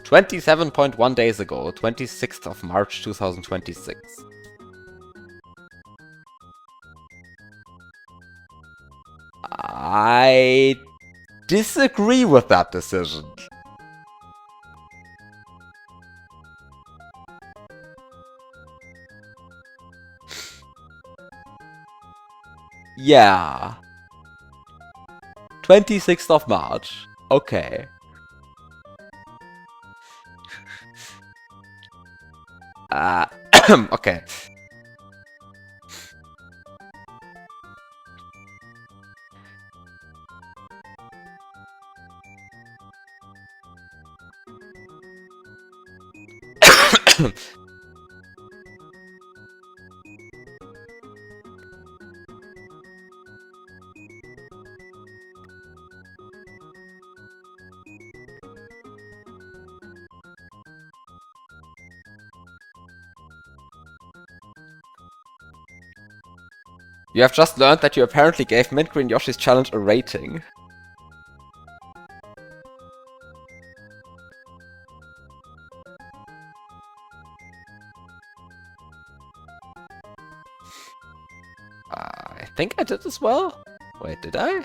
27.1 days ago, 26th of March 2026. I disagree with that decision. Yeah. 26th of March. Okay. Okay. You have just learned that you apparently gave Mint Green Yoshi's challenge a rating. I think I did as well? Wait, did I?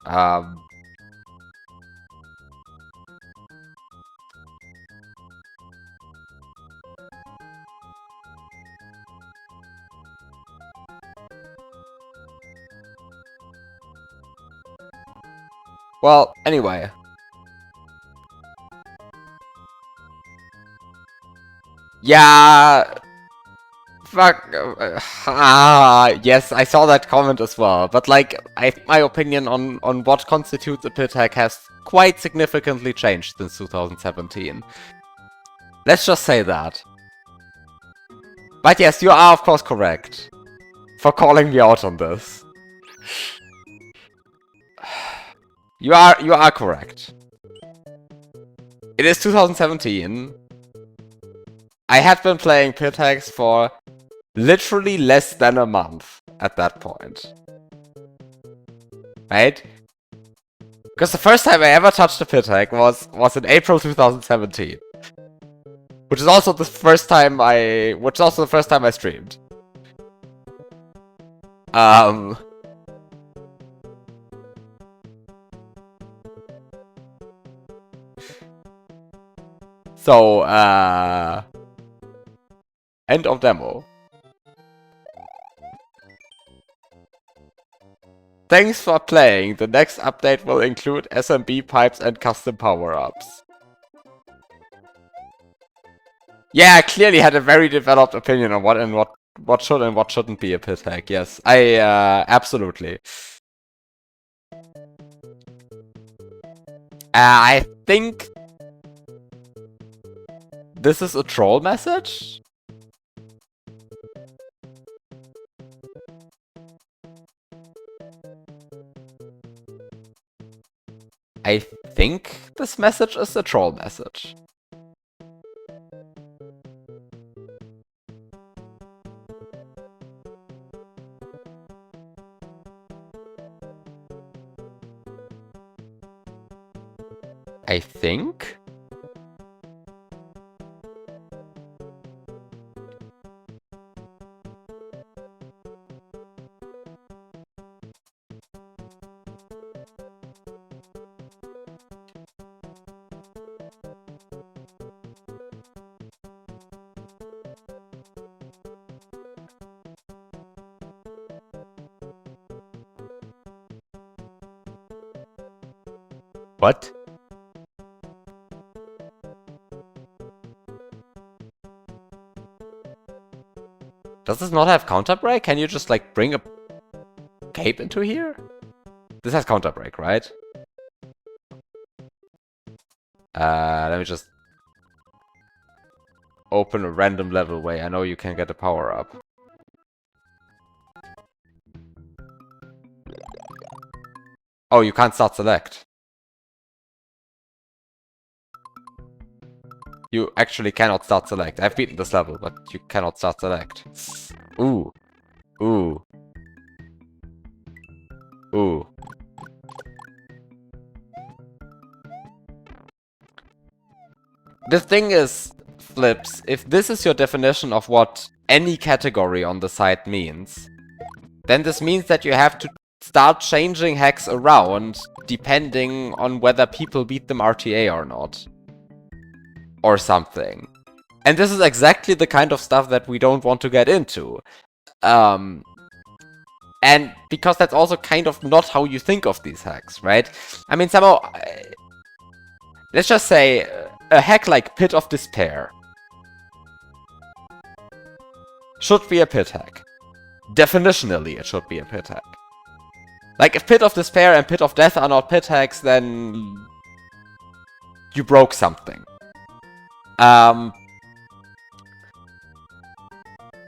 Um, well, anyway. Yeah, fuck. Yes, I saw that comment as well. But like, my opinion on what constitutes a pit hack has quite significantly changed since 2017. Let's just say that. But yes, you are of course correct for calling me out on this. You are correct. It is 2017. I had been playing pit hacks for literally less than a month at that point. Right? Because the first time I ever touched a pit hack was in April 2017. Which is also the first time I streamed. So, end of demo. Thanks for playing. The next update will include SMB pipes and custom power-ups. Yeah, I clearly had a very developed opinion on what should and what shouldn't be a pit hack. Yes, I absolutely. I think this is a troll message. I think this message is a troll message. I think? What? Does this not have counter break? Can you just like bring a cape into here? This has counter break, right? Let me just open a random level way. I know you can get a power up. Oh, you can't start select. You actually cannot start select. I've beaten this level, but you cannot start select. Ooh. Ooh. Ooh. The thing is, Flips, if this is your definition of what any category on the site means, then this means that you have to start changing hacks around depending on whether people beat them RTA or not. Or something. And this is exactly the kind of stuff that we don't want to get into. And because that's also kind of not how you think of these hacks, right? I mean, somehow... let's just say a hack like Pit of Despair should be a pit hack. Definitionally, it should be a pit hack. Like, if Pit of Despair and Pit of Death are not pit hacks, then you broke something.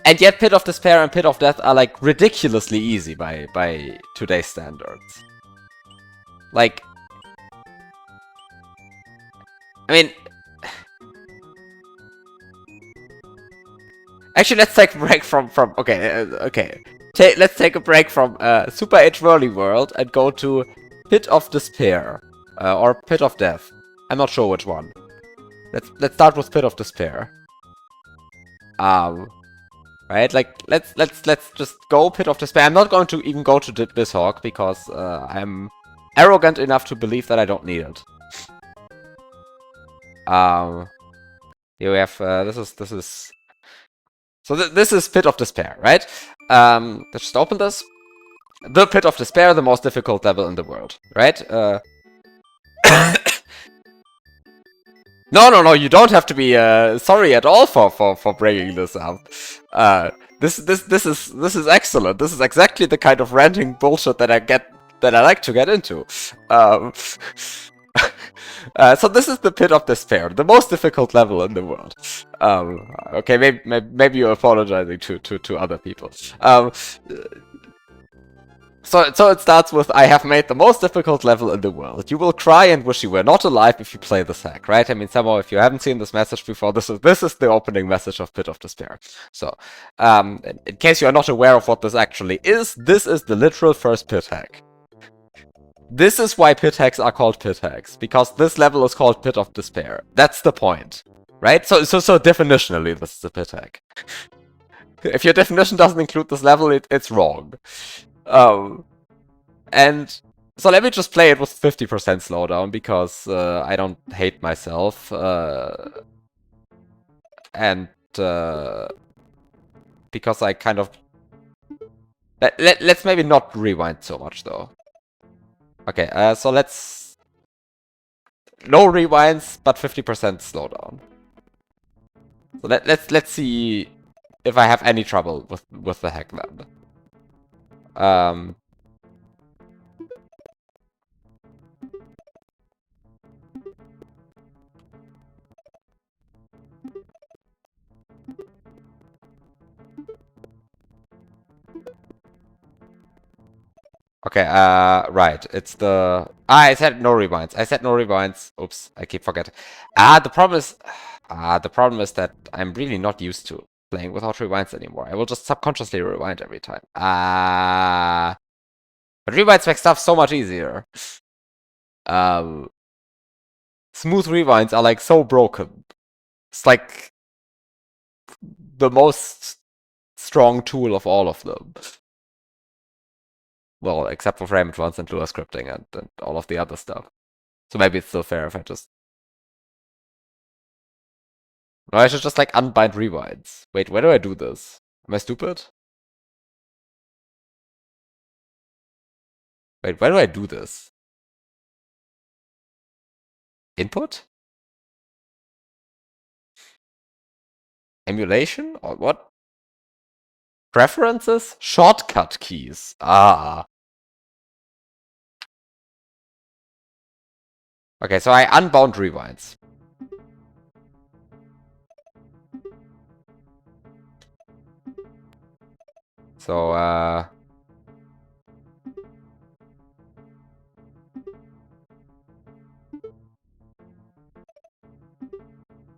And yet Pit of Despair and Pit of Death are like ridiculously easy by today's standards. Like, I mean, actually let's take a break from okay. Let's take a break from Super ageVerrly world and go to Pit of Despair or Pit of Death. I'm not sure which one. Let's start with Pit of Despair. Right, like let's just go Pit of Despair. I'm not going to even go to Bishawk because I'm arrogant enough to believe that I don't need it. Here we have, this is... So this is Pit of Despair, right? Let's just open this. The Pit of Despair, the most difficult level in the world, right? No, you don't have to be sorry at all for bringing this up. This is excellent. This is exactly the kind of ranting bullshit that I like to get into. So this is the Pit of Despair, the most difficult level in the world. Okay, maybe you're apologizing to other people. So it starts with, I have made the most difficult level in the world. You will cry and wish you were not alive if you play this hack, right? I mean, somehow, if you haven't seen this message before, this is the opening message of Pit of Despair. So, in case you are not aware of what this actually is, this is the literal first pit hack. This is why pit hacks are called pit hacks, because this level is called Pit of Despair. That's the point, right? So definitionally, this is a pit hack. If your definition doesn't include this level, it's wrong. And so let me just play it with 50% slowdown, because I don't hate myself. And because I kind of... Let's maybe not rewind so much, though. Okay, so let's... No rewinds, but 50% slowdown. So let's see if I have any trouble with the hack then. Okay, right, it's the... I said no rewinds. I said no rewinds. Oops, I keep forgetting. The problem is that I'm really not used to playing without rewinds anymore. I will just subconsciously rewind every time. But rewinds make stuff so much easier. Smooth rewinds are like so broken. It's like the most strong tool of all of them. Well, except for frame advance and Lua scripting and all of the other stuff. So maybe it's still fair if I just... No, I should just like unbind rewinds. Wait, where do I do this? Am I stupid? Wait, where do I do this? Input? Emulation? Or what? Preferences? Shortcut keys. Ah. Okay, so I unbound rewinds. So,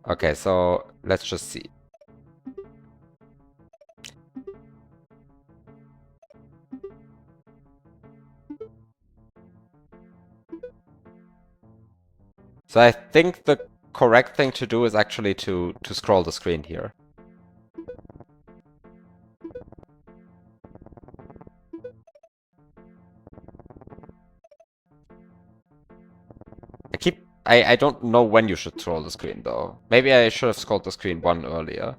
okay, so let's just see. So I think the correct thing to do is actually to scroll the screen here. I don't know when you should scroll the screen though. Maybe I should have scrolled the screen one earlier.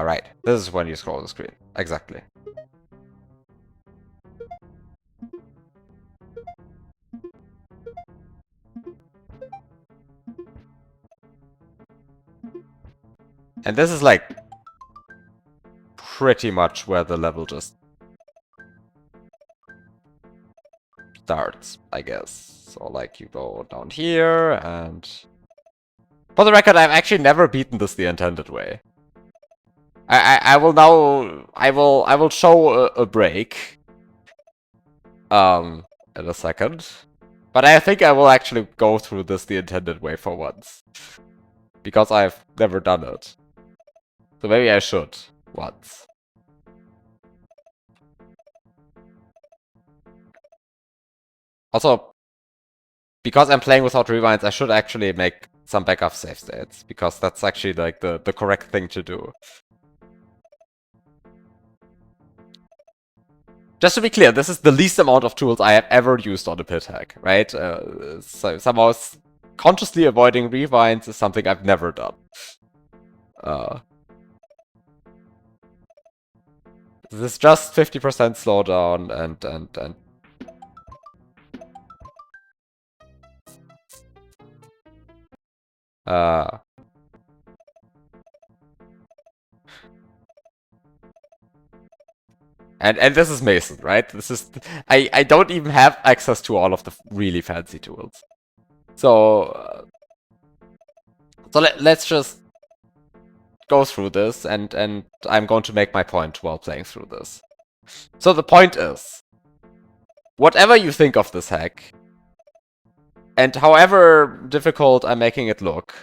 Right. This is when you scroll the screen. Exactly. And this is like pretty much where the level just starts, I guess. So like you go down here and... For the record, I've actually never beaten this the intended way. I will now... I will show a break. In a second. But I think I will actually go through this the intended way for once. Because I've never done it. So maybe I should once. Also, because I'm playing without rewinds, I should actually make some backup save states, because that's actually like the correct thing to do. Just to be clear, this is the least amount of tools I have ever used on a pit hack, right? So somehow consciously avoiding rewinds is something I've never done. This is just 50% slowdown and and this is Mason, right? This is I don't even have access to all of the really fancy tools. So let's just go through this, and I'm going to make my point while playing through this. So the point is, whatever you think of this hack, and however difficult I'm making it look,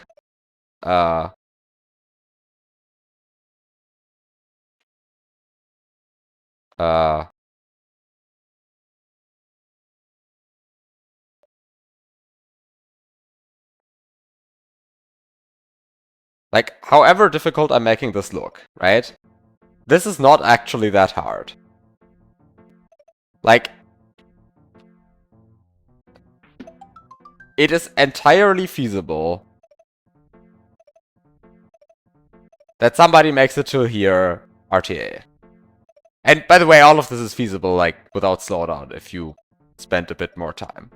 like, however difficult I'm making this look, right? This is not actually that hard. Like, it is entirely feasible that somebody makes it to here RTA. And by the way, all of this is feasible, like, without slowdown, if you spend a bit more time.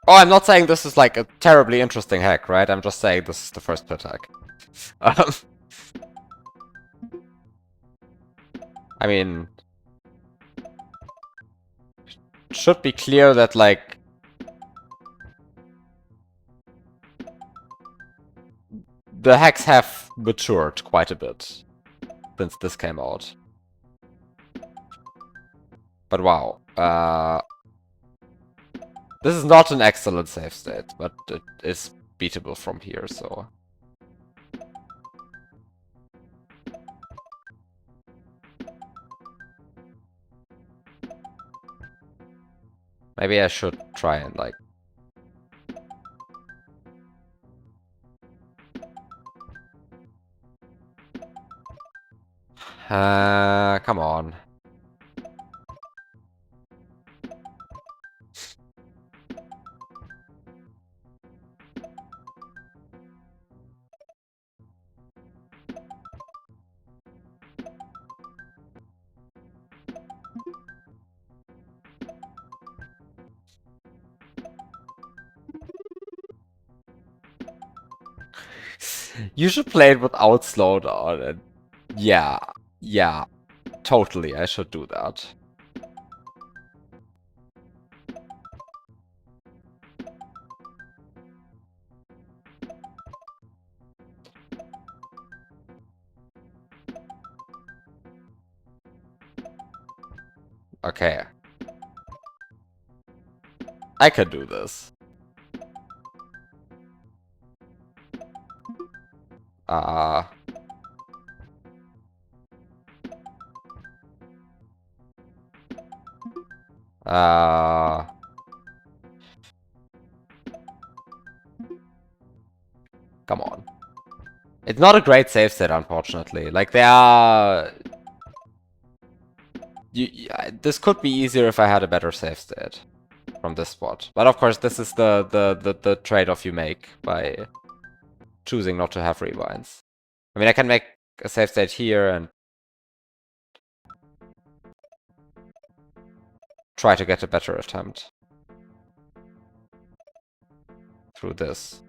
Oh, I'm not saying this is like a terribly interesting hack, right? I'm just saying this is the first pit hack. I mean, should be clear that, like, the hacks have matured quite a bit since this came out. But wow. This is not an excellent save state, but it is beatable from here, so... Maybe I should try and, like... come on. You should play it without slowdown, and yeah, totally, I should do that. Okay. I can do this. Come on. It's not a great save set, unfortunately. Like, there are... this could be easier if I had a better save state from this spot. But of course, this is the trade-off you make by choosing not to have rewinds. I mean, I can make a save state here and try to get a better attempt. through this.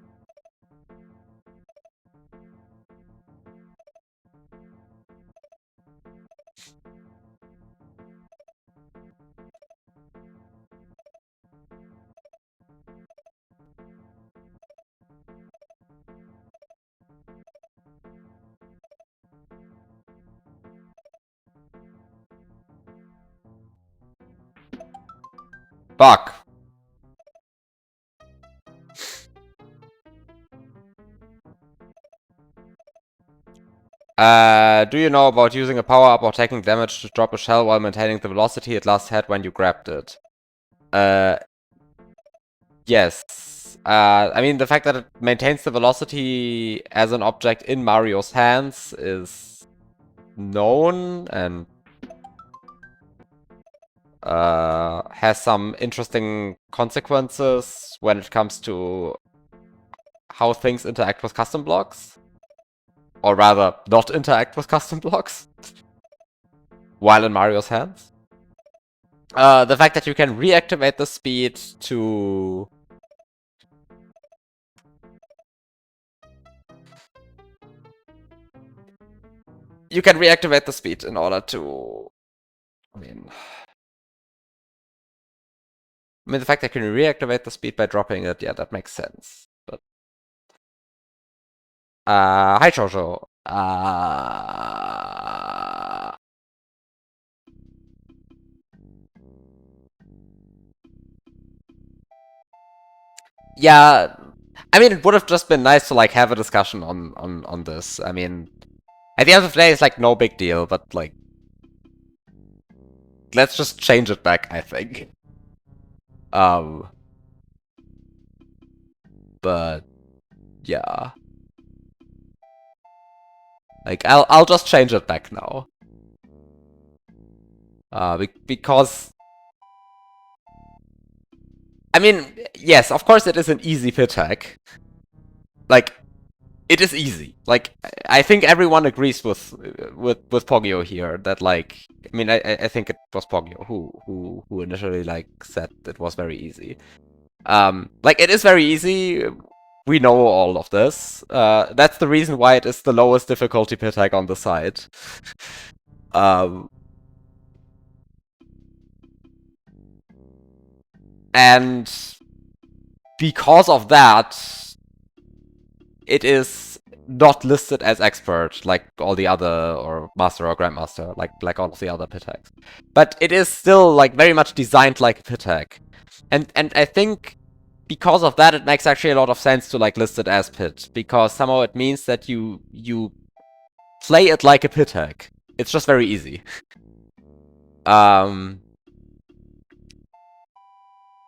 Fuck. Do you know about using a power-up or taking damage to drop a shell while maintaining the velocity it last had when you grabbed it? Yes. I mean, the fact that it maintains the velocity as an object in Mario's hands is known and has some interesting consequences when it comes to how things interact with custom blocks. Or rather, not interact with custom blocks while in Mario's hands. The fact that you can reactivate the speed to... You can reactivate the speed in order to... I mean, the fact that you can reactivate the speed by dropping it, yeah, that makes sense. But... hi, Jojo. Yeah, I mean, it would have just been nice to, like, have a discussion on this. I mean, at the end of the day, it's, like, no big deal, but, like, let's just change it back, I think. But, yeah. Like, I'll just change it back now. Because... I mean, yes, of course it is an easy pit hack. Like, it is easy. Like, I think everyone agrees with Poggio here that, like, I mean, I think it was Poggio who initially, like, said it was very easy. Like, it is very easy. We know all of this. That's the reason why it is the lowest difficulty pit hack on the site. And because of that, it is not listed as expert like all the other, or master or grandmaster, like all of the other pit hacks. But it is still, like, very much designed like a pit hack. And I think because of that, it makes actually a lot of sense to, like, list it as pit, because somehow it means that you play it like a pit hack. It's just very easy.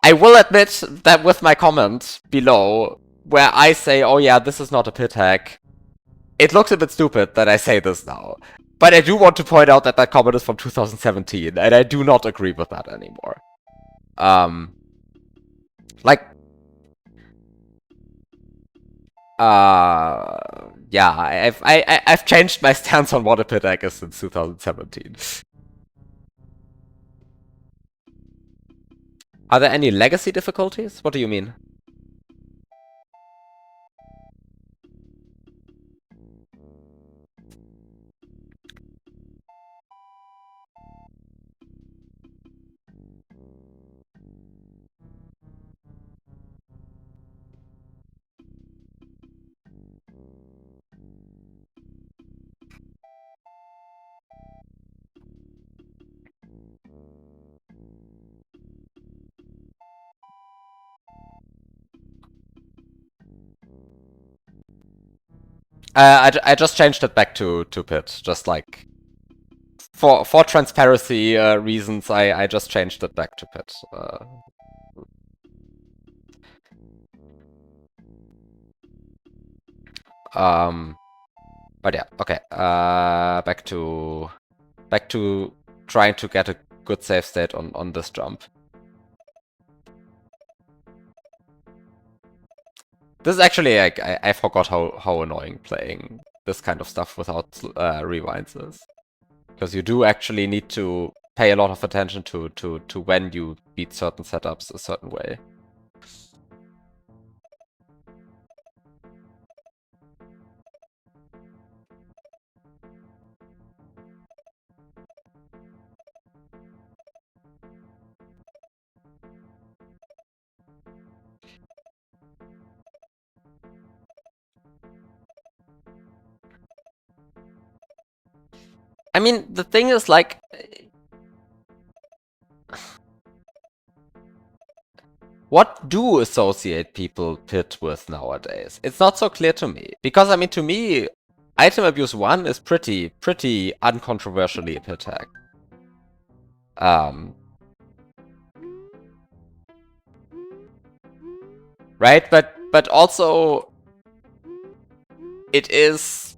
I will admit that with my comment below, where I say, oh yeah, this is not a pit hack, it looks a bit stupid that I say this now. But I do want to point out that that comment is from 2017, and I do not agree with that anymore. Like... yeah, I've changed my stance on what a pit hack is since 2017. Are there any legacy difficulties? What do you mean? I just changed it back to pit, just like for transparency reasons. I just changed it back to pit. But yeah, okay. Back to trying to get a good save state on this jump. This is actually, like, I forgot how annoying playing this kind of stuff without rewinds is. Because you do actually need to pay a lot of attention to when you beat certain setups a certain way. I mean, the thing is, like, what do associate people pit with nowadays? It's not so clear to me. Because, I mean, to me, Item Abuse 1 is pretty uncontroversially a pit hack. Right? But also, it is,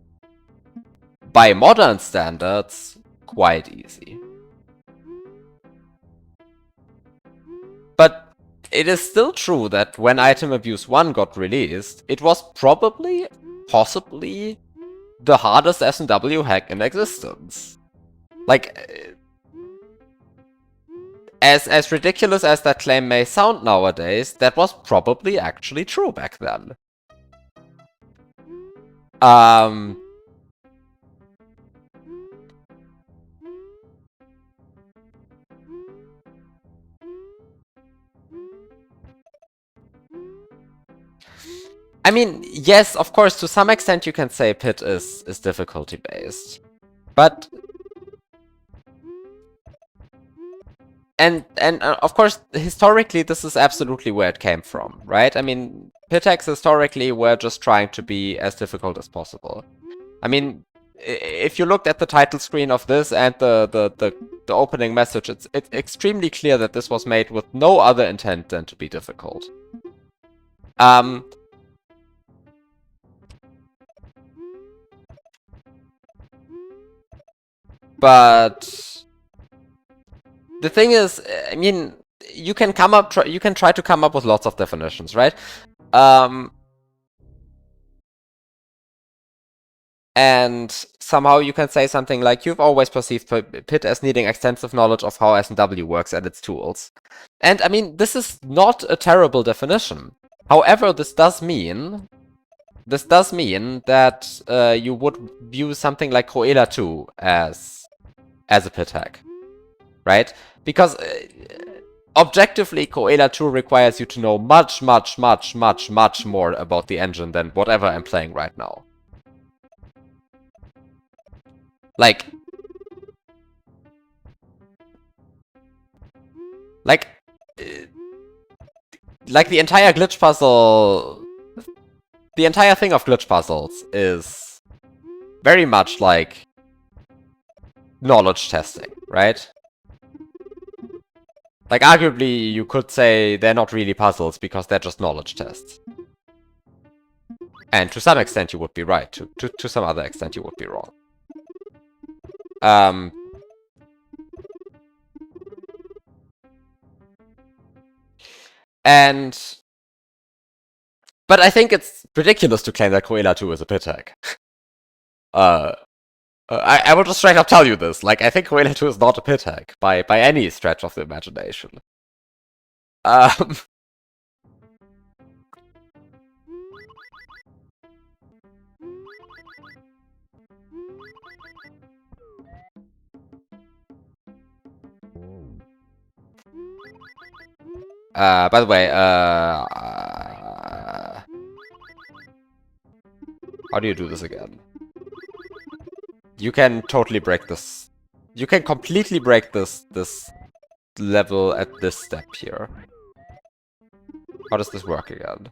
by modern standards, quite easy. But it is still true that when Item Abuse 1 got released, it was probably, possibly, the hardest S&W hack in existence. Like, as ridiculous as that claim may sound nowadays, that was probably actually true back then. I mean, yes, of course, to some extent you can say pit is difficulty based. But and of course, historically, this is absolutely where it came from, right? I mean, pit hacks historically were just trying to be as difficult as possible. I mean, if you looked at the title screen of this and the opening message, it's extremely clear that this was made with no other intent than to be difficult. But the thing is, I mean, you can try to come up with lots of definitions, right? And somehow you can say something like, you've always perceived pit as needing extensive knowledge of how S&W works and its tools. And I mean, this is not a terrible definition. However, this does mean that you would view something like Cruella 2 as a pit hack, right? Because objectively, Cruella 2 requires you to know much more about the engine than whatever I'm playing right now. Like the entire glitch puzzle, the entire thing of glitch puzzles is very much like knowledge testing, right? Like, arguably, you could say they're not really puzzles because they're just knowledge tests. And to some extent you would be right, to some other extent you would be wrong. But I think it's ridiculous to claim that Cruella 2 is a pit hack. I will just straight up tell you this. Like, I think Cruella 2 is not a pit hack by any stretch of the imagination. By the way, how do you do this again? You can totally break this. You can completely break this level at this step here. How does this work again?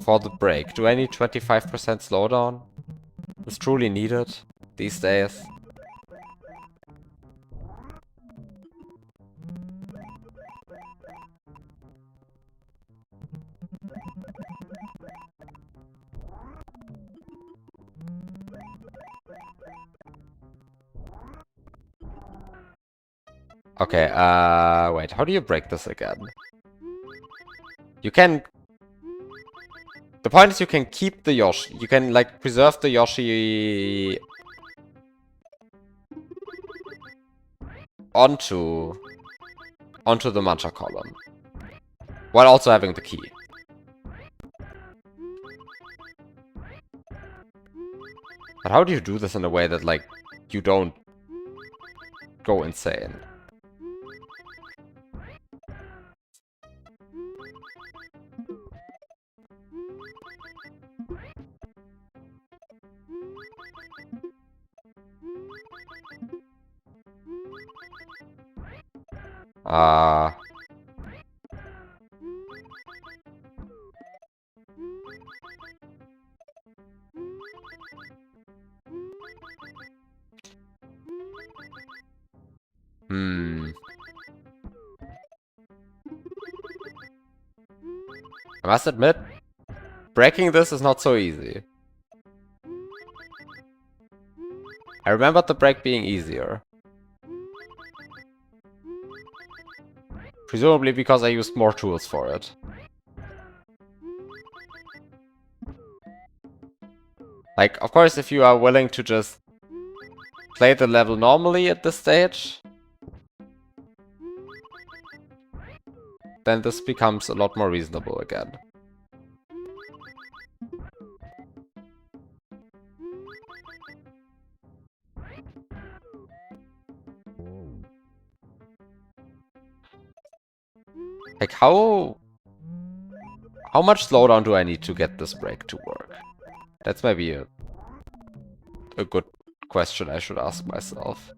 For the break, do I need 25% slowdown? It's truly needed these days. Okay, wait, how do you break this again? You can... The point is you can keep the Yoshi. You can, like, preserve the Yoshi onto the matcha column, while also having the key. But how do you do this in a way that, like, you don't go insane? I must admit, breaking this is not so easy. I remembered the break being easier. Presumably because I used more tools for it. Like, of course, if you are willing to just play the level normally at this stage, then this becomes a lot more reasonable again. Like, how much slowdown do I need to get this break to work? That's maybe a good question I should ask myself.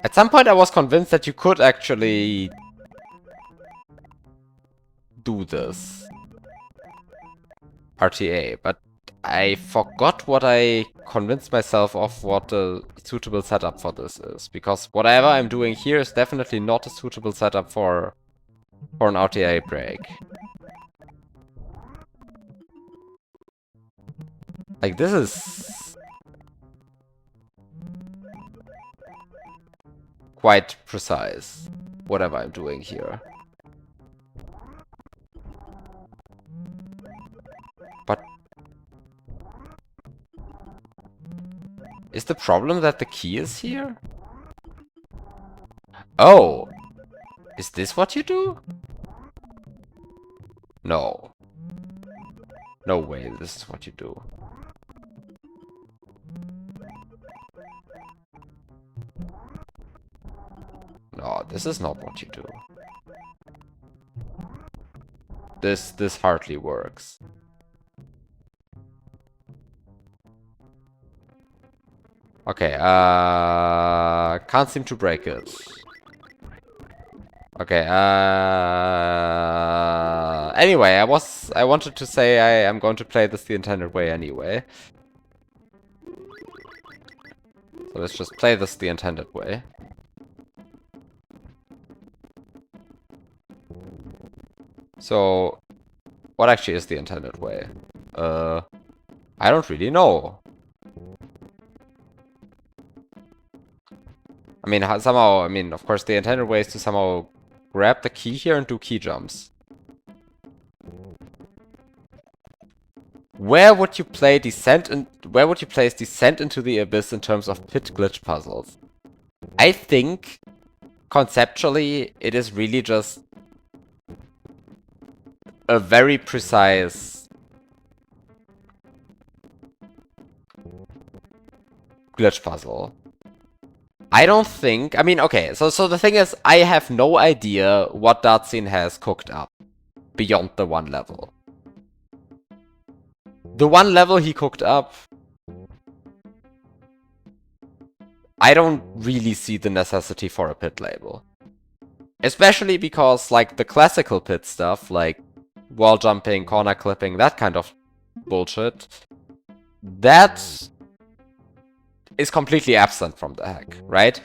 At some point I was convinced that you could actually do this RTA, but I forgot what I convinced myself of what the suitable setup for this is, because whatever I'm doing here is definitely not a suitable setup for an RTA break. Like, this is quite precise, whatever I'm doing here. But is the problem that the key is here? Oh! Is this what you do? No. No way this is what you do. No, this is not what you do. This hardly works. Okay, can't seem to break it. Okay, anyway, I wanted to say I am going to play this the intended way anyway. So let's just play this the intended way. So, what actually is the intended way? I don't really know. I mean, somehow, of course, the intended way is to somehow grab the key here and do key jumps. Where would you play Descent and where would you place Descent into the Abyss in terms of pit glitch puzzles? I think conceptually it is really just a very precise glitch puzzle. I don't think... okay, so the thing is, I have no idea what Dartsin has cooked up beyond the one level. The one level he cooked up, I don't really see the necessity for a pit label. Especially because, like, the classical pit stuff, like wall jumping, corner clipping, that kind of bullshit, that is completely absent from the hack, right?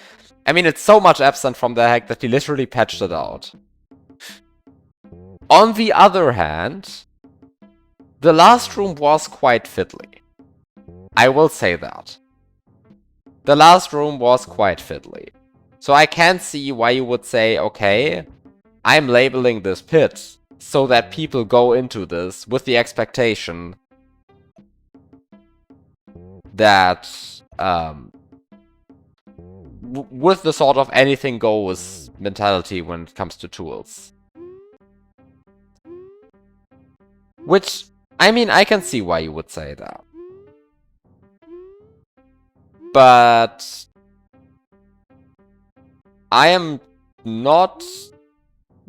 It's so much absent from the hack that he literally patched it out. On the other hand, the last room was quite fiddly. I will say that. The last room was quite fiddly. So I can see why you would say, okay, I'm labeling this pit so that people go into this with the expectation that with the sort of anything goes mentality when it comes to tools. Which, I mean, I can see why you would say that. But I am not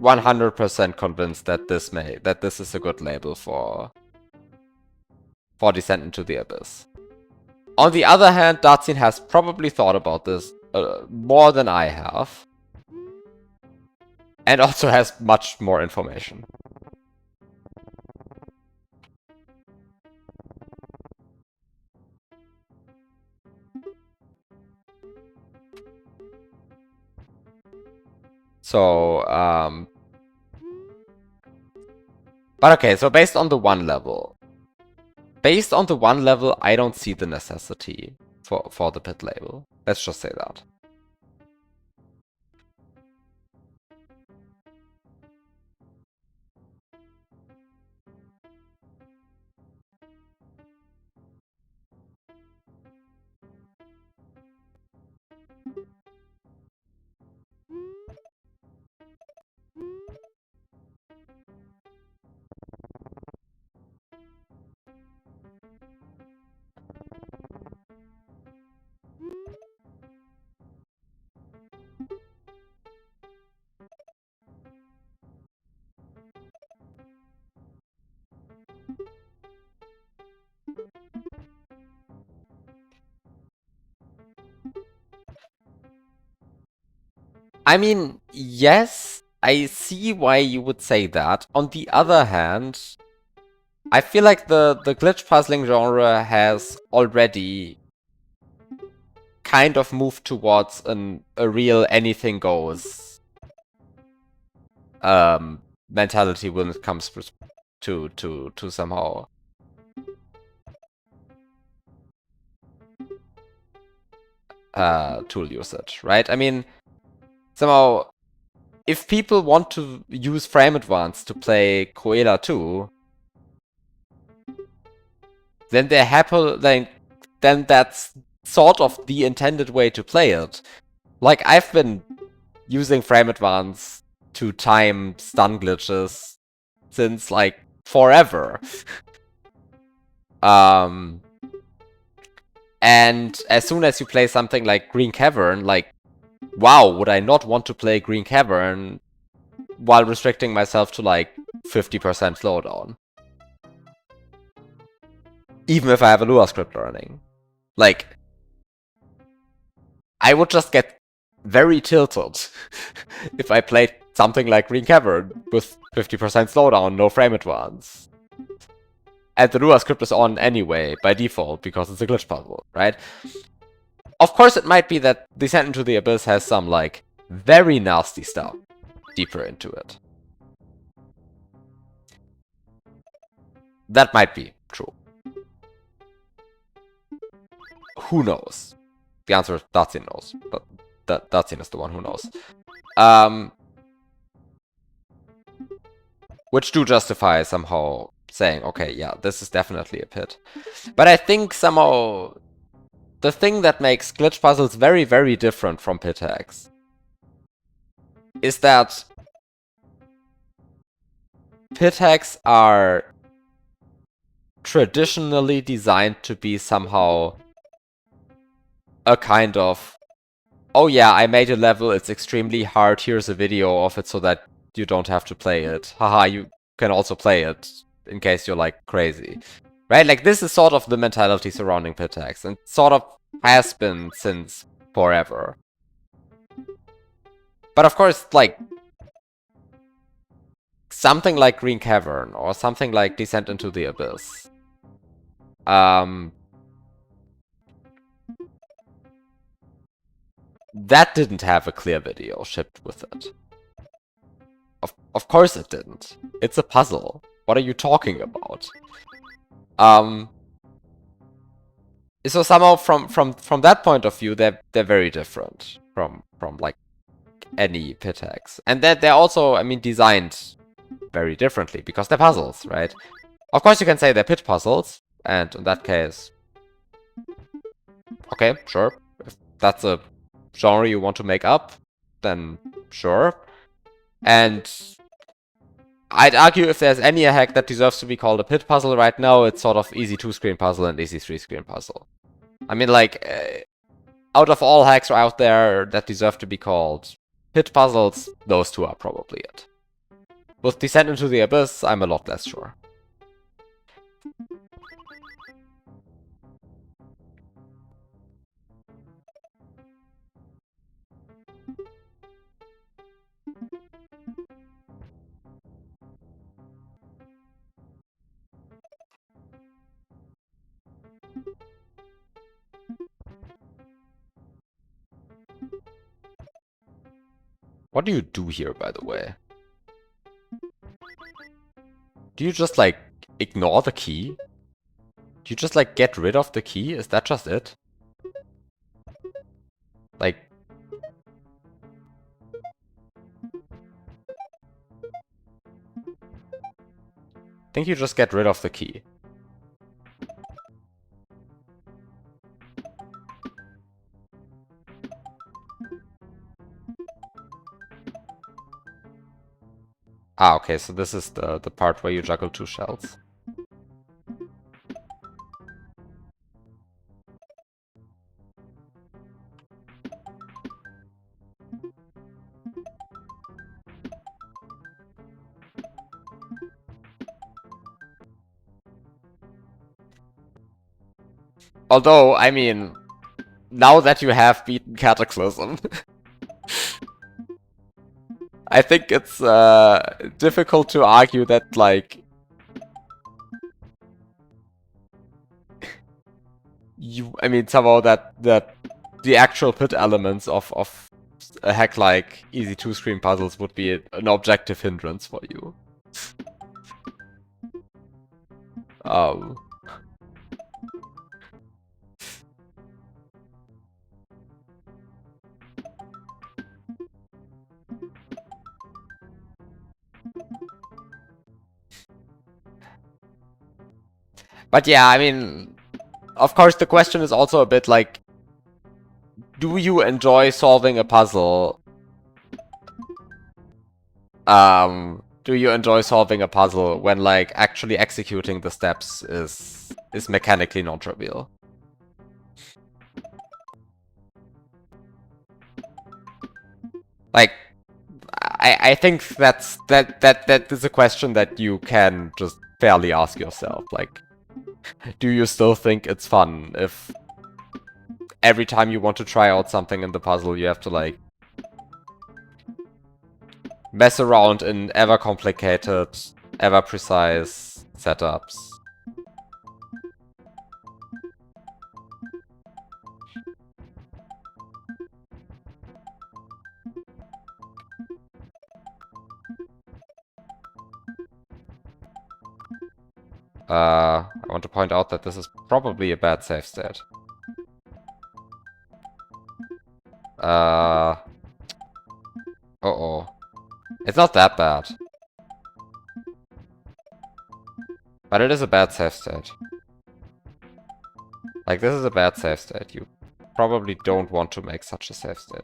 100% convinced that this is a good label for Descent into the Abyss. On the other hand, Datsun has probably thought about this more than I have. And also has much more information. So, but okay, so based on the one level, I don't see the necessity for the pit label. Let's just say that. I mean, yes, I see why you would say that. On the other hand, I feel like the glitch puzzling genre has already kind of moved towards a real anything goes mentality when it comes to somehow tool usage, right? I mean, somehow, if people want to use Frame Advance to play Koela 2, then they're happy. Then that's sort of the intended way to play it. Like, I've been using Frame Advance to time stun glitches since, like, forever. And as soon as you play something like Green Cavern, like, wow, would I not want to play Green Cavern while restricting myself to, like, 50% slowdown? Even if I have a Lua script running. Like, I would just get very tilted if I played something like Green Cavern with 50% slowdown, no frame advance. And the Lua script is on anyway, by default, because it's a glitch puzzle, right? Of course, it might be that Descent into the Abyss has some, like, very nasty stuff deeper into it. That might be true. Who knows? The answer is Datsun knows, but Datsun is the one who knows. Which do justify somehow saying, okay, yeah, this is definitely a pit. But I think somehow the thing that makes glitch puzzles very, very different from pit hacks is that pit hacks are traditionally designed to be somehow a kind of, oh yeah, I made a level, it's extremely hard, here's a video of it so that you don't have to play it. Haha, you can also play it in case you're like crazy. Right? Like, this is sort of the mentality surrounding pit hacks, and sort of has been since forever. But of course, like, something like Green Cavern or something like Descent into the Abyss, that didn't have a clear video shipped with it. Of course it didn't. It's a puzzle. What are you talking about? So somehow from that point of view, they're very different from like any pit hacks. And that they're also, I mean, designed very differently, because they're puzzles, right? Of course you can say they're pit puzzles, and in that case, okay, sure. If that's a genre you want to make up, then sure. And I'd argue if there's any hack that deserves to be called a pit puzzle right now, it's sort of easy 2-screen puzzle and easy 3-screen puzzle. I mean, like, out of all hacks out there that deserve to be called pit puzzles, those two are probably it. With Descent into the Abyss, I'm a lot less sure. What do you do here, by the way? Do you just, like, ignore the key? Do you just, like, get rid of the key? Is that just it? Like... I think you just get rid of the key. Ah, okay, so this is the part where you juggle 2 shells. Although, I mean, now that you have beaten Cataclysm, I think it's difficult to argue that, like, I mean, somehow that the actual pit elements of a hack like easy 2-screen puzzles would be an objective hindrance for you. But yeah, I mean, of course the question is also a bit like, do you enjoy solving a puzzle? Do you enjoy solving a puzzle when, like, actually executing the steps is mechanically non-trivial? Like, I think that is a question that you can just fairly ask yourself. Like, do you still think it's fun if every time you want to try out something in the puzzle you have to, like, mess around in ever complicated, ever precise setups? I want to point out that this is probably a bad save state. Uh-oh. It's not that bad. But it is a bad save state. Like, this is a bad save state. You probably don't want to make such a save state.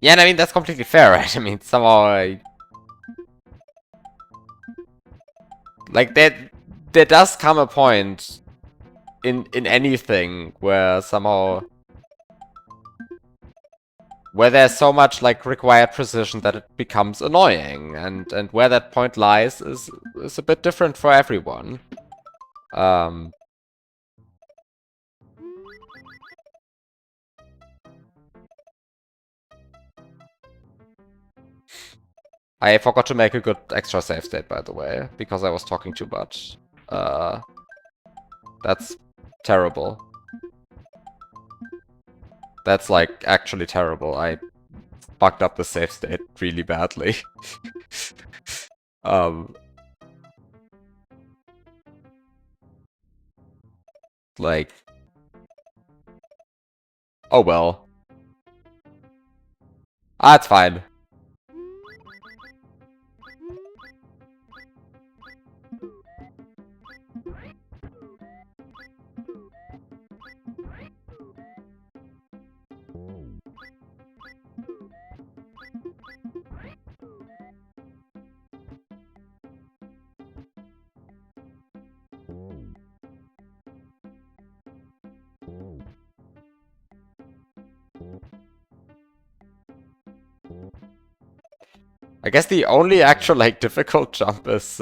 Yeah, and I mean, that's completely fair, right? I mean, somehow like, there does come a point in anything where somehow... where there's so much, like, required precision that it becomes annoying. And where that point lies is a bit different for everyone. I forgot to make a good extra save state, by the way, because I was talking too much. That's terrible. That's, like, actually terrible. I fucked up the save state really badly. Like... Oh well. Ah, it's fine. I guess the only actual, like, difficult jump is,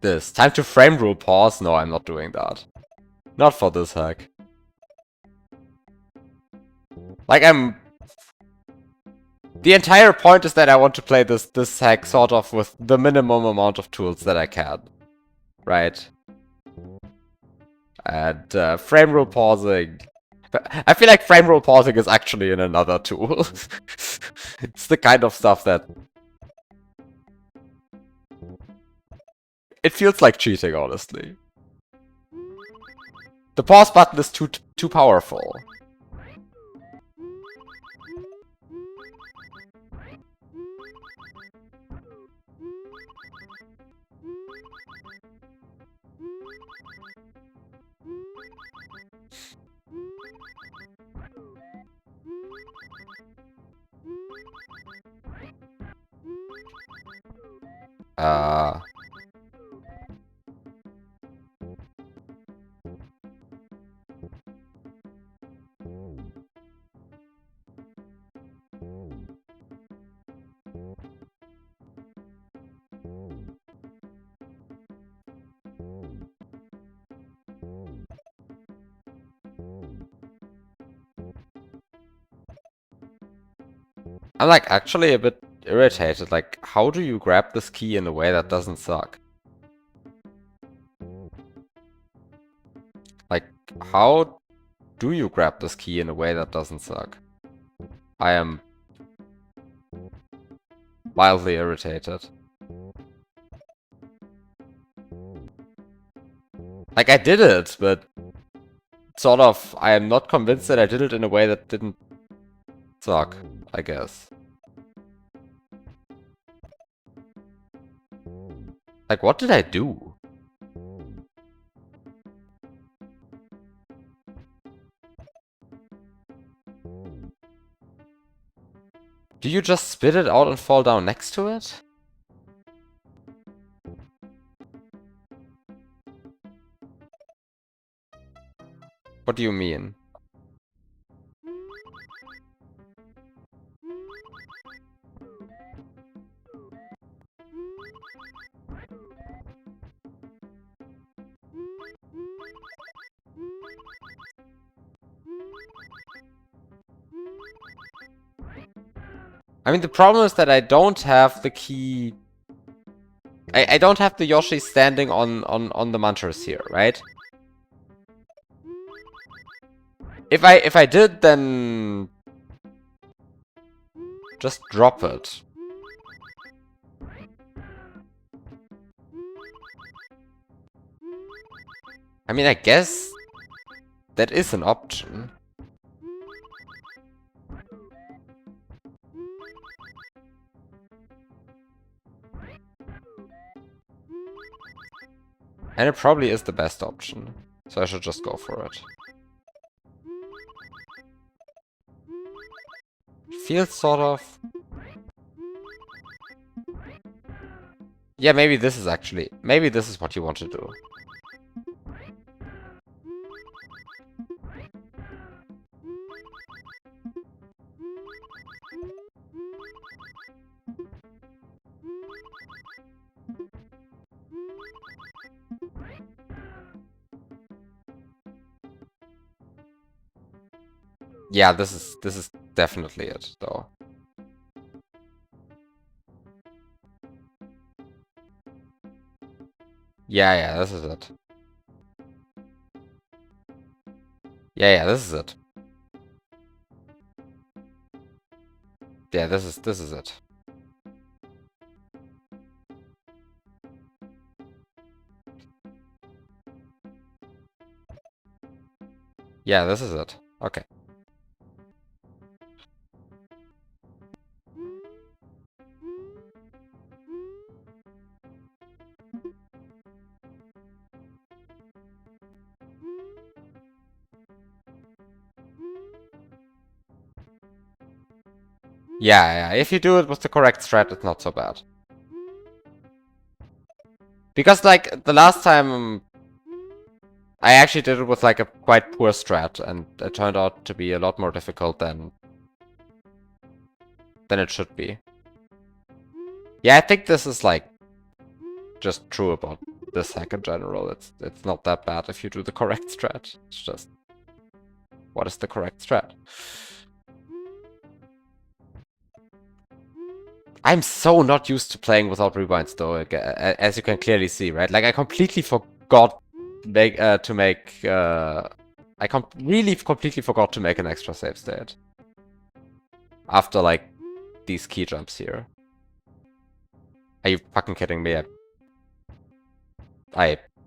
this. Time to frame rule pause? No, I'm not doing that. Not for this hack. Like, the entire point is that I want to play this hack sort of with the minimum amount of tools that I can. Right? And, frame rule pausing... I feel like frame rule pausing is actually in another tool. It's the kind of stuff that... It feels like cheating, honestly. The pause button is too powerful. I'm like actually a bit irritated. Like, how do you grab this key in a way that doesn't suck? Like, how do you grab this key in a way that doesn't suck? I am mildly irritated. Like, I did it, but sort of, I am not convinced that I did it in a way that didn't suck, I guess. Like, what did I do? Do you just spit it out and fall down next to it? What do you mean? I mean, the problem is that I don't have the key... I don't have the Yoshi standing on the mantras here, right? If I did, then... just drop it. I mean, I guess... that is an option. And it probably is the best option. So I should just go for it. Feels sort of... Yeah, maybe this is actually... maybe this is what you want to do. Yeah, this is definitely it, though. Yeah, this is it. Yeah, this is it. Yeah, this is it. Yeah, this is it. Okay. Yeah, if you do it with the correct strat, it's not so bad. Because, like, the last time I actually did it with, like, a quite poor strat, and it turned out to be a lot more difficult than it should be. Yeah, I think this is, like, just true about this hack in general. It's not that bad if you do the correct strat. It's just, what is the correct strat? I'm so not used to playing without rewinds, though, as you can clearly see, right? Like, I completely forgot to make... I really completely forgot to make an extra save state. After, like, these key jumps here. Are you fucking kidding me? Am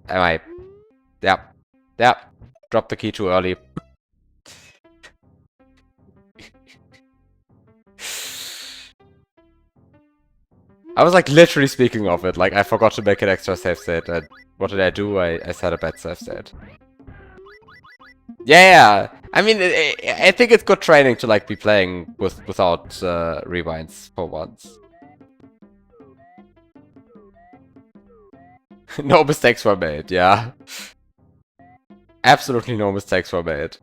I... Yep. Yep. Dropped the key too early. I was like literally speaking of it, like I forgot to make an extra save state, and what did I do? I set a bad save state. Yeah, I mean, I think it's good training to like be playing without rewinds for once. No mistakes were made, yeah. Absolutely no mistakes were made.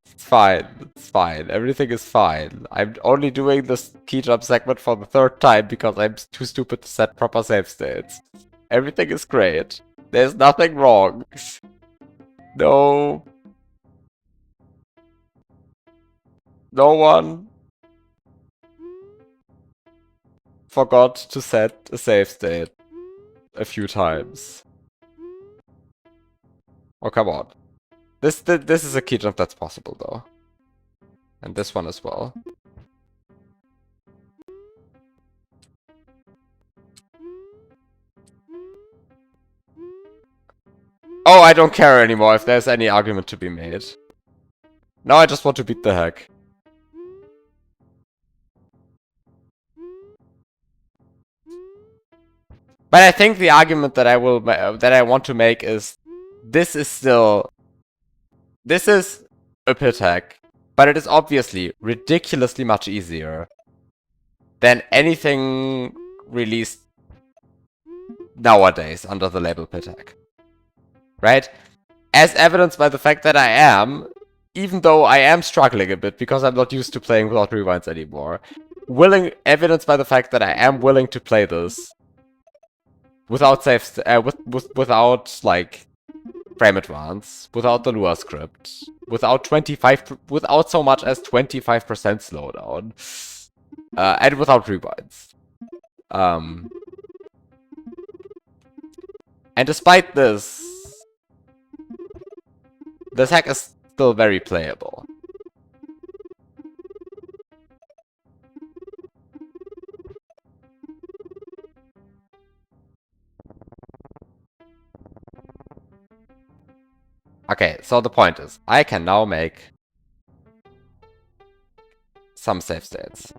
It's fine. It's fine. Everything is fine. I'm only doing this key jump segment for the third time because I'm too stupid to set proper save states. Everything is great. There's nothing wrong. No. No one forgot to set a save state a few times. Oh, come on. This is a key jump that's possible, though. And this one as well. Oh, I don't care anymore if there's any argument to be made. Now I just want to beat the hack. But I think the argument that I want to make is this is a pit hack, but it is obviously ridiculously much easier than anything released nowadays under the label pit hack. Right? As evidenced by the fact that I am, even though I am struggling a bit because I'm not used to playing without rewinds anymore, evidenced by the fact that I am willing to play this without without like frame advance, without the Lua script, without without so much as 25% slowdown, and without rewinds. And despite this hack is still very playable. Okay, so the point is, I can now make some save states.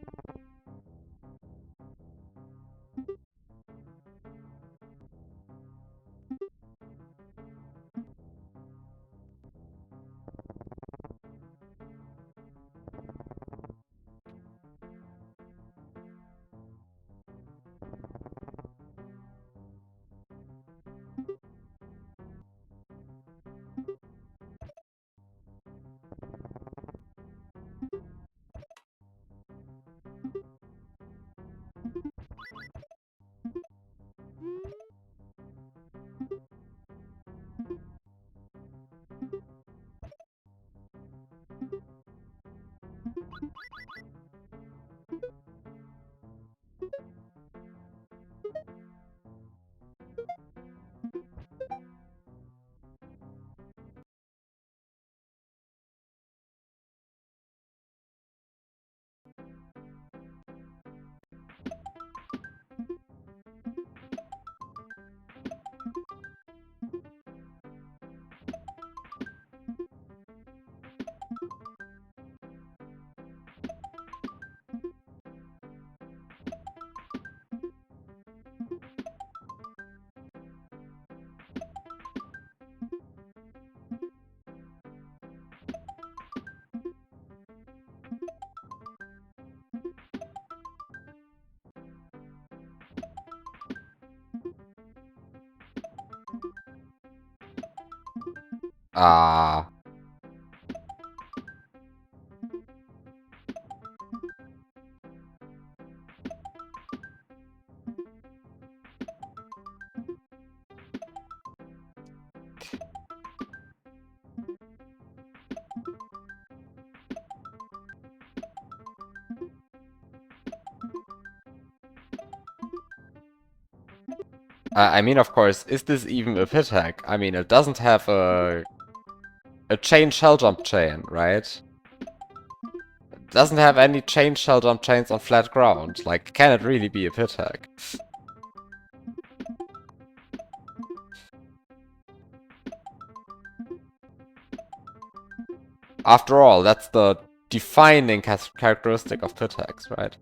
Ah. I mean, of course, is this even a pit hack? I mean, it doesn't have a chain shell jump chain, right? It doesn't have any chain shell jump chains on flat ground. Like, can it really be a pit hack? After all, that's the defining characteristic of pit hacks, right?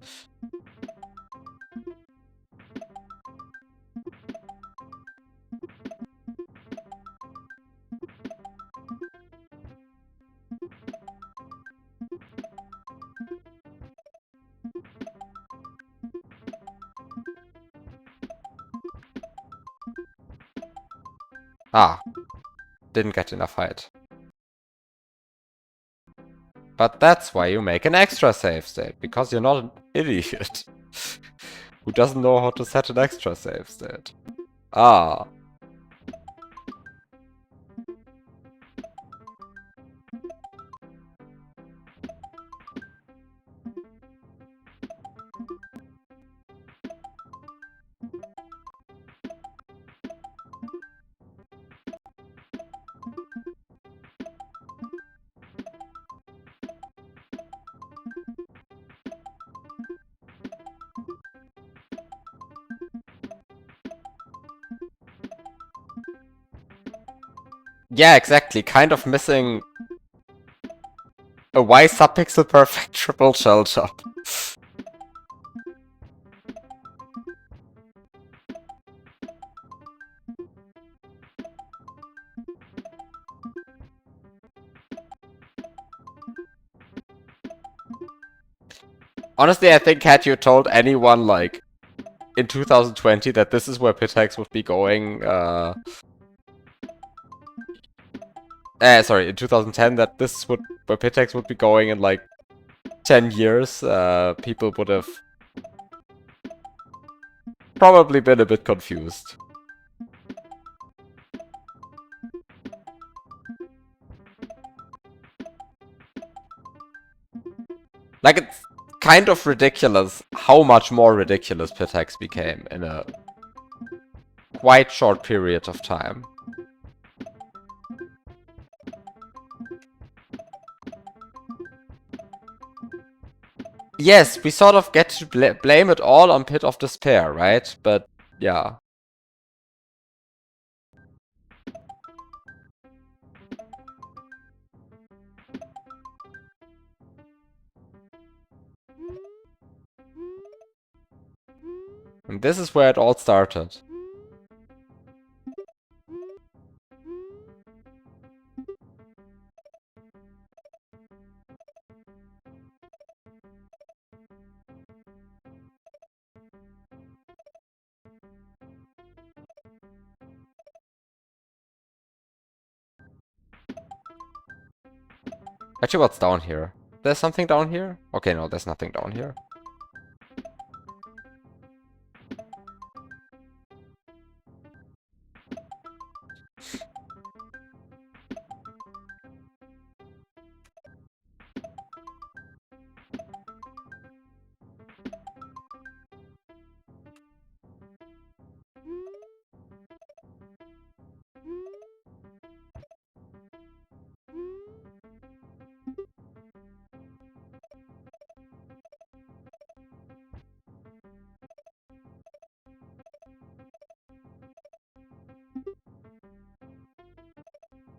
Ah, didn't get enough height. But that's why you make an extra save state, because you're not an idiot who doesn't know how to set an extra save state. Ah. Yeah, exactly. Kind of missing a Y subpixel perfect triple shell jump. Honestly, I think had you told anyone, like, in 2020 that this is where pit hacks would be going, sorry, in 2010 that this would where pit hacks would be going in, like, 10 years, people would have probably been a bit confused. Like, it's kind of ridiculous how much more ridiculous pit hacks became in a quite short period of time. Yes, we sort of get to blame it all on Pit of Despair, right? But, yeah. And this is where it all started. Actually, what's down here? There's something down here? Okay, no, there's nothing down here.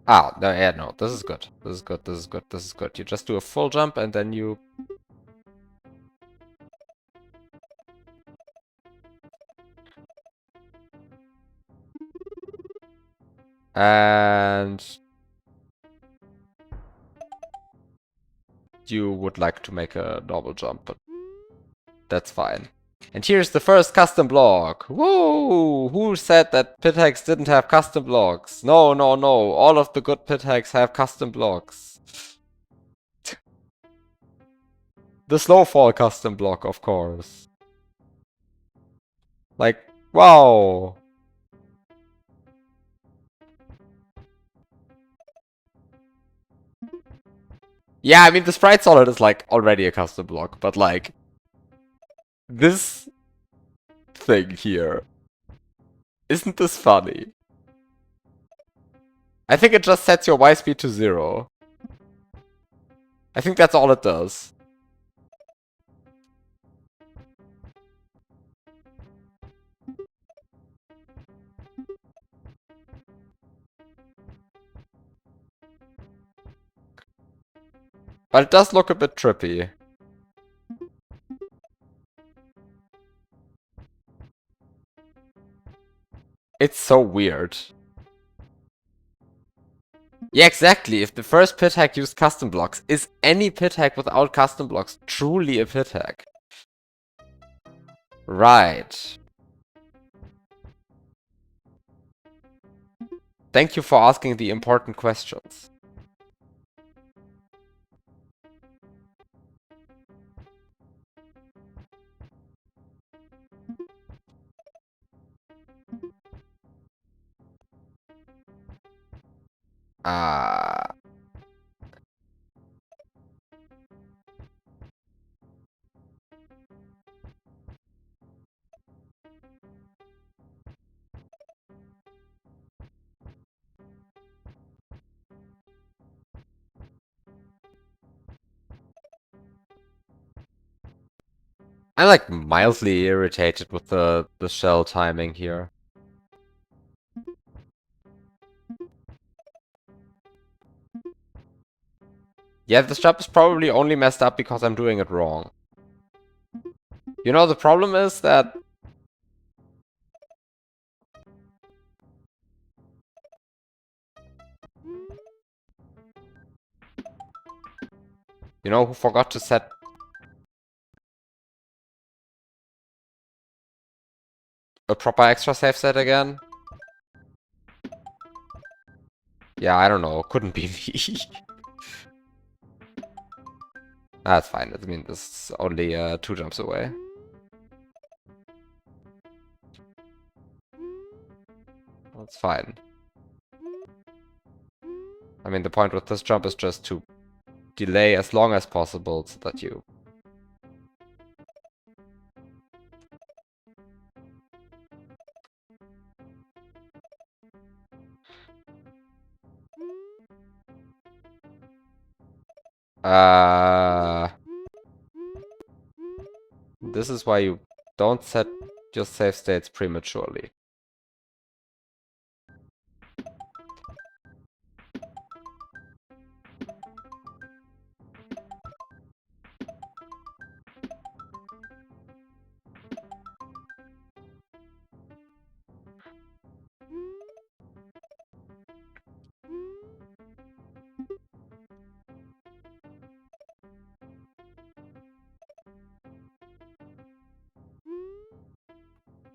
Ah, no, yeah, no, this is good. This is good, this is good, this is good. You just do a full jump and then you... And... you would like to make a normal jump, but that's fine. And here's the first custom block. Whoa! Who said that pit hacks didn't have custom blocks? No, no, no. All of the good pit hacks have custom blocks. The snowfall custom block, of course. Like, wow. Yeah, I mean, the sprite solid is like already a custom block, but like this thing here. Isn't this funny? I think it just sets your Y speed to 0. I think that's all it does. But it does look a bit trippy. It's so weird. Yeah, exactly. If the first pit hack used custom blocks, is any pit hack without custom blocks truly a pit hack? Right. Thank you for asking the important questions. Ah. I'm like mildly irritated with the shell timing here. Yeah, this job is probably only messed up because I'm doing it wrong. You know, the problem is that... You know who forgot to set... a proper extra save set again? Yeah, I don't know. Couldn't be me. That's fine. I mean, this is only 2 jumps away. That's fine. I mean, the point with this jump is just to delay as long as possible so that you... This is why you don't set your save states prematurely.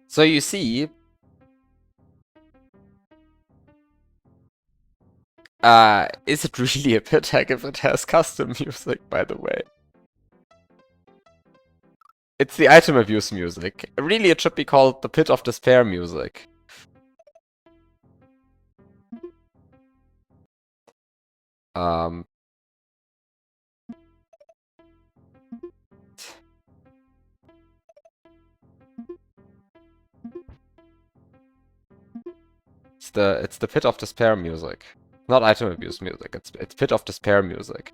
So you see... is it really a pit hack if it has custom music, by the way? It's the item abuse music. Really, it should be called the Pit of Despair music. It's the Pit of Despair music. Not item abuse music, it's Pit of Despair music.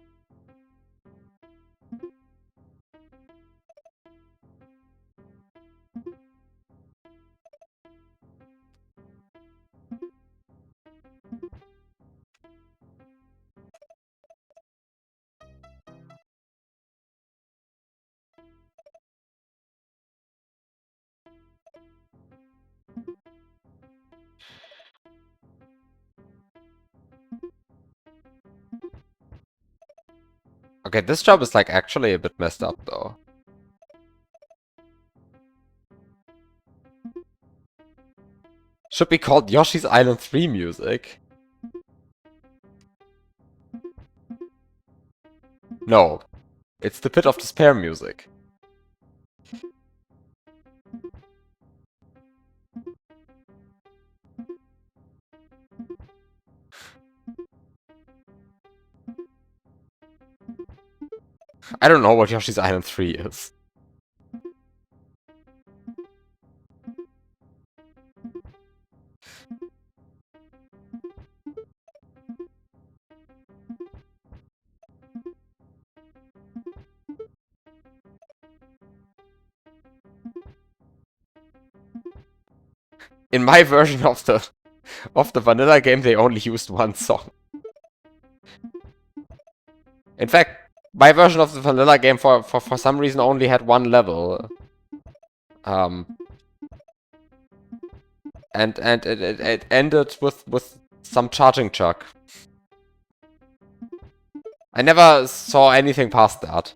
Okay, this job is like actually a bit messed up though. Should be called Yoshi's Island 3 music. No, it's the Pit of Despair music. I don't know what Yoshi's Island 3 is. In my version of the vanilla game, they only used one song. In fact, my version of the vanilla game for some reason only had one level. And it ended with some charging chuck. I never saw anything past that.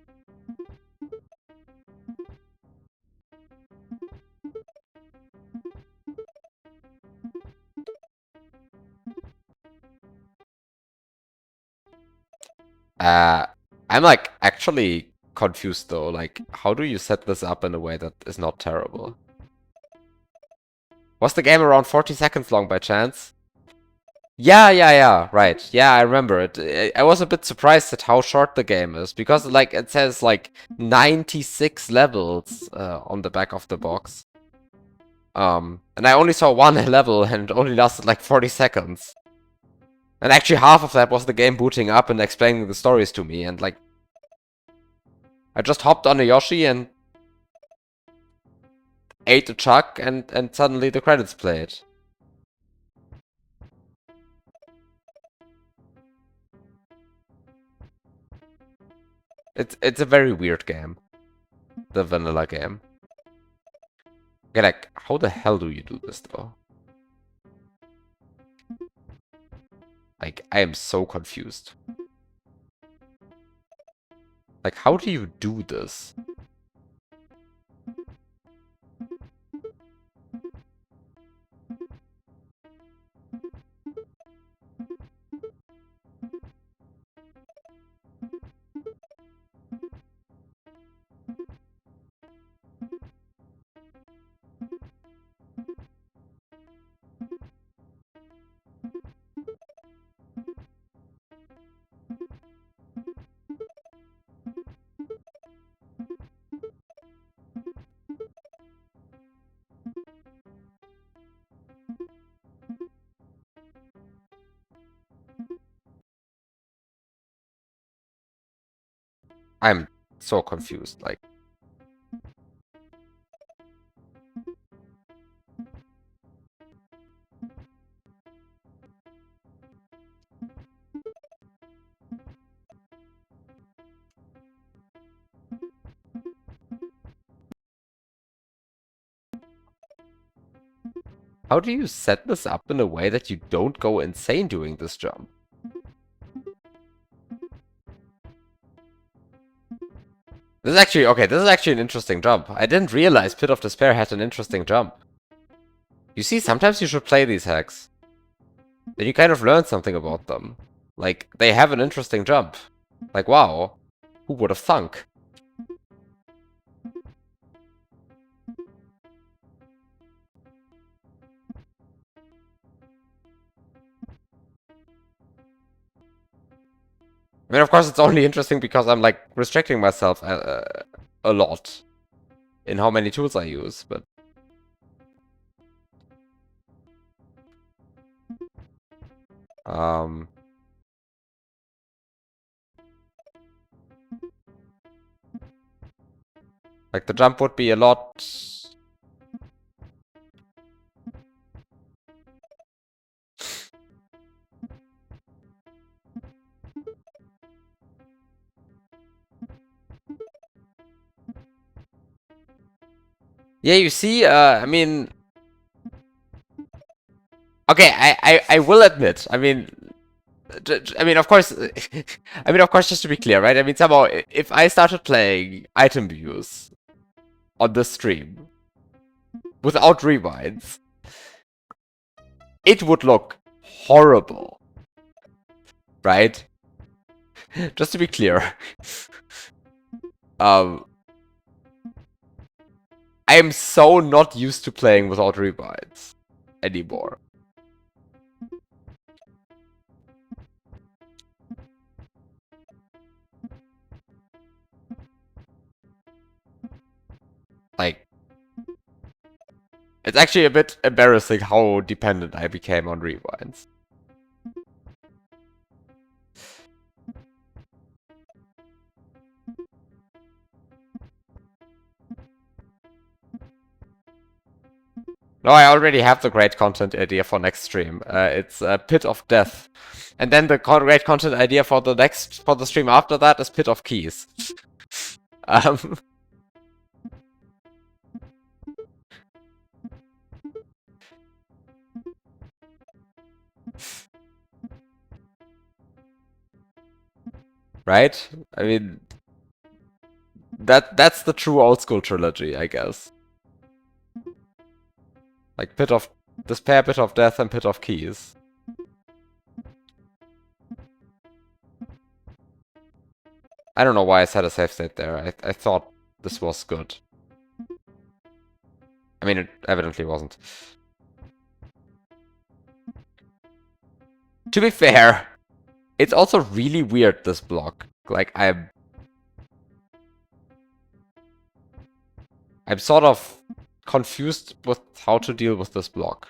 I'm like actually confused though. Like, how do you set this up in a way that is not terrible? Was the game around 40 seconds long by chance? Yeah, right. Yeah, I remember it. I was a bit surprised at how short the game is, because like it says like 96 levels on the back of the box. And I only saw one level and it only lasted like 40 seconds. And actually half of that was the game booting up and explaining the stories to me, and like I just hopped on a Yoshi and ate a chuck and suddenly the credits played. It's a very weird game. The vanilla game. Okay, like, how the hell do you do this though? Like, I am so confused. Like, how do you do this? I'm so confused, like. How do you set this up in a way that you don't go insane doing this jump? This is actually, okay, this is actually an interesting jump. I didn't realize Pit of Despair had an interesting jump. You see, sometimes you should play these hacks. Then you kind of learn something about them. Like, they have an interesting jump. Like, wow, who would have thunk? I mean, of course, it's only interesting because I'm, like, restricting myself a lot in how many tools I use, but... Like, the jump would be a lot... Yeah, you see, I mean... Okay, I will admit, I mean, of course, just to be clear, right? I mean, somehow, if I started playing item views on the stream without rewinds, it would look horrible, right? Just to be clear, I am so not used to playing without rewinds anymore. Like, it's actually a bit embarrassing how dependent I became on rewinds. No, I already have the great content idea for next stream. It's Pit of Death. And then the great content idea for the stream after that is Pit of Keys. um, right? I mean, that's the true old school trilogy, I guess. Like Pit of Despair, Pit of Death, and Pit of Keys. I don't know why I set a save state there. I thought this was good. I mean, it evidently wasn't. To be fair, it's also really weird, this block. Like, I'm sort of confused with how to deal with this block.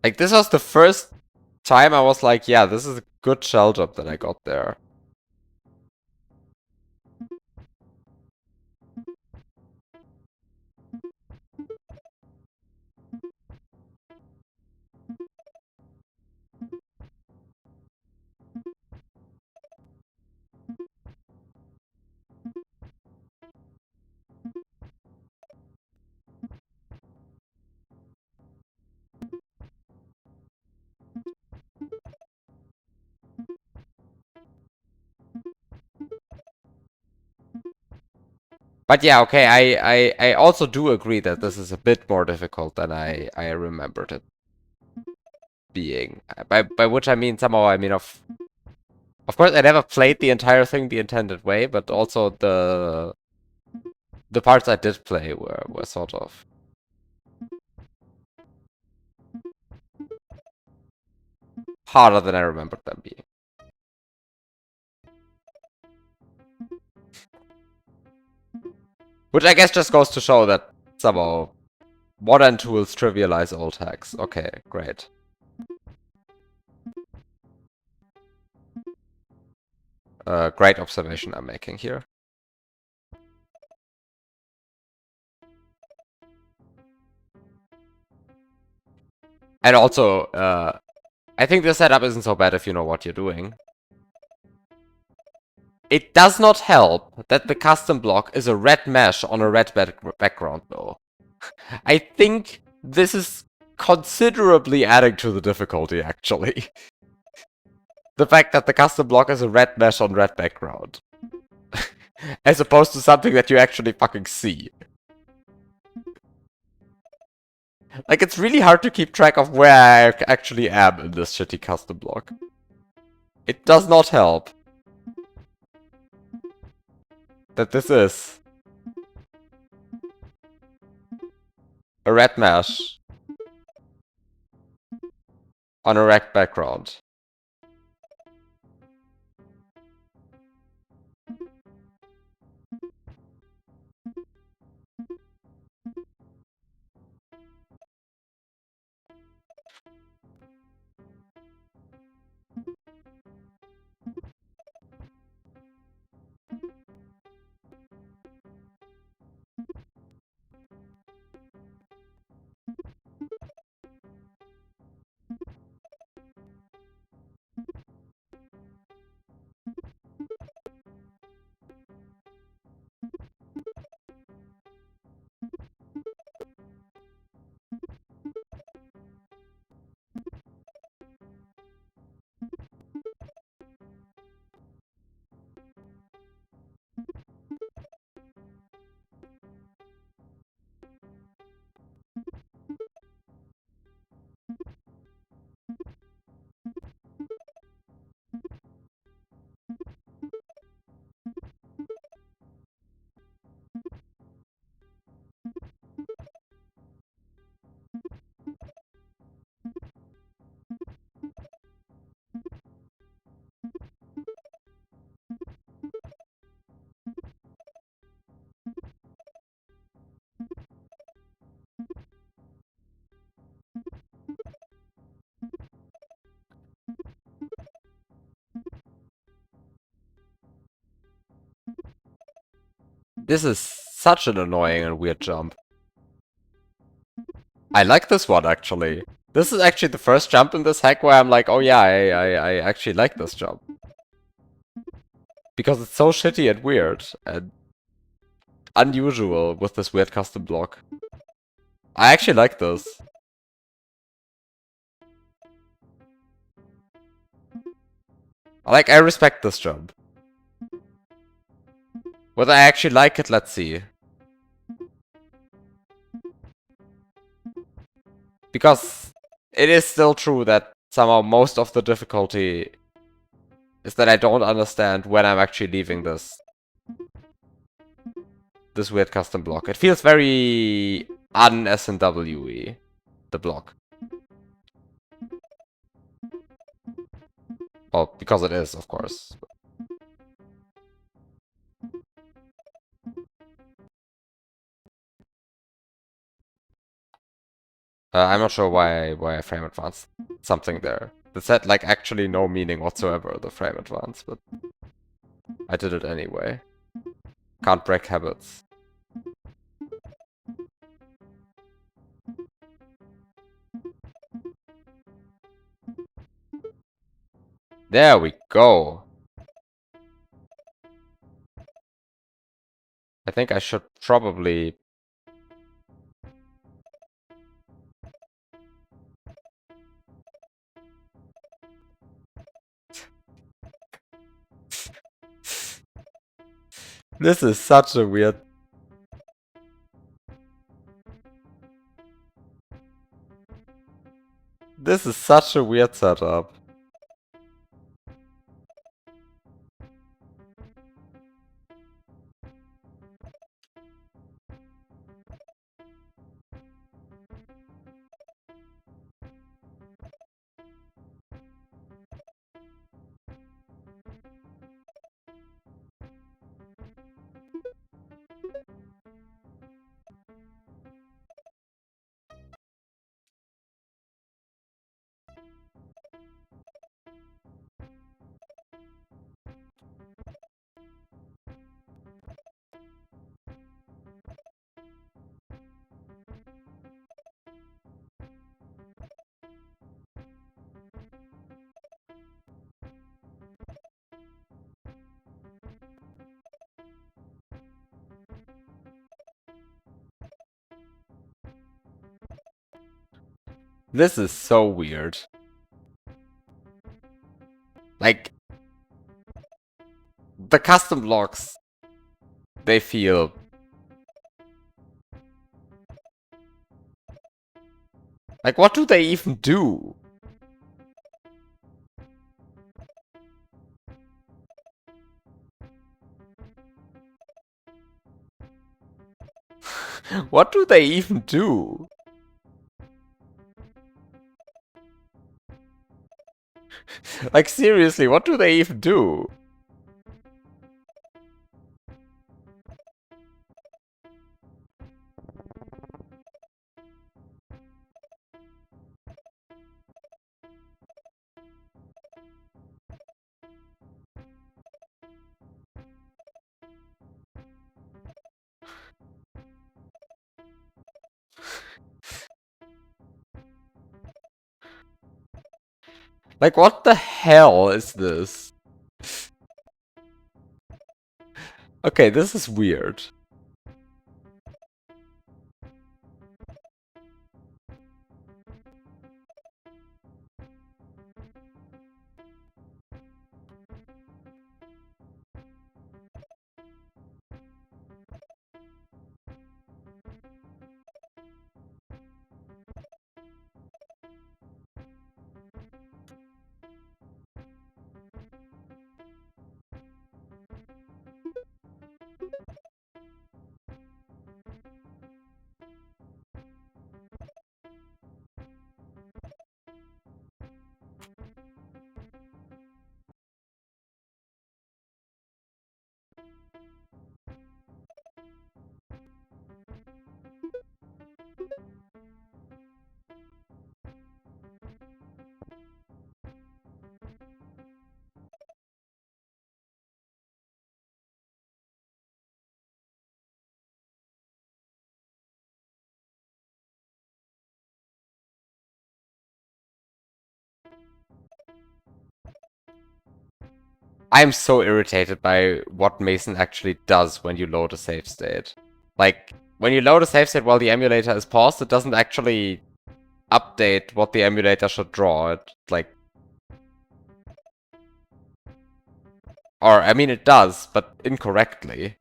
Like, this was the first time I was like, yeah, this is a good shell job that I got there. But yeah, okay, I also do agree that this is a bit more difficult than I remembered it being. By which I mean, somehow, I mean, of course, I never played the entire thing the intended way, but also the parts I did play were sort of harder than I remembered them being. Which I guess just goes to show that somehow modern tools trivialize old hacks. Okay, great. Great observation I'm making here. And also, I think the setup isn't so bad if you know what you're doing. It does not help that the custom block is a red mesh on a red background, though. I think this is considerably adding to the difficulty, actually. The fact that the custom block is a red mesh on red background. As opposed to something that you actually fucking see. Like, it's really hard to keep track of where I actually am in this shitty custom block. It does not help that this is a red mesh on a red background. This is such an annoying and weird jump. I like this one, actually. This is actually the first jump in this hack where I'm like, oh yeah, I actually like this jump. Because it's so shitty and weird and unusual with this weird custom block. I actually like this. I respect this jump. Whether I actually like it, let's see. Because it is still true that somehow most of the difficulty is that I don't understand when I'm actually leaving this weird custom block. It feels very un-SNW-y, the block. Well, because it is, of course. I'm not sure why I frame advance something there. This had like actually no meaning whatsoever, the frame advance, but I did it anyway. Can't break habits. There we go. I think I should probably... This is such a weird... This is such a weird setup. This is so weird. Like, the custom blocks, they feel... Like, what do they even do? What do they even do? Like, seriously, what do they even do? Like, what the hell is this? Okay, this is weird. I'm so irritated by what Mason actually does when you load a save state. Like, when you load a save state while the emulator is paused, it doesn't actually update what the emulator should draw. It, like... Or, I mean, it does, but incorrectly.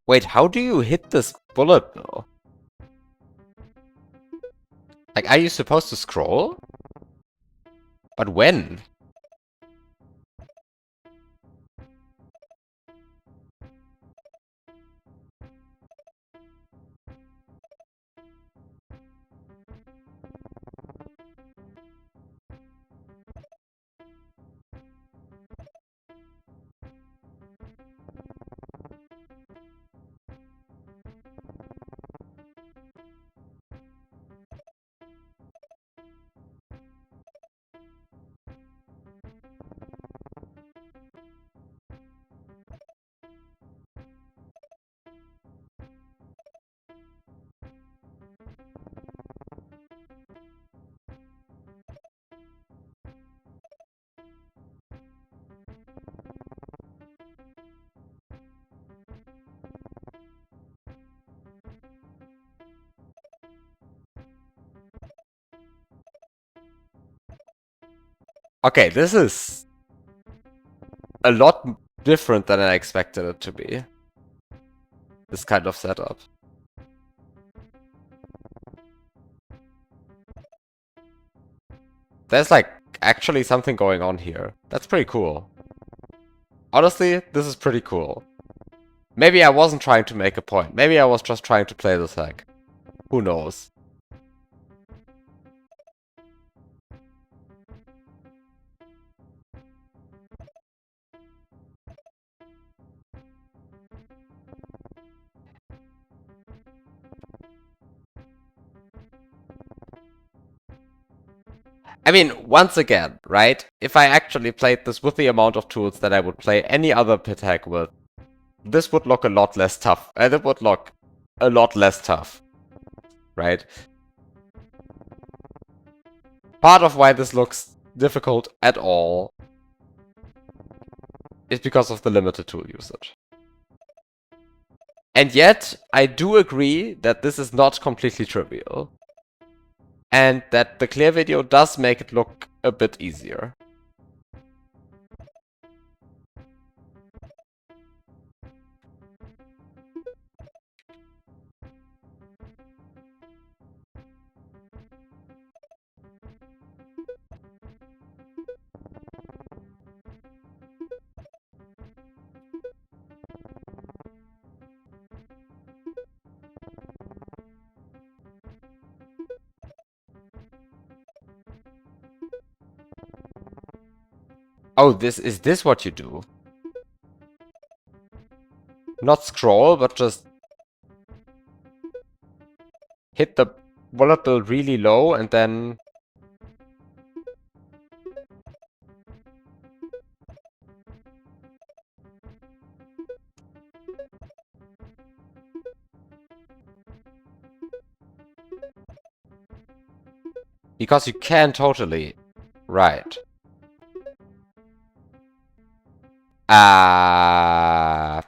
Wait, how do you hit this bullet bill? Like, are you supposed to scroll? But when? Okay, this is a lot different than I expected it to be. This kind of setup. There's like actually something going on here. That's pretty cool. Honestly, this is pretty cool. Maybe I wasn't trying to make a point. Maybe I was just trying to play this hack. Who knows? I mean, once again, right? If I actually played this with the amount of tools that I would play any other pit hack with, this would look a lot less tough. And it would look a lot less tough, right? Part of why this looks difficult at all is because of the limited tool usage. And yet, I do agree that this is not completely trivial. And that the clear video does make it look a bit easier. Oh, is this what you do? Not scroll, but just hit the bullet bill really low and then... Because you can totally. Right. Ah.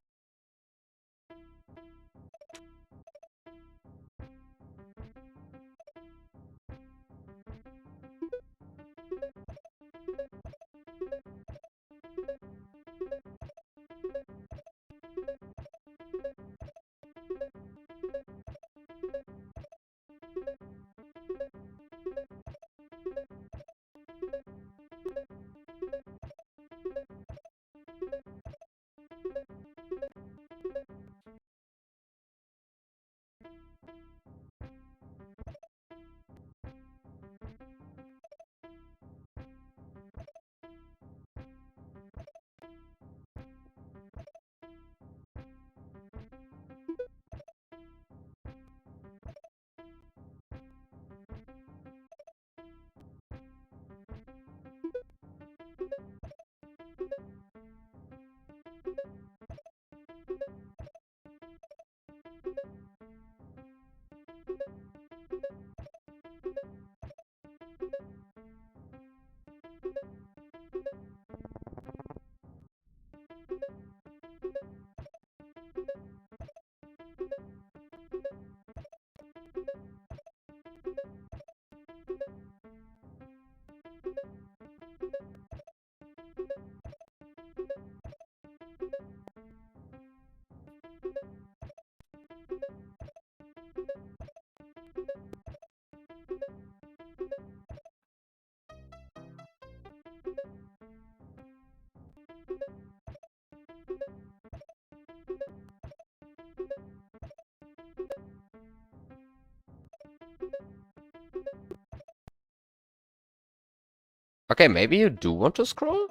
Okay, maybe you do want to scroll?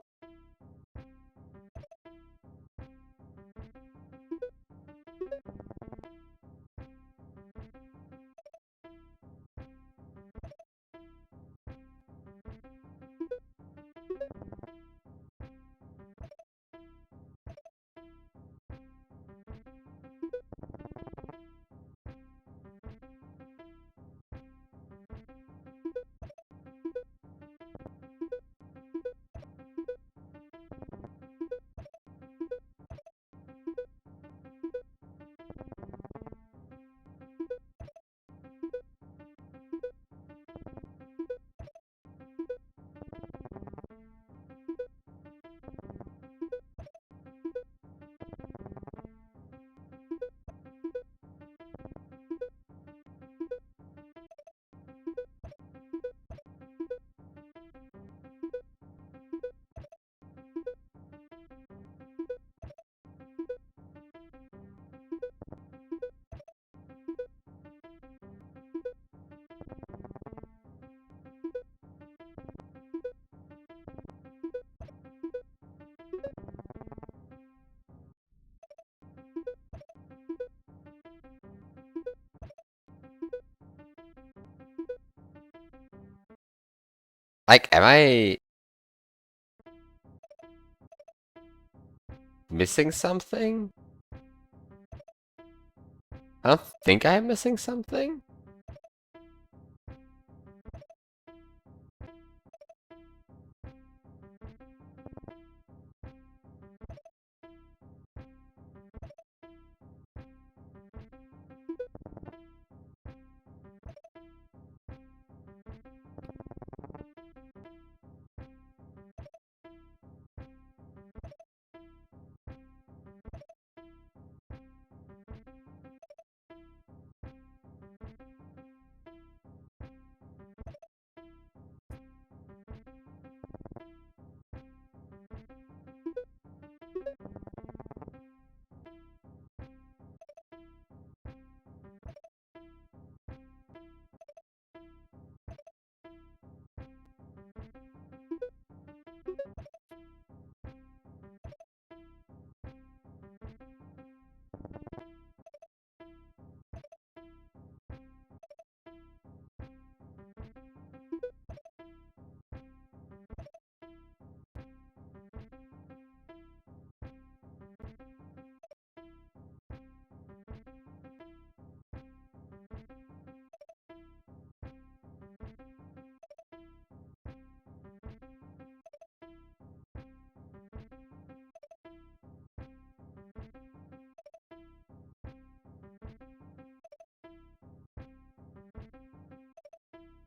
Like, am I missing something? I don't think I'm missing something.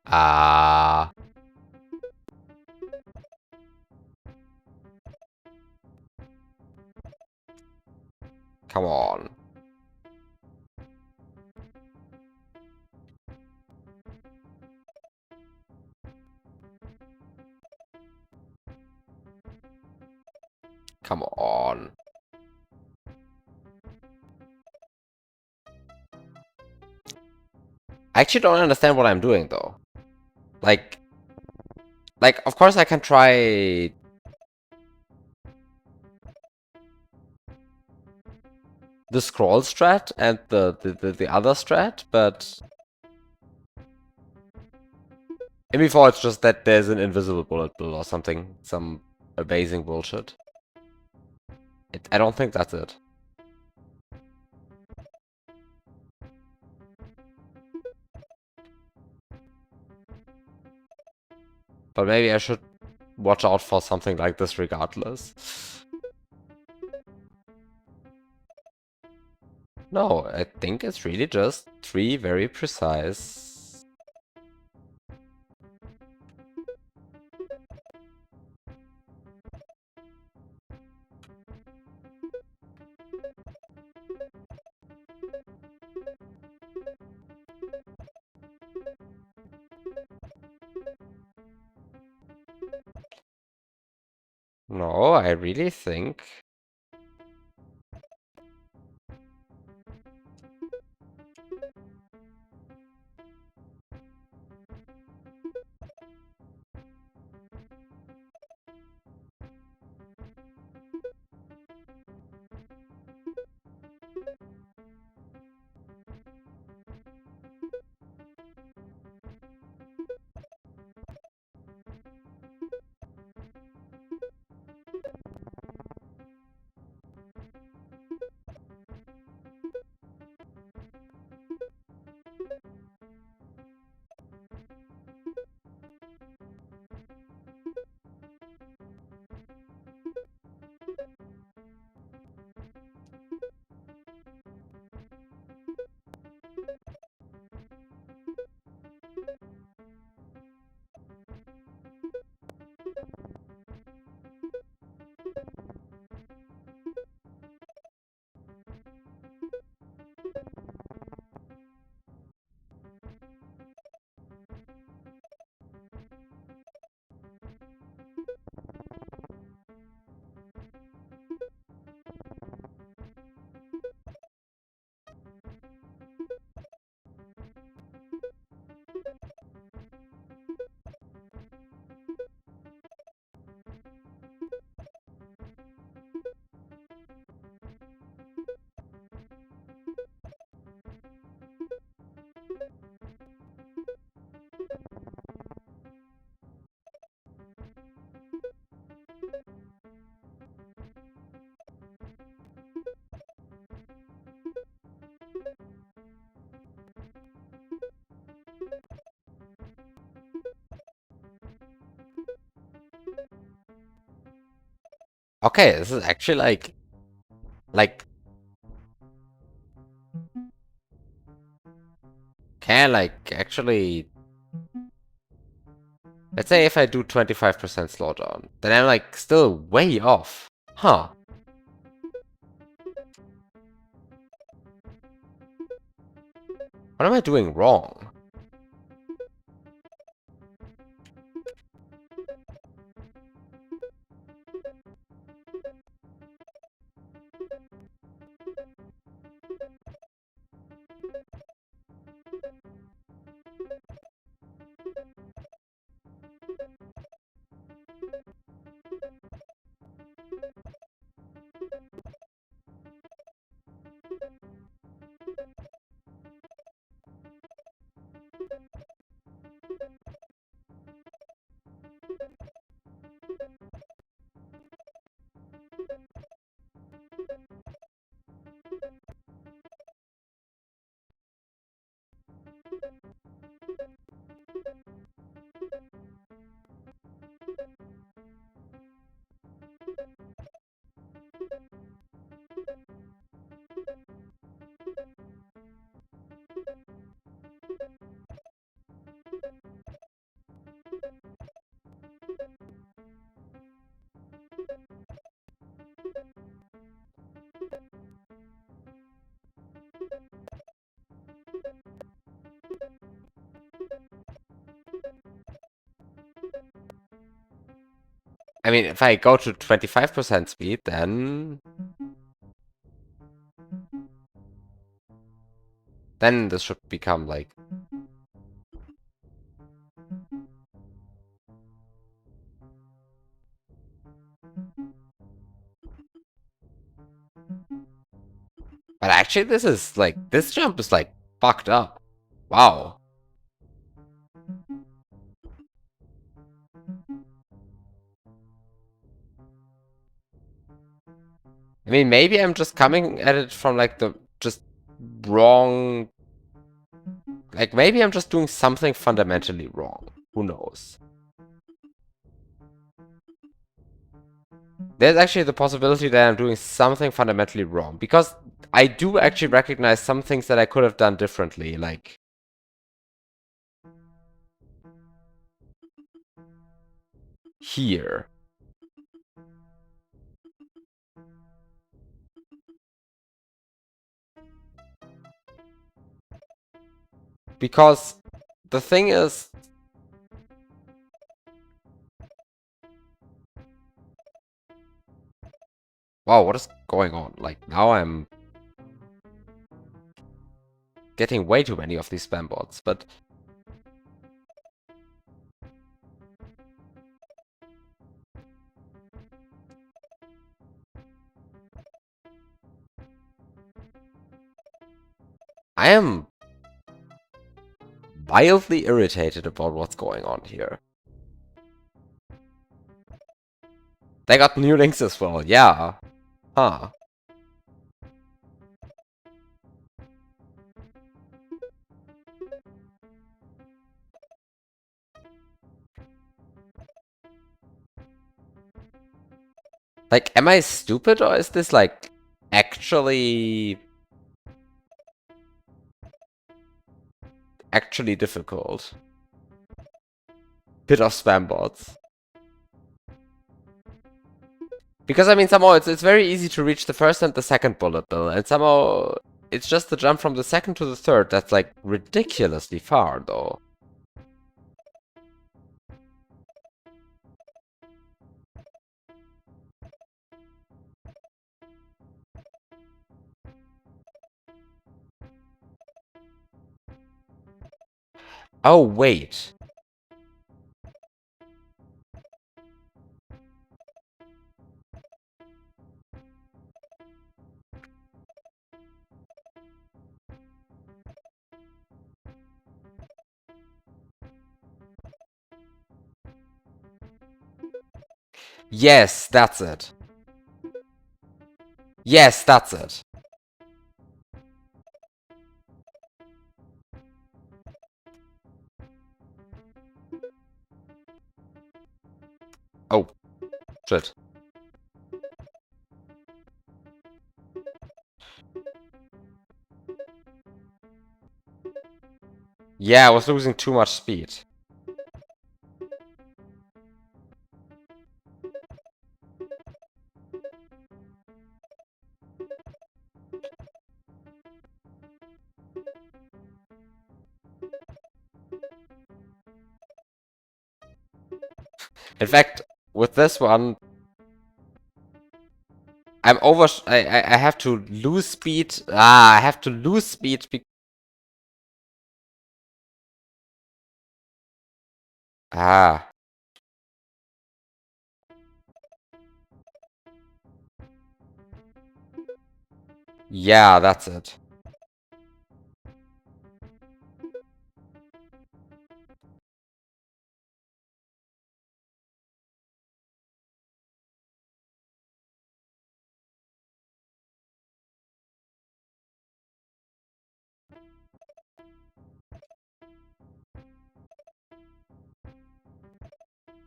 Ah, come on. Come on. I actually don't understand what I'm doing though. Like, of course I can try the scroll strat and the other strat, but in before it's just that there's an invisible bullet bill or something, some amazing bullshit. I don't think that's it. But maybe I should watch out for something like this regardless. No, I think it's really just 3 very precise. No, I really think... Okay, this is actually like, can like actually, let's say if I do 25% slowdown, then I'm like still way off. Huh. What am I doing wrong? I mean, if I go to 25% speed, then this should become like, but actually this is like, this jump is like fucked up. Wow. I mean, maybe I'm just coming at it from like the just wrong. Like maybe I'm just doing something fundamentally wrong. Who knows? There's actually the possibility that I'm doing something fundamentally wrong. Because I do actually recognize some things that I could have done differently. Like here. Because the thing is, wow, what is going on? Like, now I'm getting way too many of these spam bots, but I am wildly irritated about what's going on here. They got new links as well, yeah. Huh. Like, am I stupid or is this like actually difficult? Bit of spam bots. Because I mean somehow it's very easy to reach the first and the second bullet bill, and somehow it's just the jump from the second to the third that's like ridiculously far though. Oh wait. Yes, that's it. Yes, that's it. Oh, shit. Yeah, I was losing too much speed. In fact, with this one, I'm over. I have to lose speed. I have to lose speed. Ah, yeah, that's it.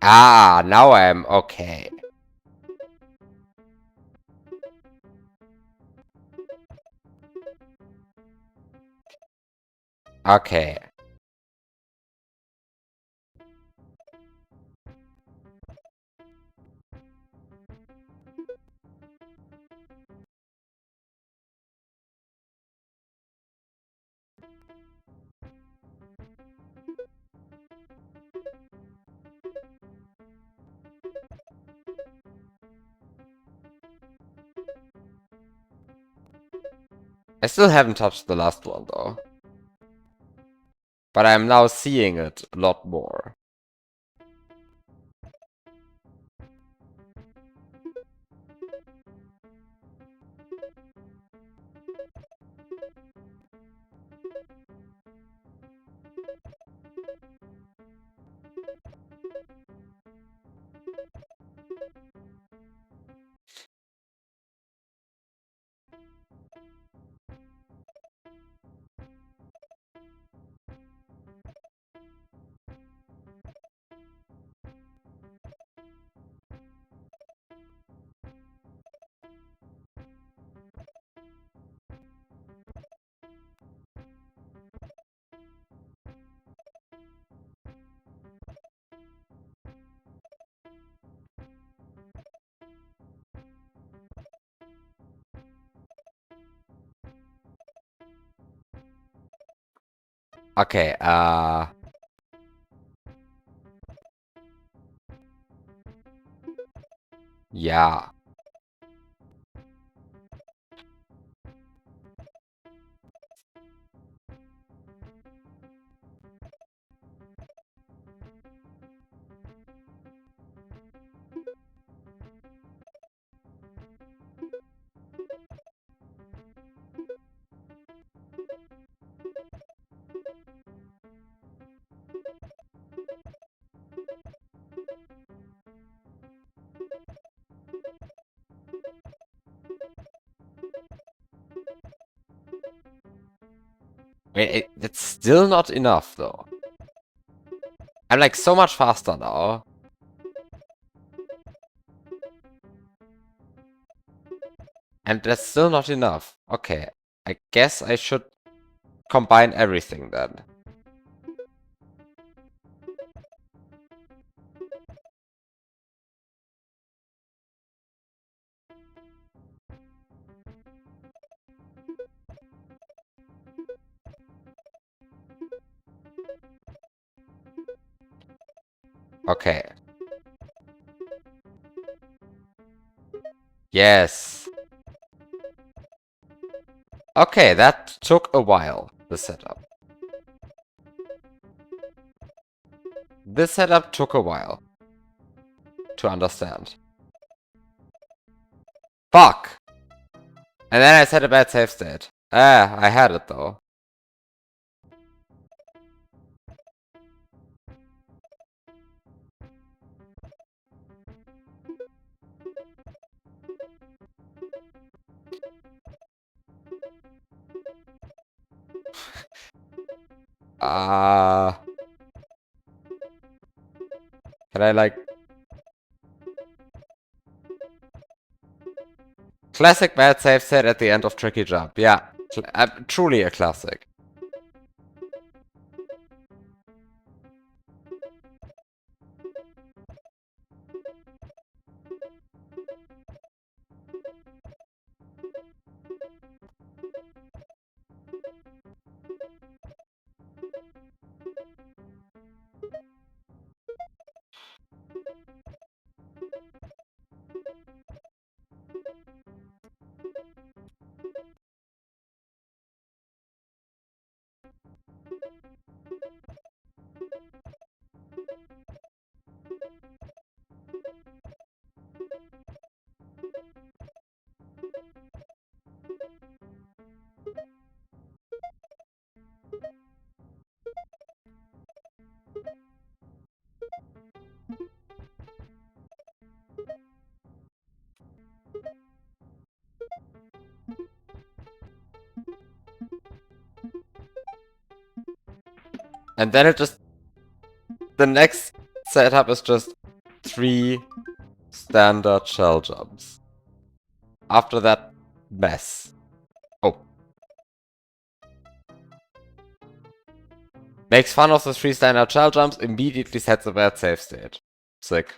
Ah, now I'm okay. Okay. I still haven't touched the last one though. But I'm now seeing it a lot more. Okay, yeah. Wait, it's still not enough though. I'm like so much faster now. And that's still not enough. Okay, I guess I should combine everything then. Okay. Yes. Okay, that took a while, the setup. This setup took a while to understand. Fuck! And then I set a bad save state. Ah, I had it though. Can I like... Classic bad save set at the end of Tricky Jump. Yeah, truly a classic. And then it just... The next setup is just 3 standard shell jumps. After that mess. Oh. Makes fun of the 3 standard shell jumps, immediately sets a bad save state. Sick.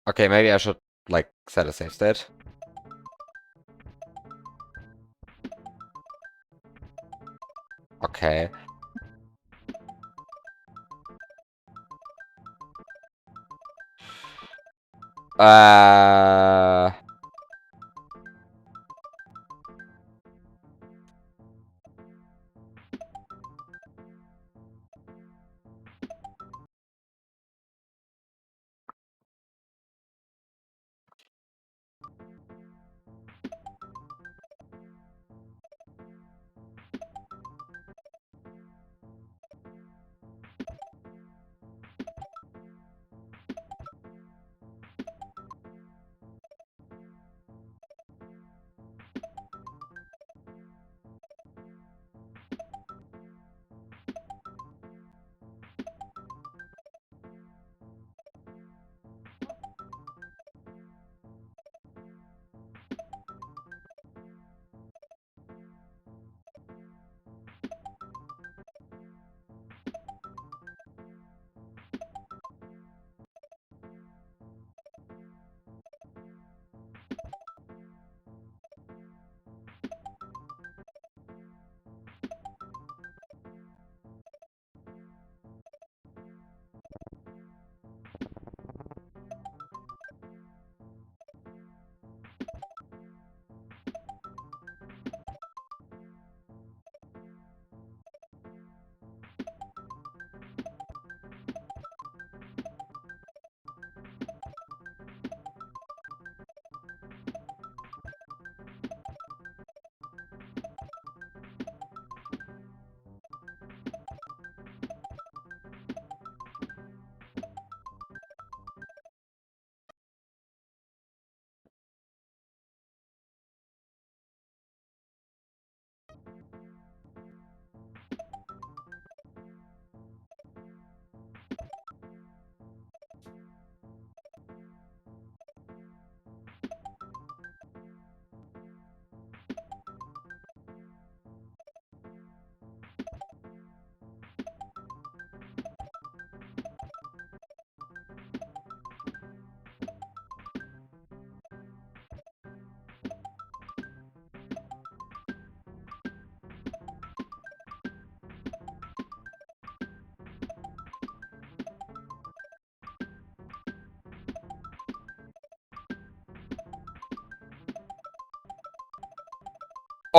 Okay, maybe I should, like, set a save state. Okay. Uh...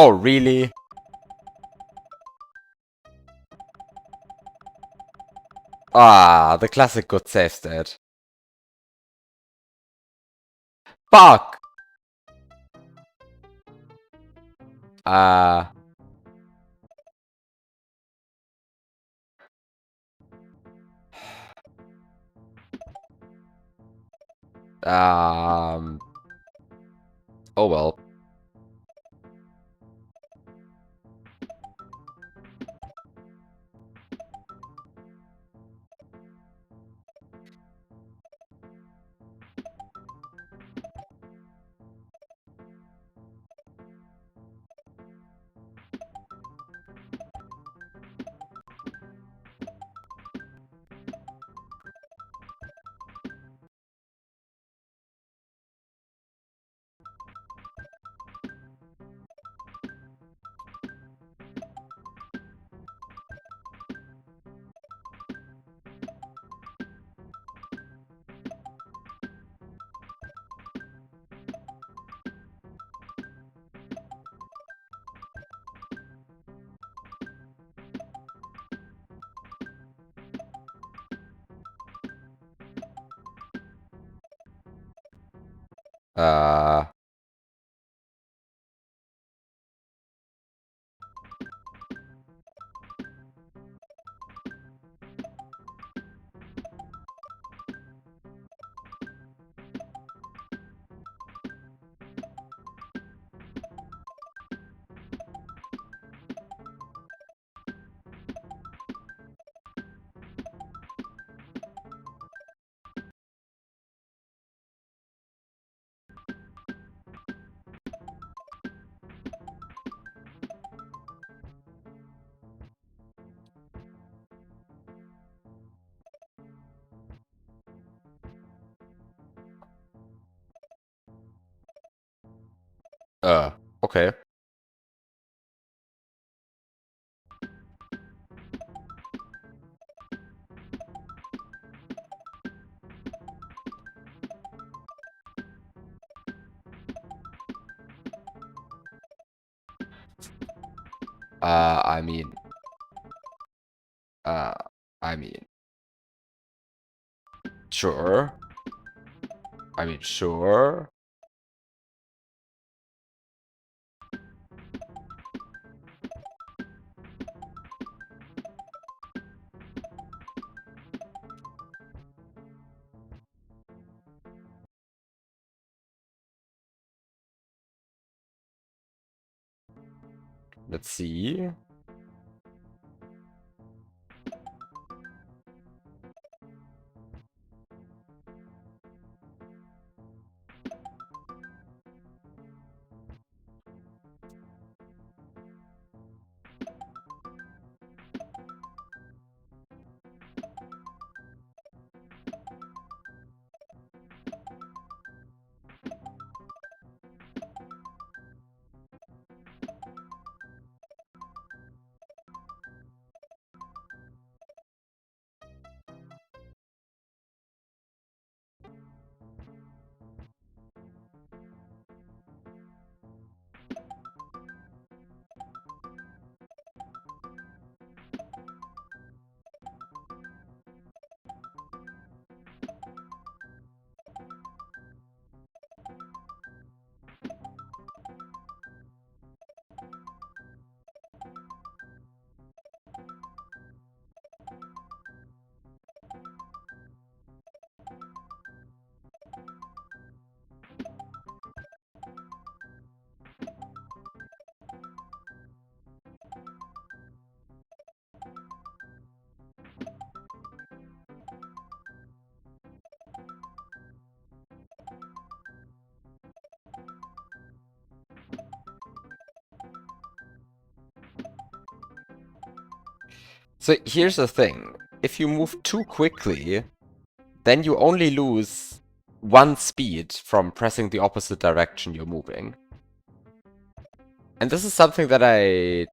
Oh, really? Ah, the classic good save state. Fuck! Uh... Um... Oh well. Uh, okay. Uh, I mean, uh, I mean, sure. I mean, sure. Let's see. So here's the thing. If you move too quickly, then you only lose one speed from pressing the opposite direction you're moving. And this is something that I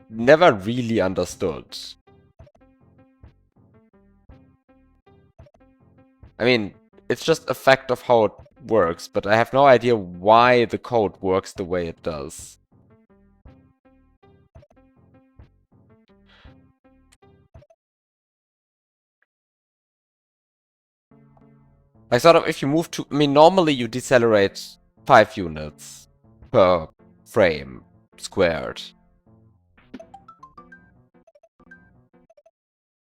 never really understood. I mean, it's just a fact of how it works, but I have no idea why the code works the way it does. Like, sort of, if you move to... I mean, normally you decelerate 5 units per frame squared.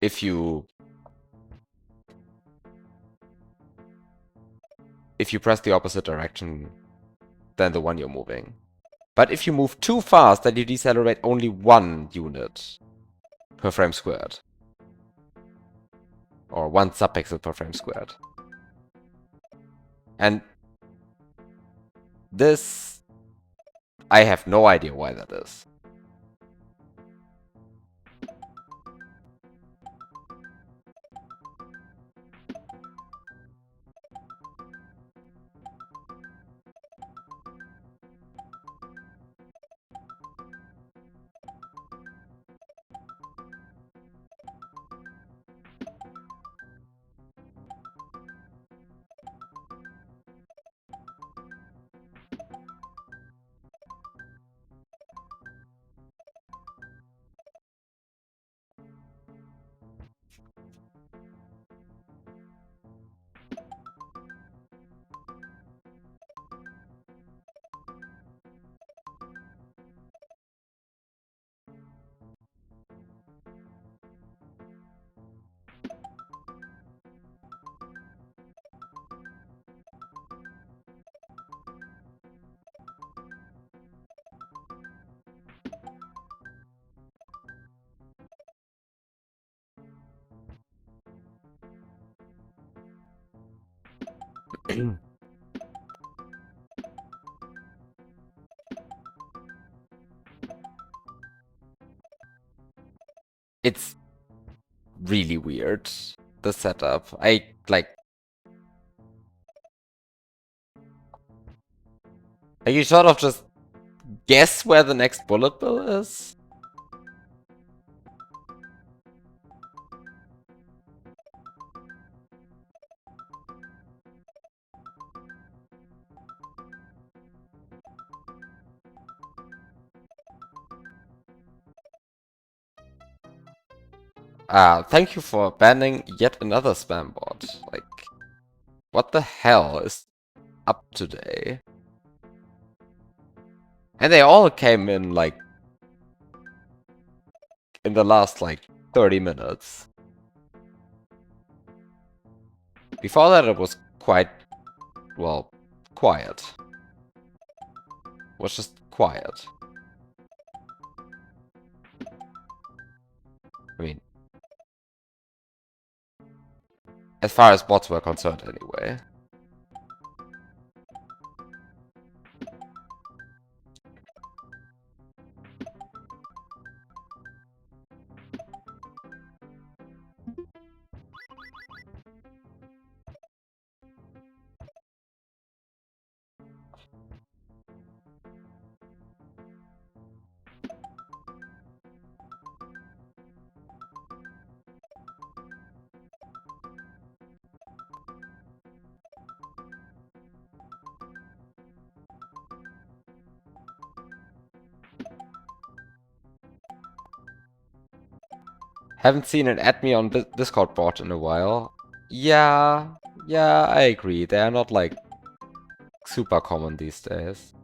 If you press the opposite direction than the one you're moving. But if you move too fast, then you decelerate only 1 unit per frame squared. Or 1 subpixel per frame squared. And this... I have no idea why that is. It's really weird, the setup. I you sort of just guess where the next bullet bill is. Thank you for banning yet another spam bot. Like, what the hell is up today? And they all came in, like, in the last, like, 30 minutes. Before that, it was quite, well, quiet. It was just quiet. I mean, as far as bots were concerned, anyway. Haven't seen an add me on Discord bot in a while. Yeah, I agree. They are not, like, super common these days.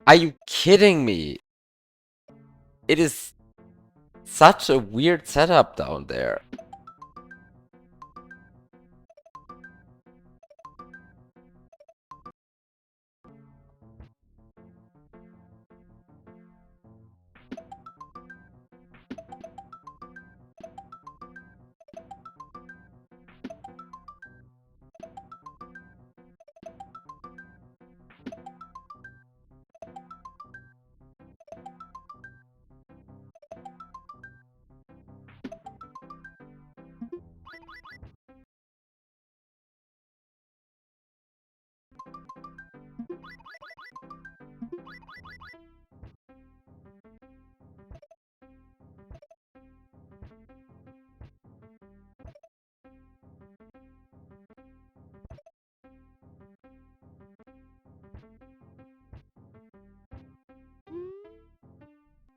Are you kidding me? It is such a weird setup down there.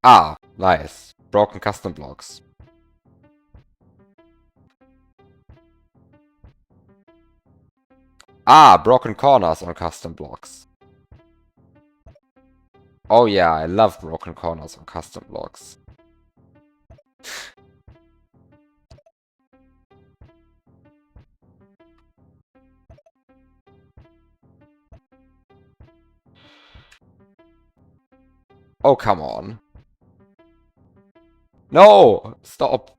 Ah, nice. Broken custom blocks. Ah, broken corners on custom blocks. Oh yeah, I love broken corners on custom blocks. Oh, come on. No! Stop!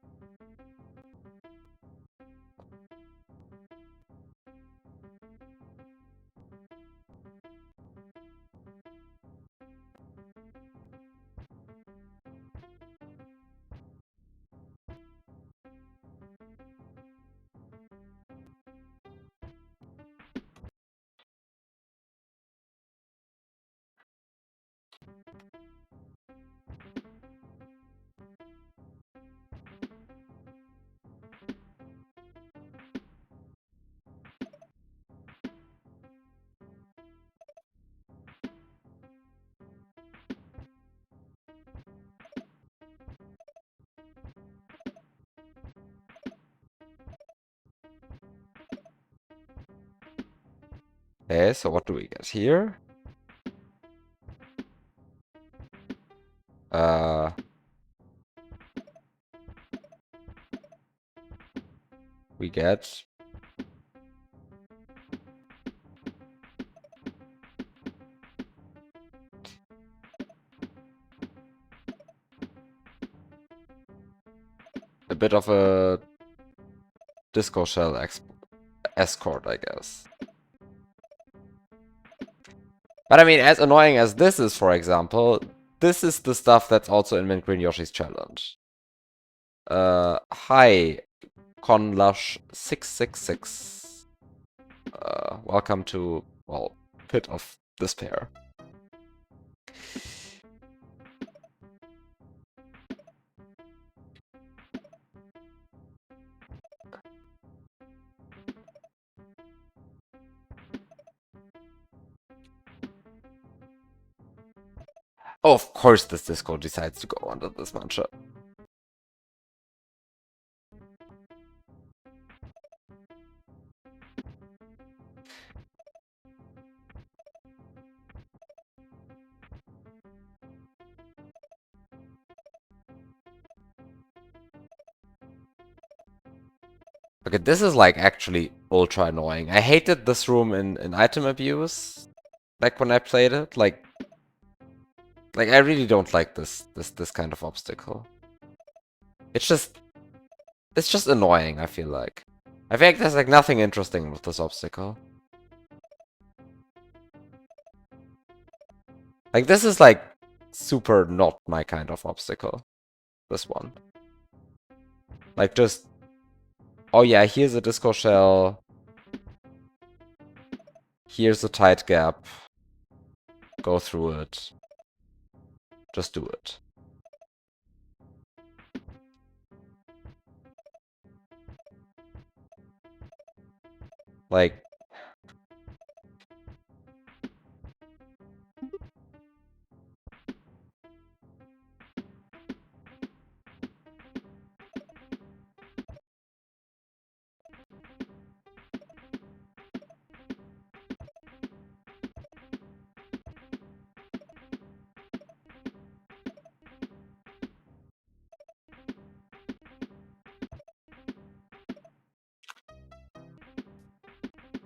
Okay, so what do we get here? we get a bit of a disco shell escort, I guess. But I mean, as annoying as this is, for example, this is the stuff that's also in Mint Green Yoshi's challenge. Hi, Conlush666. Welcome to, well, Pit of Despair. Oh, of course this disco decides to go under this mantra. Okay, this is like actually ultra annoying. I hated this room in Item Abuse back when I played it. Like I really don't like this kind of obstacle. It's just annoying, I feel like. I feel like there's like nothing interesting with this obstacle. Like this is like super not my kind of obstacle. This one. Like just, oh yeah, here's a disco shell. Here's a tight gap. Go through it. Just do it. Like,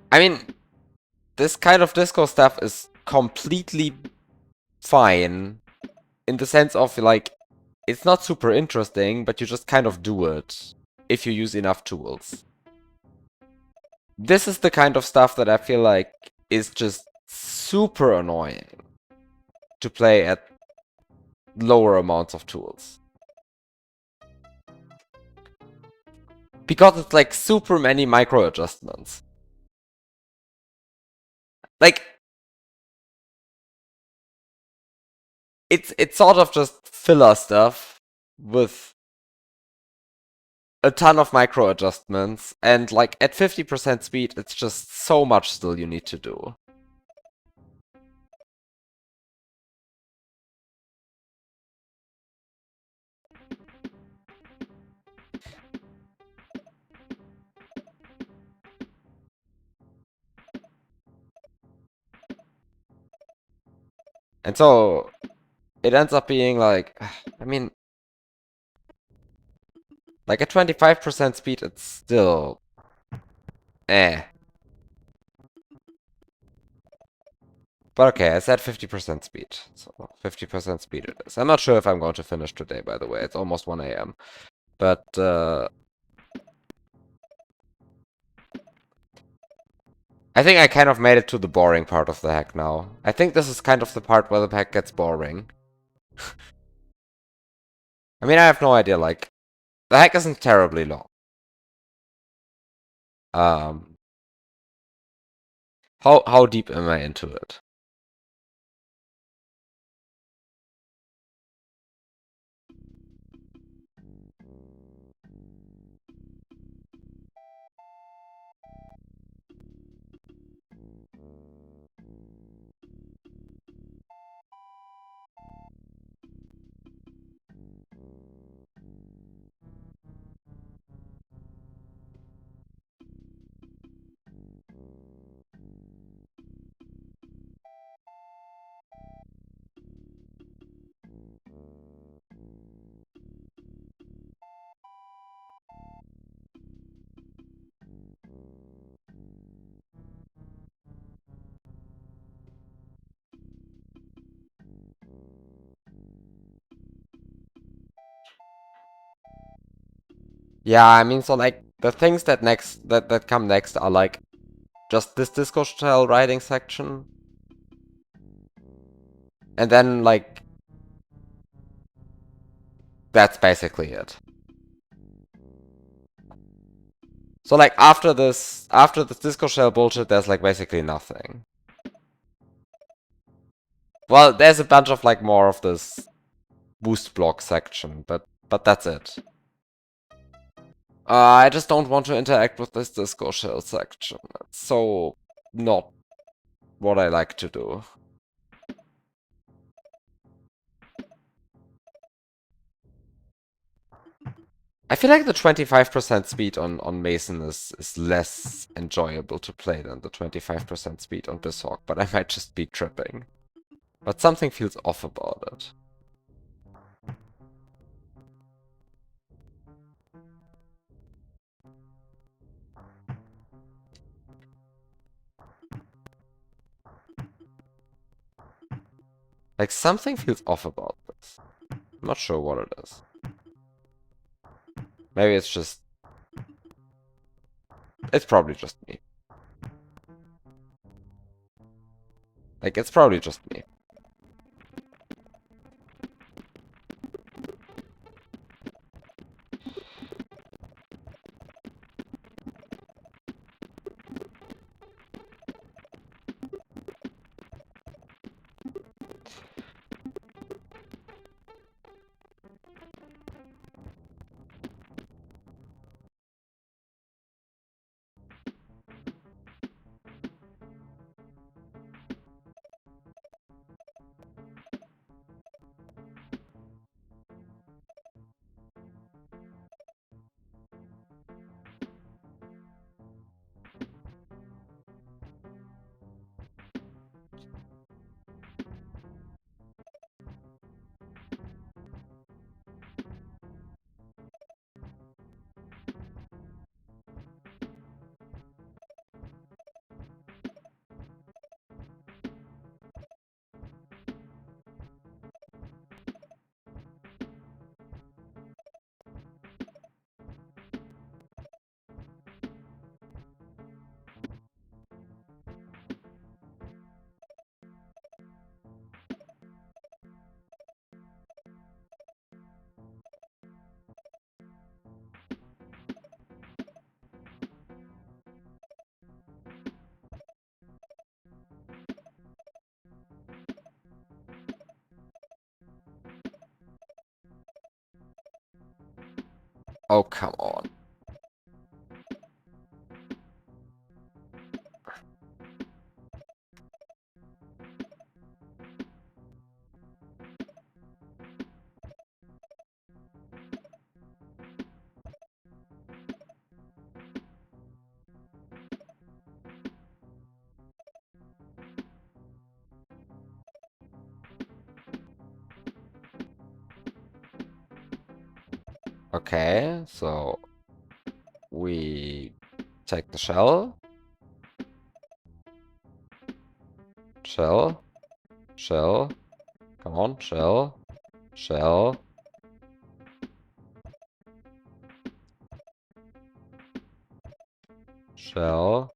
I mean, this kind of disco stuff is completely fine in the sense of like, it's not super interesting, but you just kind of do it if you use enough tools. This is the kind of stuff that I feel like is just super annoying to play at lower amounts of tools. Because it's like super many micro adjustments. Like, it's sort of just filler stuff with a ton of micro adjustments, and like at 50% speed, it's just so much still you need to do. And so it ends up being like, I mean, like at 25% speed, it's still eh. But okay, I said 50% speed, so 50% speed it is. I'm not sure if I'm going to finish today, by the way. It's almost 1 a.m. But I think I kind of made it to the boring part of the hack now. I think this is kind of the part where the hack gets boring. I mean, I have no idea, like, the hack isn't terribly long. Um, how deep am I into it? Yeah, I mean, so like the things that come next are like just this disco shell writing section, and then like that's basically it. So like after this disco shell bullshit, there's like basically nothing. Well, there's a bunch of like more of this boost block section, but that's it. I just don't want to interact with this disco shell section. It's so not what I like to do. I feel like the 25% speed on Mason is less enjoyable to play than the 25% speed on Bishawk, but I might just be tripping. But something feels off about it. Like, something feels off about this. I'm not sure what it is. Maybe it's just... It's probably just me. Like, it's probably just me. Oh, come on. Okay, so... We take the shell. Shell. Shell. Come on, shell. Shell. Shell.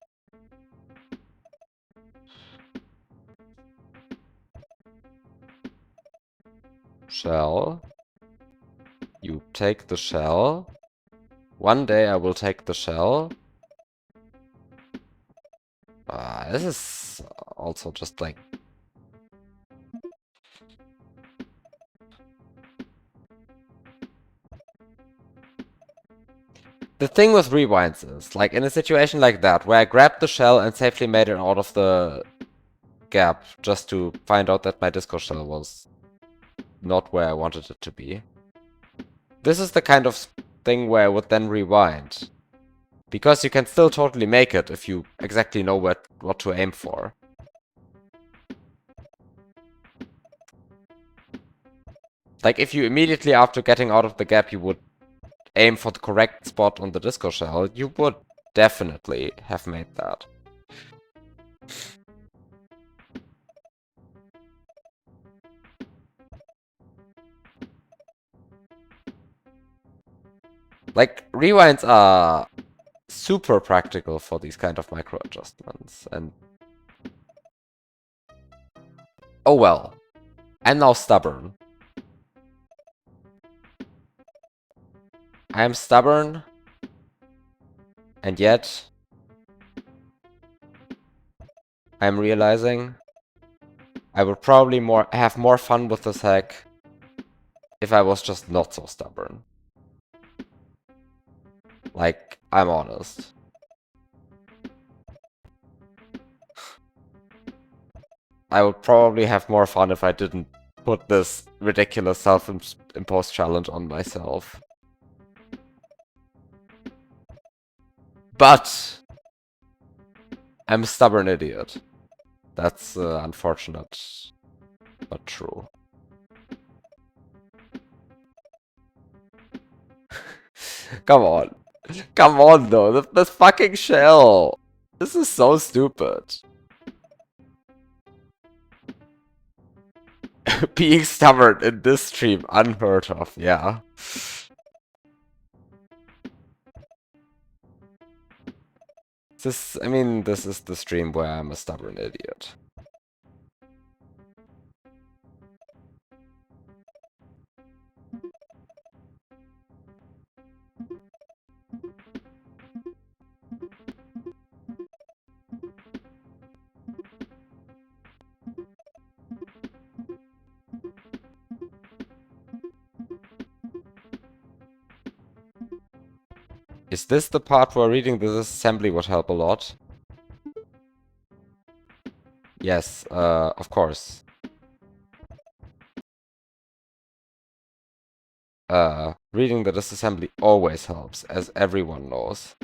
Shell. You take the shell. One day I will take the shell. This is also just like... The thing with rewinds is, like, in a situation like that, where I grabbed the shell and safely made it out of the gap just to find out that my disco shell was not where I wanted it to be. This is the kind of thing where I would then rewind. Because you can still totally make it if you exactly know what to aim for. Like, if you immediately after getting out of the gap you would aim for the correct spot on the disco shell, you would definitely have made that. Like, rewinds are super practical for these kind of micro adjustments, and oh well. I'm now stubborn. I am stubborn, and yet I'm realizing I would probably have more fun with this hack if I was just not so stubborn. Like, I'm honest. I would probably have more fun if I didn't put this ridiculous self-imposed challenge on myself. But I'm a stubborn idiot. That's unfortunate, but true. Come on. Come on, though. The fucking shell. This is so stupid. Being stubborn in this stream, unheard of, yeah. I mean, this is the stream where I'm a stubborn idiot. Is this the part where reading this assembly would help a lot? Yes, of course. Reading the disassembly always helps, as everyone knows.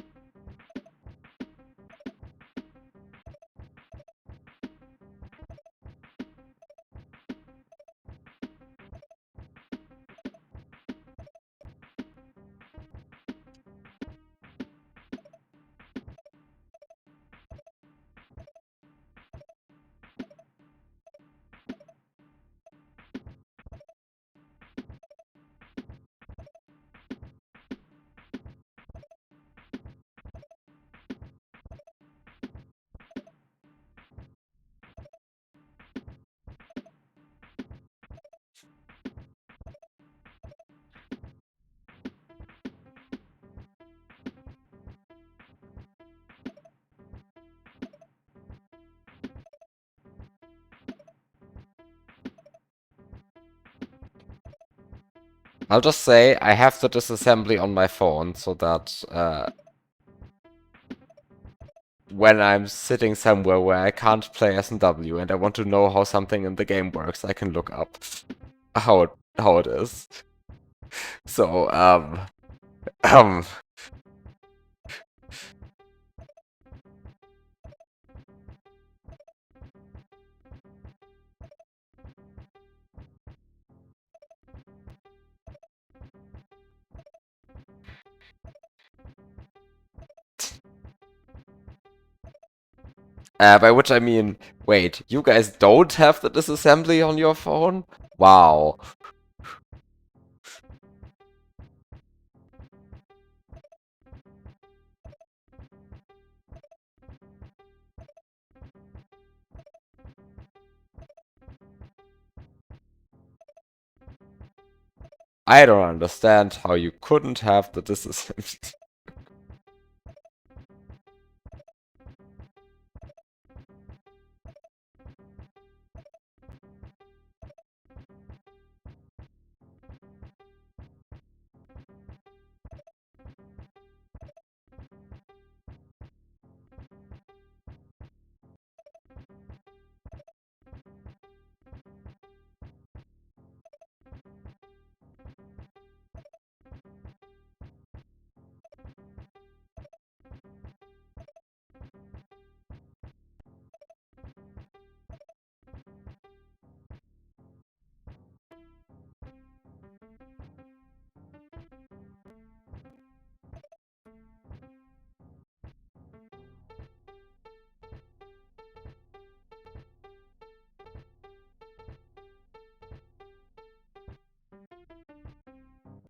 I'll just say I have the disassembly on my phone so that when I'm sitting somewhere where I can't play S&W and I want to know how something in the game works, I can look up how it is. So, by which I mean, wait, you guys don't have the disassembly on your phone? Wow. I don't understand how you couldn't have the disassembly.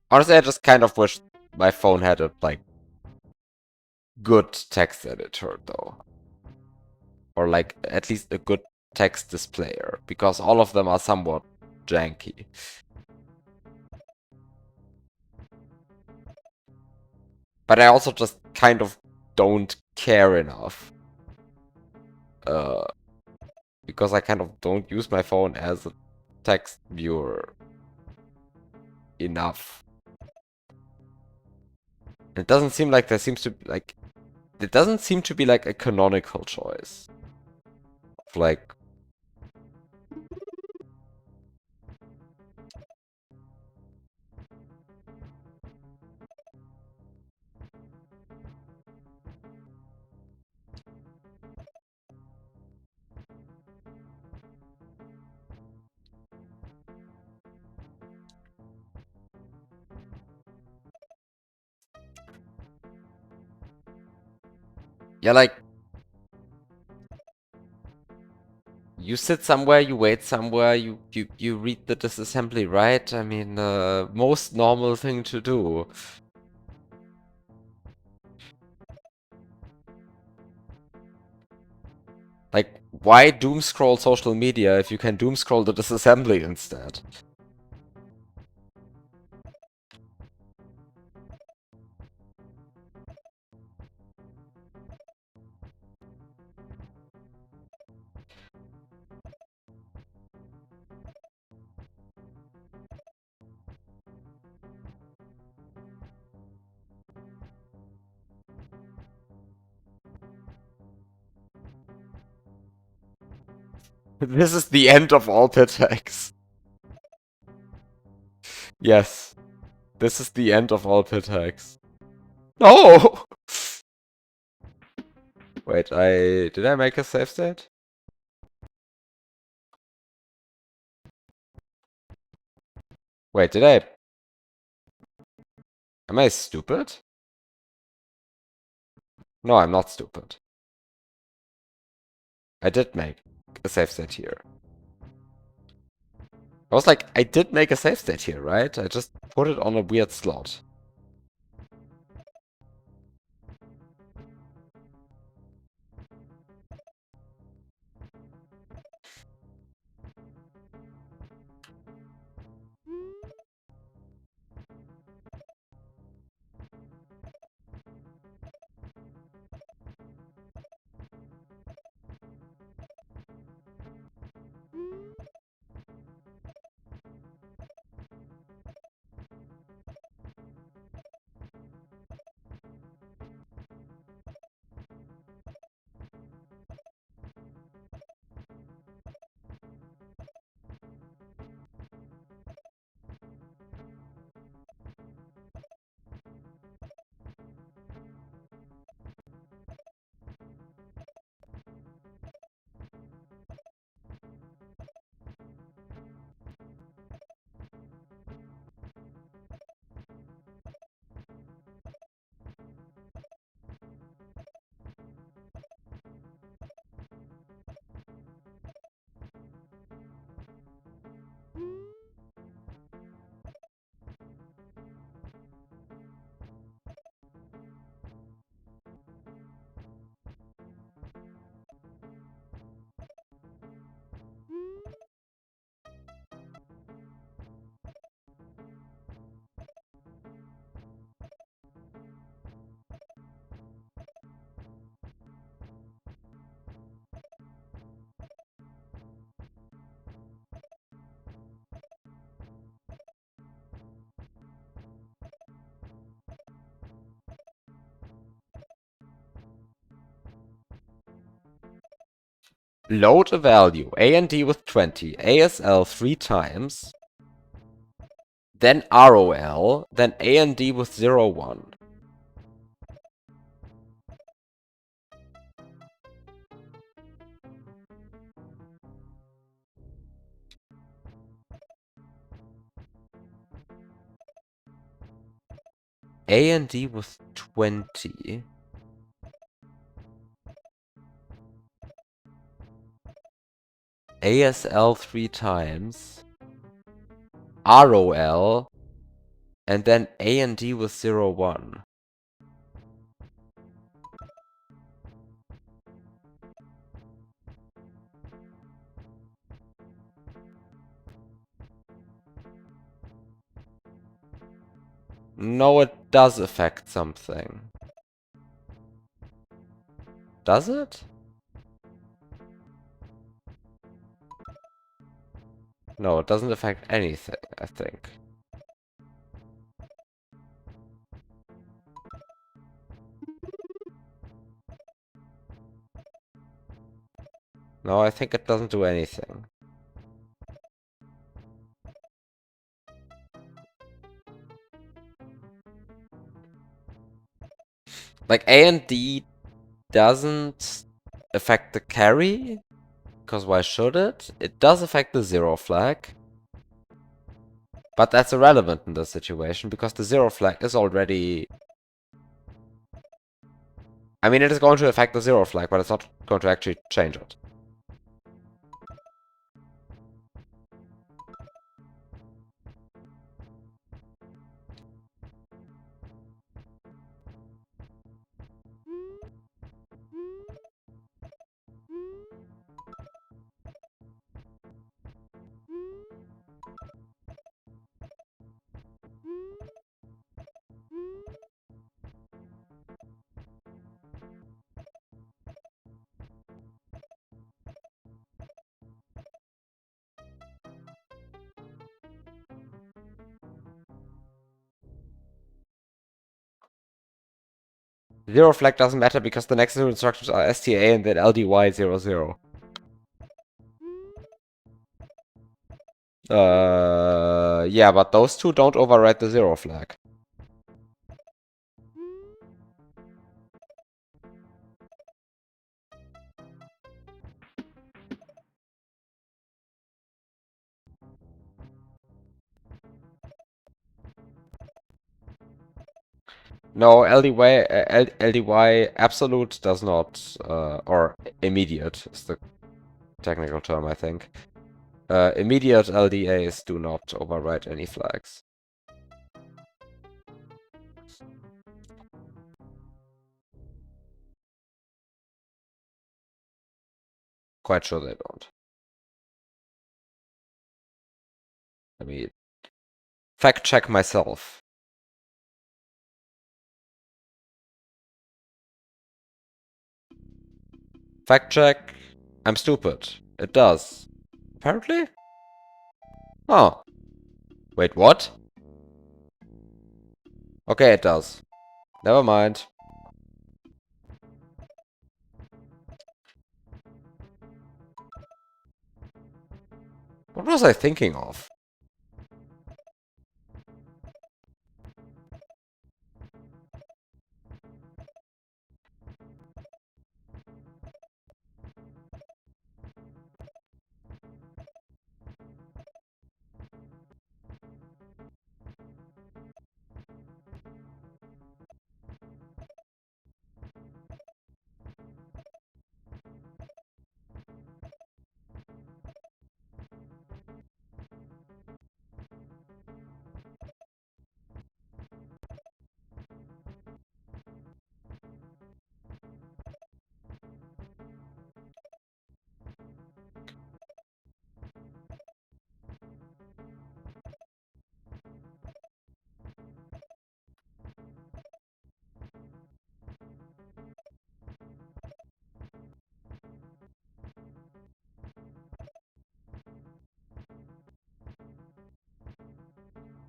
Honestly, I just kind of wish my phone had a, like, good text editor, though. Or, like, at least a good text displayer, because all of them are somewhat janky. But I also just kind of don't care enough. Because I kind of don't use my phone as a text viewer enough. It doesn't seem like there seems to be, like, it doesn't seem to be like a canonical choice. Of, like, yeah, like, you sit somewhere, you wait somewhere, you read the disassembly, right? I mean, most normal thing to do. Like, why doom scroll social media if you can doom scroll the disassembly instead? This is the end of all pit hacks. Yes, this is the end of all pit hacks. No! Wait, did I make a save state? Wait, did I? Am I stupid? No, I'm not stupid. I did make a save state here. I was like, I did make a save state here, right? I just put it on a weird slot. Load a value, A and D with 20, ASL 3 times, then ROL, then A and D with 0, 1. A and D with 20. ASL 3 times. ROL. And then A and D with 0, 1. No, it does affect something. Does it? No, it doesn't affect anything, I think. No, I think it doesn't do anything. Like, A and D doesn't affect the carry, because why should it? It does affect the 0 flag. But that's irrelevant in this situation, because the 0 flag is already... I mean, it is going to affect the 0 flag, but it's not going to actually change it. Zero flag doesn't matter because the next two instructions are STA and then LDY00. Yeah, but those two don't override the 0 flag. No, LDY absolute does not, or immediate is the technical term, I think. Immediate LDAs do not override any flags. Quite sure they don't. Let me fact check myself. Fact check. I'm stupid. It does. Apparently? Oh. Wait, what? Okay, it does. Never mind. What was I thinking of?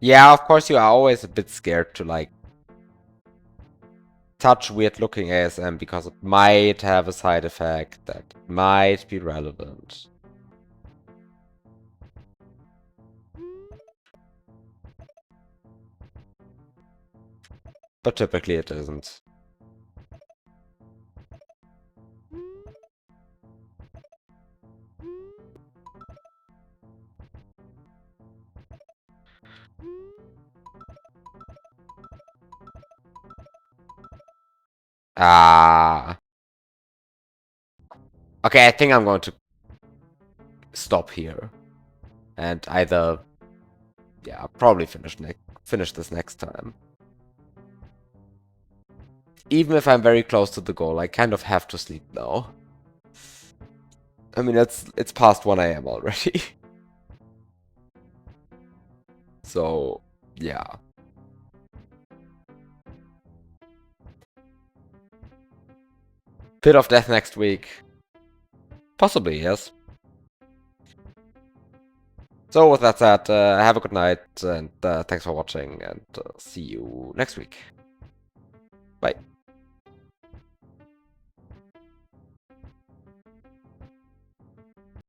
Yeah, of course you are always a bit scared to, like, touch weird-looking ASM because it might have a side effect that might be relevant. But typically it isn't. Ah. Okay, I think I'm going to stop here. And either... yeah, I'll probably finish this next time. Even if I'm very close to the goal, I kind of have to sleep now. I mean, it's past 1 AM already. So, yeah. Pit of Death next week. Possibly, yes. So with that said, have a good night, and thanks for watching, and see you next week. Bye.